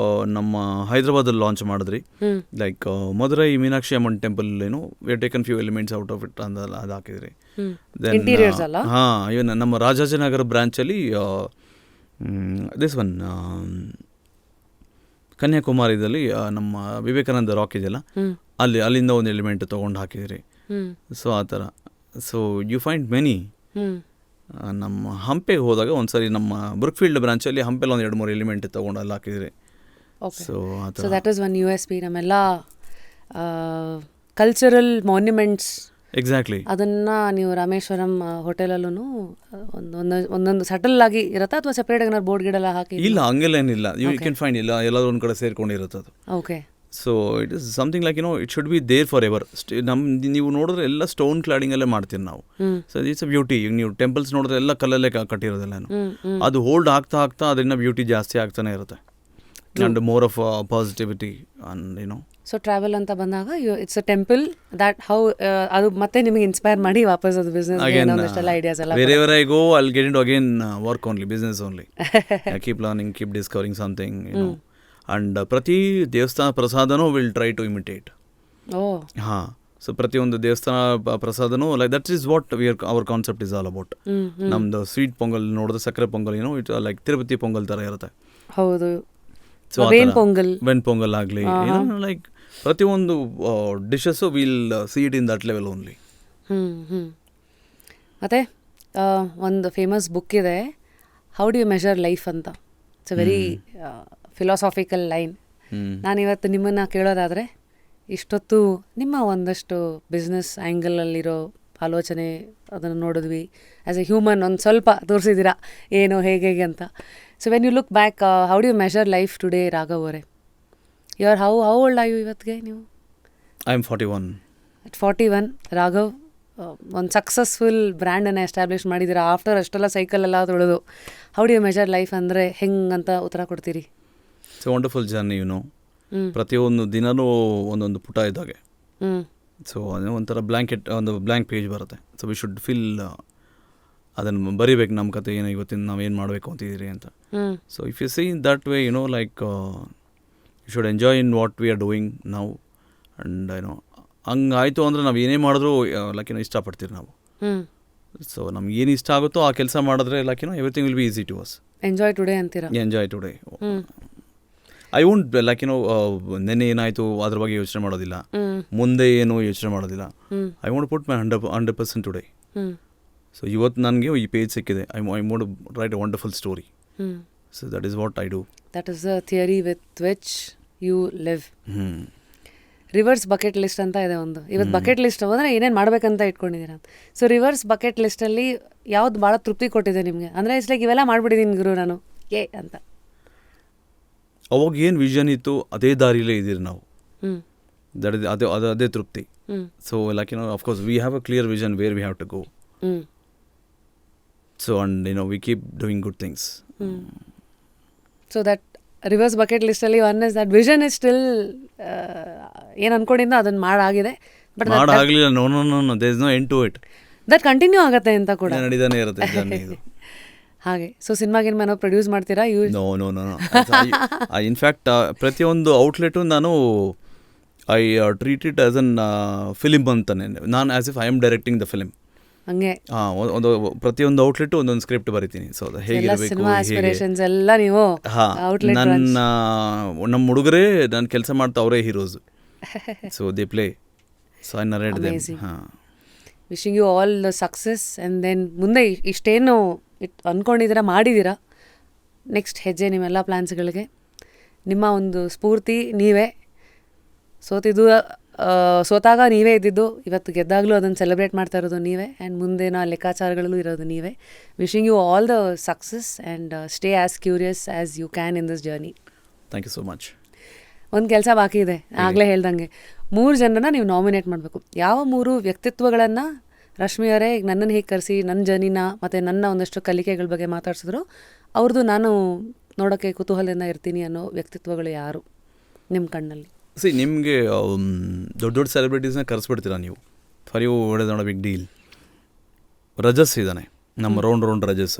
ನಮ್ಮ ಹೈದ್ರಾಬಾದಲ್ಲಿ ಲಾಂಚ್ ಮಾಡಿದ್ರಿ. Like Madurai Meenakshi Amman temple we taken few elements out of it ಅದು ಹಾಕಿದ್ರಿ. ದೆನ್ ಹಾಂ, ಇವನ್ ನಮ್ಮ ರಾಜಾಜಿನಗರ ಬ್ರಾಂಚಲ್ಲಿ ದಿಸ್ ಒನ್ ಕನ್ಯಾಕುಮಾರಿದಲ್ಲಿ ನಮ್ಮ ವಿವೇಕಾನಂದ ರಾಕ್ ಇದೆಯಲ್ಲ, ಅಲ್ಲಿಂದ ಒಂದು ಎಲಿಮೆಂಟ್ ತೊಗೊಂಡು ಹಾಕಿದ್ರಿ. ಸೊ ಆ ಥರ. So you find many. ನಮ್ಮ ಹಂಪೆಗೆ ಹೋದಾಗ ಒಂದ್ಸರಿ ನಮ್ಮ ಬ್ರುಕ್ಫೀಲ್ಡ್ ಬ್ರಾಂಚಲ್ಲಿ ಹಂಪೆಲ್ಲ ಒಂದು 2-3 ಎಲಿಮೆಂಟ್ ತೊಗೊಂಡು ಅಲ್ಲಿ ಹಾಕಿದ್ರಿ. So so that is one USP. ನಮ್ಮೆಲ್ಲ ಕಲ್ಚರಲ್ ಮಾನ್ಯುಮೆಂಟ್ಸ್ ಎಕ್ಸಾಕ್ಟ್ಲಿ ಅದನ್ನು ನೀವು ರಾಮೇಶ್ವರಂ ಹೋಟೆಲಲ್ಲೂ ಒಂದೊಂದು ಸಟಲ್ ಆಗಿ ಇರುತ್ತಾ ಅಥವಾ ಸಪ್ರೇಟ್ ಆಗಿ ಬೋರ್ಡ್ ಗಿಡೆಲ್ಲ ಹಾಕಿ? ಇಲ್ಲ, ಹಂಗೆಲ್ಲ ಏನಿಲ್ಲ. ಯು ಕ್ಯಾನ್ ಫೈಂಡ್ ಇಲ್ಲ, ಎಲ್ಲಾದ್ರೂ ಒಂದು ಕಡೆ ಸೇರ್ಕೊಂಡಿರುತ್ತೆ ಅದು. Okay. So it is something like it should be there forever. ನೀವು ನೋಡಿದ್ರೆ ಎಲ್ಲ ಸ್ಟೋನ್ ಕ್ಲಾಡಿಂಗಲ್ಲೇ ಮಾಡ್ತೀವಿ ನಾವು. So it's a beauty. ಈಗ ನೀವು ಟೆಂಪಲ್ಸ್ ನೋಡಿದ್ರೆ ಎಲ್ಲ ಕಲ್ಲಲ್ಲೇ ಕಟ್ಟಿರೋದೆಲ್ಲ, ಅದು ಹೋಲ್ಡ್ ಆಗ್ತಾ ಅದರಿಂದ ಬ್ಯೂಟಿ ಜಾಸ್ತಿ ಆಗ್ತಾನೆ ಇರುತ್ತೆ. And more of positivity and so travel ಅಂತ ಬಂದಾಗ it's a temple that how ಅದು ಮತ್ತೆ ನಿಮಗೆ ಇನ್ಸ್ಪೈರ್ ಮಾಡಿ ವಾಪಸ್ ಅದು ಬಿಸ್ನೆಸ್ ಒಂದಷ್ಟೆಲ್ಲ ಐಡಿಯಾಸ್ ಎಲ್ಲ wherever I go I'll get into again work only, business only. I keep learning, keep discovering something, and ಪ್ರತಿ ದೇವಸ್ಥಾನ ಪ್ರಸಾದನೂ ವಿಲ್ ಟ್ರೈ ಟು ಇಮಿಟೇಟ್. ಹಾಂ. ಸೊ ಪ್ರತಿಯೊಂದು ದೇವಸ್ಥಾನ ಪ್ರಸಾದನೂ like that is what our concept is all about. ನಮ್ದು ಸ್ವೀಟ್ ಪೊಂಗಲ್ ನೋಡಿದ್ರೆ ಸಕ್ಕರೆ ಪೊಂಗಲ್ ಇಟ್ ಲೈಕ್ ತಿರುಪತಿ ಪೊಂಗಲ್ ಥರ ಇರುತ್ತೆ. ಹೌದು. ಸೊ ವೆನ್ ಪೊಂಗಲ್ ಆಗಲಿ ಲೈಕ್ ಪ್ರತಿಯೊಂದು dishes will see it in that level only. ಮತ್ತು ಒಂದು ಫೇಮಸ್ ಬುಕ್ ಇದೆ, how do you measure life ಅಂತ. It's a very philosophical line. ನಾನಿವತ್ತು ನಿಮ್ಮನ್ನು ಕೇಳೋದಾದರೆ, ಇಷ್ಟೊತ್ತು ನಿಮ್ಮ ಒಂದಷ್ಟು ಬಿಸ್ನೆಸ್ ಆ್ಯಂಗಲಲ್ಲಿರೋ ಆಲೋಚನೆ ಅದನ್ನು ನೋಡಿದ್ವಿ. ಆ್ಯಸ್ ಎ ಹ್ಯೂಮನ್ ಒಂದು ಸ್ವಲ್ಪ ತೋರಿಸಿದ್ದೀರಾ ಏನು ಹೇಗೆ ಅಂತ. So when you look back, how do you measure life today Raghav ಅವರೇ? ಹೌ ಓಲ್ಡ್ ಆರ್ ಯು ಇವತ್ತಿಗೆ ನೀವು? I am 41. ಅಟ್ 41 ರಾಘವ್ ಒಂದು ಸಕ್ಸಸ್ಫುಲ್ ಬ್ರ್ಯಾಂಡನ್ನು ಎಸ್ಟಾಬ್ಲಿಷ್ ಮಾಡಿದ್ದೀರಾ ಆಫ್ಟರ್ ಅಷ್ಟೆಲ್ಲ ಸೈಕಲೆಲ್ಲ ತೊಳೆದು. How do you measure life ಅಂದರೆ ಹೆಂಗಂತ ಉತ್ತರ ಕೊಡ್ತೀರಿ? It's a wonderful journey. ಪ್ರತಿಯೊಂದು ದಿನವೂ ಒಂದೊಂದು ಪುಟ ಇದ್ದಾಗೆ. ಸೊ ಅದೇ ಒಂಥರ ಒಂದು ಬ್ಲ್ಯಾಂಕ್ ಪೇಜ್ ಬರುತ್ತೆ. ಸೊ ವಿ ಶುಡ್ ಫಿಲ್, ಅದನ್ನು ಬರೀಬೇಕು ನಮ್ಮ ಕತೆ ಏನೋ ಇವತ್ತಿನ ನಾವು ಏನು ಮಾಡಬೇಕು ಅಂತಿದ್ದೀರಿ ಅಂತ. So if you see that way like you should enjoy in what we are doing ನಾವು. ಆ್ಯಂಡ್ ಹಂಗಾಯಿತು ಅಂದರೆ ನಾವು ಏನೇ ಮಾಡಿದ್ರೂ ಲೈಕ್ ಇಷ್ಟಪಡ್ತೀರಿ ನಾವು. ಸೊ ನಮ್ಗೆ ಏನು ಇಷ್ಟ ಆಗುತ್ತೋ ಆ ಕೆಲಸ ಮಾಡಿದ್ರೆ like everything will be easy to us. Enjoy today ಅಂತೀರಾ? Enjoy today. I won't like ನೆನ್ನೆ ಏನಾಯಿತು ಅದ್ರ ಬಗ್ಗೆ ಯೋಚನೆ ಮಾಡೋದಿಲ್ಲ, ಮುಂದೆ ಏನು ಯೋಚನೆ ಮಾಡೋದಿಲ್ಲ. I want put my 100% today. So ಇವತ್ತು ನನಗೆ ಈ ಪೇಜ್ ಸಿಕ್ಕಿದೆ, I want write a wonderful story. So that is what I do. That is the theory with which you live. ಹ್ಞೂ ರಿವರ್ಸ್ ಬಕೆಟ್ ಲಿಸ್ಟ್ ಅಂತ ಇದೆ ಒಂದು. ಇವತ್ತು ಬಕೆಟ್ ಲಿಸ್ಟ್ ಅಂದರೆ ಏನೇನು ಮಾಡಬೇಕಂತ ಇಟ್ಕೊಂಡಿದ್ದೀರಾ. ಸೊ ರಿವರ್ಸ್ ಬಕೆಟ್ ಲಿಸ್ಟಲ್ಲಿ ಯಾವ್ದು ಭಾಳ ತೃಪ್ತಿ ಕೊಟ್ಟಿದೆ ನಿಮಗೆ? ಅಂದರೆ ಇಟ್ಸ್ ಲೈಕ್ ಇವೆಲ್ಲ ಮಾಡಿಬಿಟ್ಟಿದ್ದೀನಿ ಗುರು ನಾನು ಅಂತ. ಅವಾಗ ಏನು ವಿಷನ್ ಇತ್ತು ಅದೇ ದಾರಿಲೇ ಇದ್ದೀರಿ ನಾವು. ಹ್ಞೂ ದಟ್ ಇಸ್ ಅದೇ ತೃಪ್ತಿ. So like of course we have a clear vision where we have to go. ಹ್ಞೂ so and we keep doing good things. So that reverse bucket ಲಿಸ್ಟಲ್ಲಿ one is that vision is still ಏನು ಅಂದ್ಕೊಂಡಿದ್ದೋ ಅದನ್ನು ಮಾಡಾಗಿದೆ. ಬಟ್ ಮಾಡಾಗಲಿಲ್ಲ. No there is no end to it. That continue ಆಗುತ್ತೆ ಅಂತ ಕೂಡ ನಡೀತಾನೆ ಇರುತ್ತೆ ಜರ್ನಿ ಇದು. ಹಾಗೆ. ಸೊ ಸಿನಿಮಾಗಿನ ಪ್ರೊಡ್ಯೂಸ್ ಮಾಡ್ತೀರಾ? ನೋ ಇನ್ಫ್ಯಾಕ್ಟ್ ಪ್ರತಿಯೊಂದು ಔಟ್ಲೆಟು ನಾನು I treat it as an film ಅಂತಾನೆ. ನಾನು as if I am directing the film. ಹಂಗೆ ಒಂದು ಪ್ರತಿಯೊಂದು ಔಟ್ಲೆಟು ಒಂದೊಂದು ಸ್ಕ್ರಿಪ್ಟ್ ಬರಿತೀನಿ. ಸೊ ಅದು ಹೇಗಿರಬೇಕು, ಸಿನಿಮಾ ಆಸ್ಪಿರೇಷನ್ಸ್ ಎಲ್ಲ ನೀವು ನಮ್ಮ ಹುಡುಗರೇ ನಾನು ಕೆಲಸ ಮಾಡ್ತಾ ಅವರೇ heroes. So they play. So I narrate them. ಹಾಂ, wishing you all the success. And then ಮುಂದೆ ಇಷ್ಟೇನು ಅಂದ್ಕೊಂಡಿದ್ದೀರಾ, ಮಾಡಿದ್ದೀರಾ, ನೆಕ್ಸ್ಟ್ ಹೆಜ್ಜೆ ನಿಮ್ಮೆಲ್ಲ ಪ್ಲ್ಯಾನ್ಸ್ಗಳಿಗೆ ನಿಮ್ಮ ಒಂದು ಸ್ಫೂರ್ತಿ ನೀವೇ. ಸೋತಾಗ ನೀವೇ ಇದ್ದಿದ್ದು, ಇವತ್ತು ಗೆದ್ದಾಗಲೂ ಅದನ್ನು ಸೆಲೆಬ್ರೇಟ್ ಮಾಡ್ತಾ ಇರೋದು ನೀವೇ. ಆ್ಯಂಡ್ ಮುಂದಿನ ಲೆಕ್ಕಾಚಾರಗಳಲ್ಲೂ ಇರೋದು ನೀವೇ. Wishing you all the success and stay as curious as you can in this journey. Thank you so much. ಒಂದು ಕೆಲಸ ಬಾಕಿ ಇದೆ. ಆಗಲೇ ಹೇಳ್ದಂಗೆ 3 ಜನರನ್ನ ನೀವು ನಾಮಿನೇಟ್ ಮಾಡಬೇಕು. ಯಾವ 3 ವ್ಯಕ್ತಿತ್ವಗಳನ್ನು ರಶ್ಮಿಯವರೇ ಈಗ ನನ್ನನ್ನು ಹೇಗೆ ಕರೆಸಿ ನನ್ನ ಜರ್ನಿನ ಮತ್ತು ನನ್ನ ಒಂದಷ್ಟು ಕಲಿಕೆಗಳ ಬಗ್ಗೆ ಮಾತಾಡ್ಸಿದ್ರು, ಅವ್ರದ್ದು ನಾನು ನೋಡೋಕ್ಕೆ ಕುತೂಹಲದಿಂದ ಇರ್ತೀನಿ ಅನ್ನೋ ವ್ಯಕ್ತಿತ್ವಗಳು ಯಾರು ನಿಮ್ಮ ಕಣ್ಣಲ್ಲಿ? ನಿಮಗೆ ದೊಡ್ಡ ದೊಡ್ಡ ಸೆಲೆಬ್ರಿಟೀಸ್ನ ಕರೆಸ್ಬಿಡ್ತೀರಾ ನೀವು? For you what is not a big deal. Rajas ಇದ್ದಾನೆ, ನಮ್ಮ round Rajas.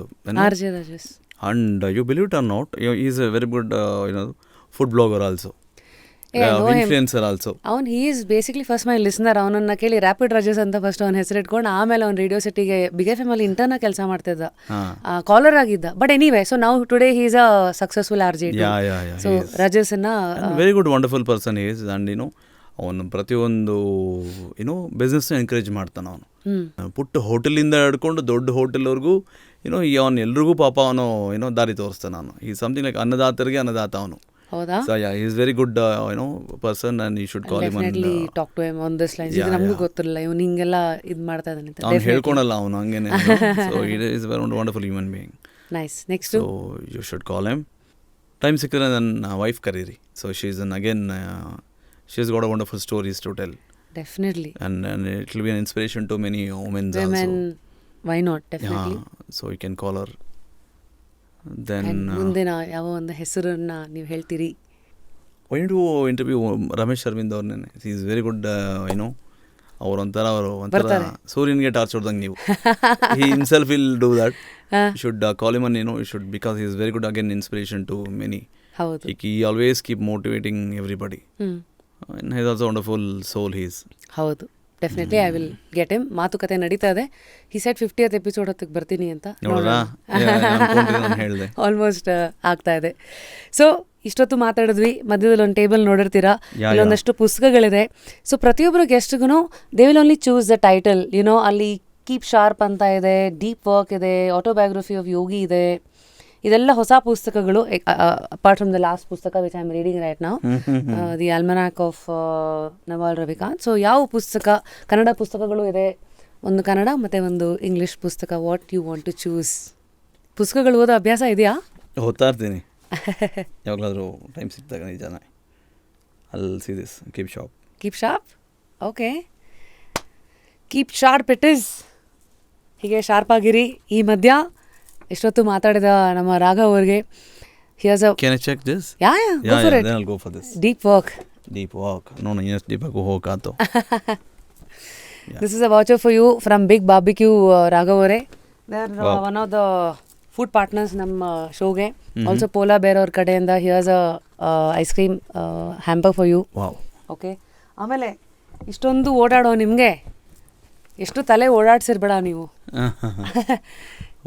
RJ Rajas. And you believe it or not, is a very good food blogger also, influencer also. ಅವ್ನು he is basically first my listener. ಅವನನ್ನು ಕೇಳಿ ರ್ಯಾಪಿಡ್ ರಜಸ್ ಅಂತ ಫಸ್ಟ್ ಅವ್ನ ಹೆಸರಿಟ್ಕೊಂಡು ಆಮೇಲೆ ಅವ್ನು ರೇಡಿಯೋ ಸಿಟಿಗೆ ಬಿಗ್ FM ಅಲ್ಲಿ ಇಂಟರ್ನ ಕೆಲಸ ಮಾಡ್ತಿದ್ದ, ಕಾಲರ್ ಆಗಿದ್ದ. ಬಟ್ ಎನಿವೇ, ಸೊ ನಾವು today he is a successful RJ. So ರಜಸ್ನ very good wonderful person is. And ಅವನು ಪ್ರತಿಯೊಂದು ಬಿಸ್ನೆಸ್ನ ಎನ್ಕರೇಜ್ ಮಾಡ್ತಾನೆ. ಅವನು ಪುಟ್ಟ ಹೋಟೆಲಿಂದ ಹಿಡ್ಕೊಂಡು ದೊಡ್ಡ ಹೋಟೆಲ್ವರೆಗೂ ಅವನು ಎಲ್ರಿಗೂ ಪಾಪ ಅವನು ದಾರಿ ತೋರಿಸ್ತಾನೆ. ನಾನು ಈ ಸಮಥಿಂಗ್ ಲೈಕ್ ಅನ್ನದಾತರಿಗೆ ಅನ್ನದಾತ ಅವನು. ಹೌದಾ? So yeah, he is very good person and you should call him and talk to him on this lines. ಇದು ನಮಗೂ ಗೊತ್ತಿರಲಿಲ್ಲ ಇವನು ಹಿಂಗೆಲ್ಲ ಇದು ಮಾಡ್ತಾ ಇದ್ದಾನೆ ಅಂತ. ಅವ್ನು ಹೇಳ್ಕೊಳಲ್ಲ ಅವನು ಹಂಗೇನೆ. So he is a very wonderful human being. Nice. Next, so you should call him. Time ಸಿಕ್ಕರೆ ನನ್ನ ವೈಫ್ ಕರೀರಿ. So she is again she has got a wonderful stories to tell. Definitely. And it will be an inspiration to many women also. Why not? Definitely. So you can call her. Then ಮುಂದಿನ ಯಾವ ಒಂದು ಹೆಸರನ್ನ ನೀವು ಹೇಳ್ತೀರಿ? Why to interview Ramesh Aravind ಅವ್ರನ್ನೇ. Is very good. ಅವರು ಒಂಥರ ಸೂರ್ಯನಿಗೆ ಟಾರ್ಚ್ ಹೊಡ್ದಂಗೆ ನೀವು. He himself will do that. Should call him you should, because he is very good again inspiration to many. ಹೌದು. He always keep motivating everybody. He is also wonderful soul he is. ಹೌದು, definitely I will get him. ಮಾತುಕತೆ ನಡೀತಾ ಇದೆ. ಹಿ ಸೆಟ್ 50th ಎಪಿಸೋಡ್ ಹೊತ್ತಿಗೆ ಬರ್ತೀನಿ ಅಂತ. ಆಲ್ಮೋಸ್ಟ್ ಆಗ್ತಾ ಇದೆ. ಸೊ ಇಷ್ಟೊತ್ತು ಮಾತಾಡಿದ್ವಿ. ಮಧ್ಯದಲ್ಲಿ ಒಂದು ಟೇಬಲ್ ನೋಡಿರ್ತೀರಾ, ಇಲ್ಲೊಂದಷ್ಟು ಪುಸ್ತಕಗಳಿದೆ. ಸೊ ಪ್ರತಿಯೊಬ್ಬರು ಗೆಸ್ಟ್ಗೂ they will only choose the title. ಅಲ್ಲಿ ಕೀಪ್ ಶಾರ್ಪ್ ಅಂತ ಇದೆ, ಡೀಪ್ ವರ್ಕ್ ಇದೆ, ಆಟೋಬಯೋಗ್ರಫಿ ಆಫ್ ಯೋಗಿ ಇದೆ. ಇದೆಲ್ಲ ಹೊಸ ಪುಸ್ತಕಗಳು, ಅಪಾರ್ಟ್ ಫ್ರಮ್ ದ ಲಾಸ್ಟ್ ಪುಸ್ತಕ which I am reading right now, the almanac of Naval Ravikant. So ಯಾವ ಪುಸ್ತಕ, ಕನ್ನಡ ಪುಸ್ತಕಗಳು ಇದೆ, ಒಂದು ಕನ್ನಡ ಮತ್ತು ಒಂದು ಇಂಗ್ಲೀಷ್ ಪುಸ್ತಕ. What you want to choose? ಪುಸ್ತಕಗಳು ಓದೋ ಅಭ್ಯಾಸ ಇದೆಯಾ? ಓದ್ತಾ ಇರ್ತೀನಿ ಯಾವಾಗಲಾದರೂ ಟೈಮ್ ಸಿಕ್ತಾಗ. ನಿಜಾನ ಅಲ್ಲಿ see this keep sharp. Keep sharp, okay. Keep sharp it is. ಹೀಗೆ ಶಾರ್ಪ್ ಆಗಿರಿ. ಈ ಮಧ್ಯ ಎಷ್ಟೊತ್ತು ಮಾತಾಡಿದ ನಮ್ಮ ರಾಘವ್ ಅವ್ರಿಗೆ here's a... Can I check this? Yeah, go for it. Then I'll go for this. Deep work. No, yes, deep work ho kato. This is a voucher for you from Big Barbecue, Raghav avare. They are one of the food partners ನಮ್ಮ ಶೋಗೆ. ಆಲ್ಸೋ ಪೋಲಾ ಬೇರ್ ಅವ್ರ ಕಡೆಯಿಂದ here's a ice cream hamper for you. Wow. Okay. ಆಮೇಲೆ ಇಷ್ಟೊಂದು ಓಡಾಡೋ ನಿಮಗೆ ಎಷ್ಟು ತಲೆ ಓಡಾಡ್ಸಿರ್ಬೇಡ ನೀವು.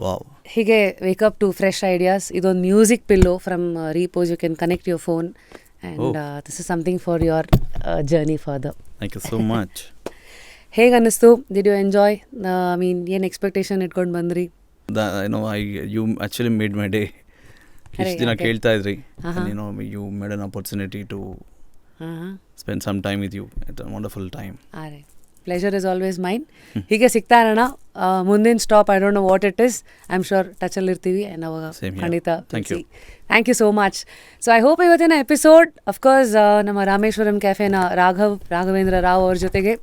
ವಾವ್. ಹೀಗೆ ವೇಕಪ್ ಟು ಫ್ರೆಶ್ ಐಡಿಯಾಸ್. ಇದೊಂದು music pillow from Repose. You can connect your phone and this is something for your journey further. Thank you so much. ಹೇಗೆ ಅನ್ನಿಸ್ತು? Did you enjoy? I mean ಏನು ಎಕ್ಸ್ಪೆಕ್ಟೇಷನ್ ಇಟ್ಕೊಂಡು ಬಂದ್ರಿ? You actually made my day. ಇಷ್ಟು ದಿನ ಕೇಳ್ತಾ ಇದ್ರಿ you made an opportunity to ಹಾಂ spend some time with you it's a wonderful time. ಅರೆ ಪ್ಲೆಷರ್ ಇಸ್ ಆಲ್ವೇಸ್ ಮೈನ್. ಹೀಗೆ ಸಿಗ್ತಾ ಇರೋಣ. ಮುಂದಿನ stop I don't know what it is, I am sure ಟಚಲ್ಲಿ ಇರ್ತೀವಿ ಆ್ಯಂಡ್ ಅವಾಗ ಖಂಡಿತ. Thank you so much. So I hope ಇವತ್ತಿನ ಎಪಿಸೋಡ್ ಅಫ್ಕೋರ್ಸ್ ನಮ್ಮ ರಾಮೇಶ್ವರಂ ಕ್ಯಾಫೆನ ರಾಘವೇಂದ್ರ ರಾವ್ ಅವ್ರ ಜೊತೆಗೆ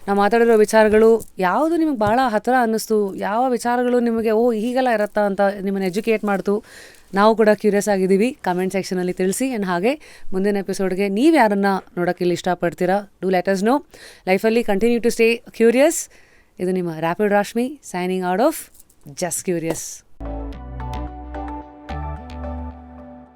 ನಾವು ಮಾತಾಡಿರೋ ವಿಚಾರಗಳು ಯಾವುದು ನಿಮಗೆ ಭಾಳ ಹತ್ತಿರ ಅನ್ನಿಸ್ತು, ಯಾವ ವಿಚಾರಗಳು ನಿಮಗೆ ಹೀಗೆಲ್ಲ ಇರುತ್ತಾ ಅಂತ ನಿಮ್ಮನ್ನು ಎಜುಕೇಟ್ ಮಾಡ್ತು, ನಾವು ಕೂಡ ಕ್ಯೂರಿಯಸ್ ಆಗಿದ್ದೀವಿ. ಕಮೆಂಟ್ ಸೆಕ್ಷನಲ್ಲಿ ತಿಳಿಸಿ. ಆ್ಯಂಡ್ ಹಾಗೆ ಮುಂದಿನ ಎಪಿಸೋಡ್ಗೆ ನೀವು ಯಾರನ್ನು ನೋಡೋಕ್ಕೆ ಇಲ್ಲಿ ಇಷ್ಟಪಡ್ತೀರಾ, ಡೂ ಲೆಟ್ ಅಸ್ ನೋ. ಲೈಫಲ್ಲಿ ಕಂಟಿನ್ಯೂ ಟು ಸ್ಟೇ ಕ್ಯೂರಿಯಸ್. ಇದು ನಿಮ್ಮ rapid Rashmi signing out of just curious.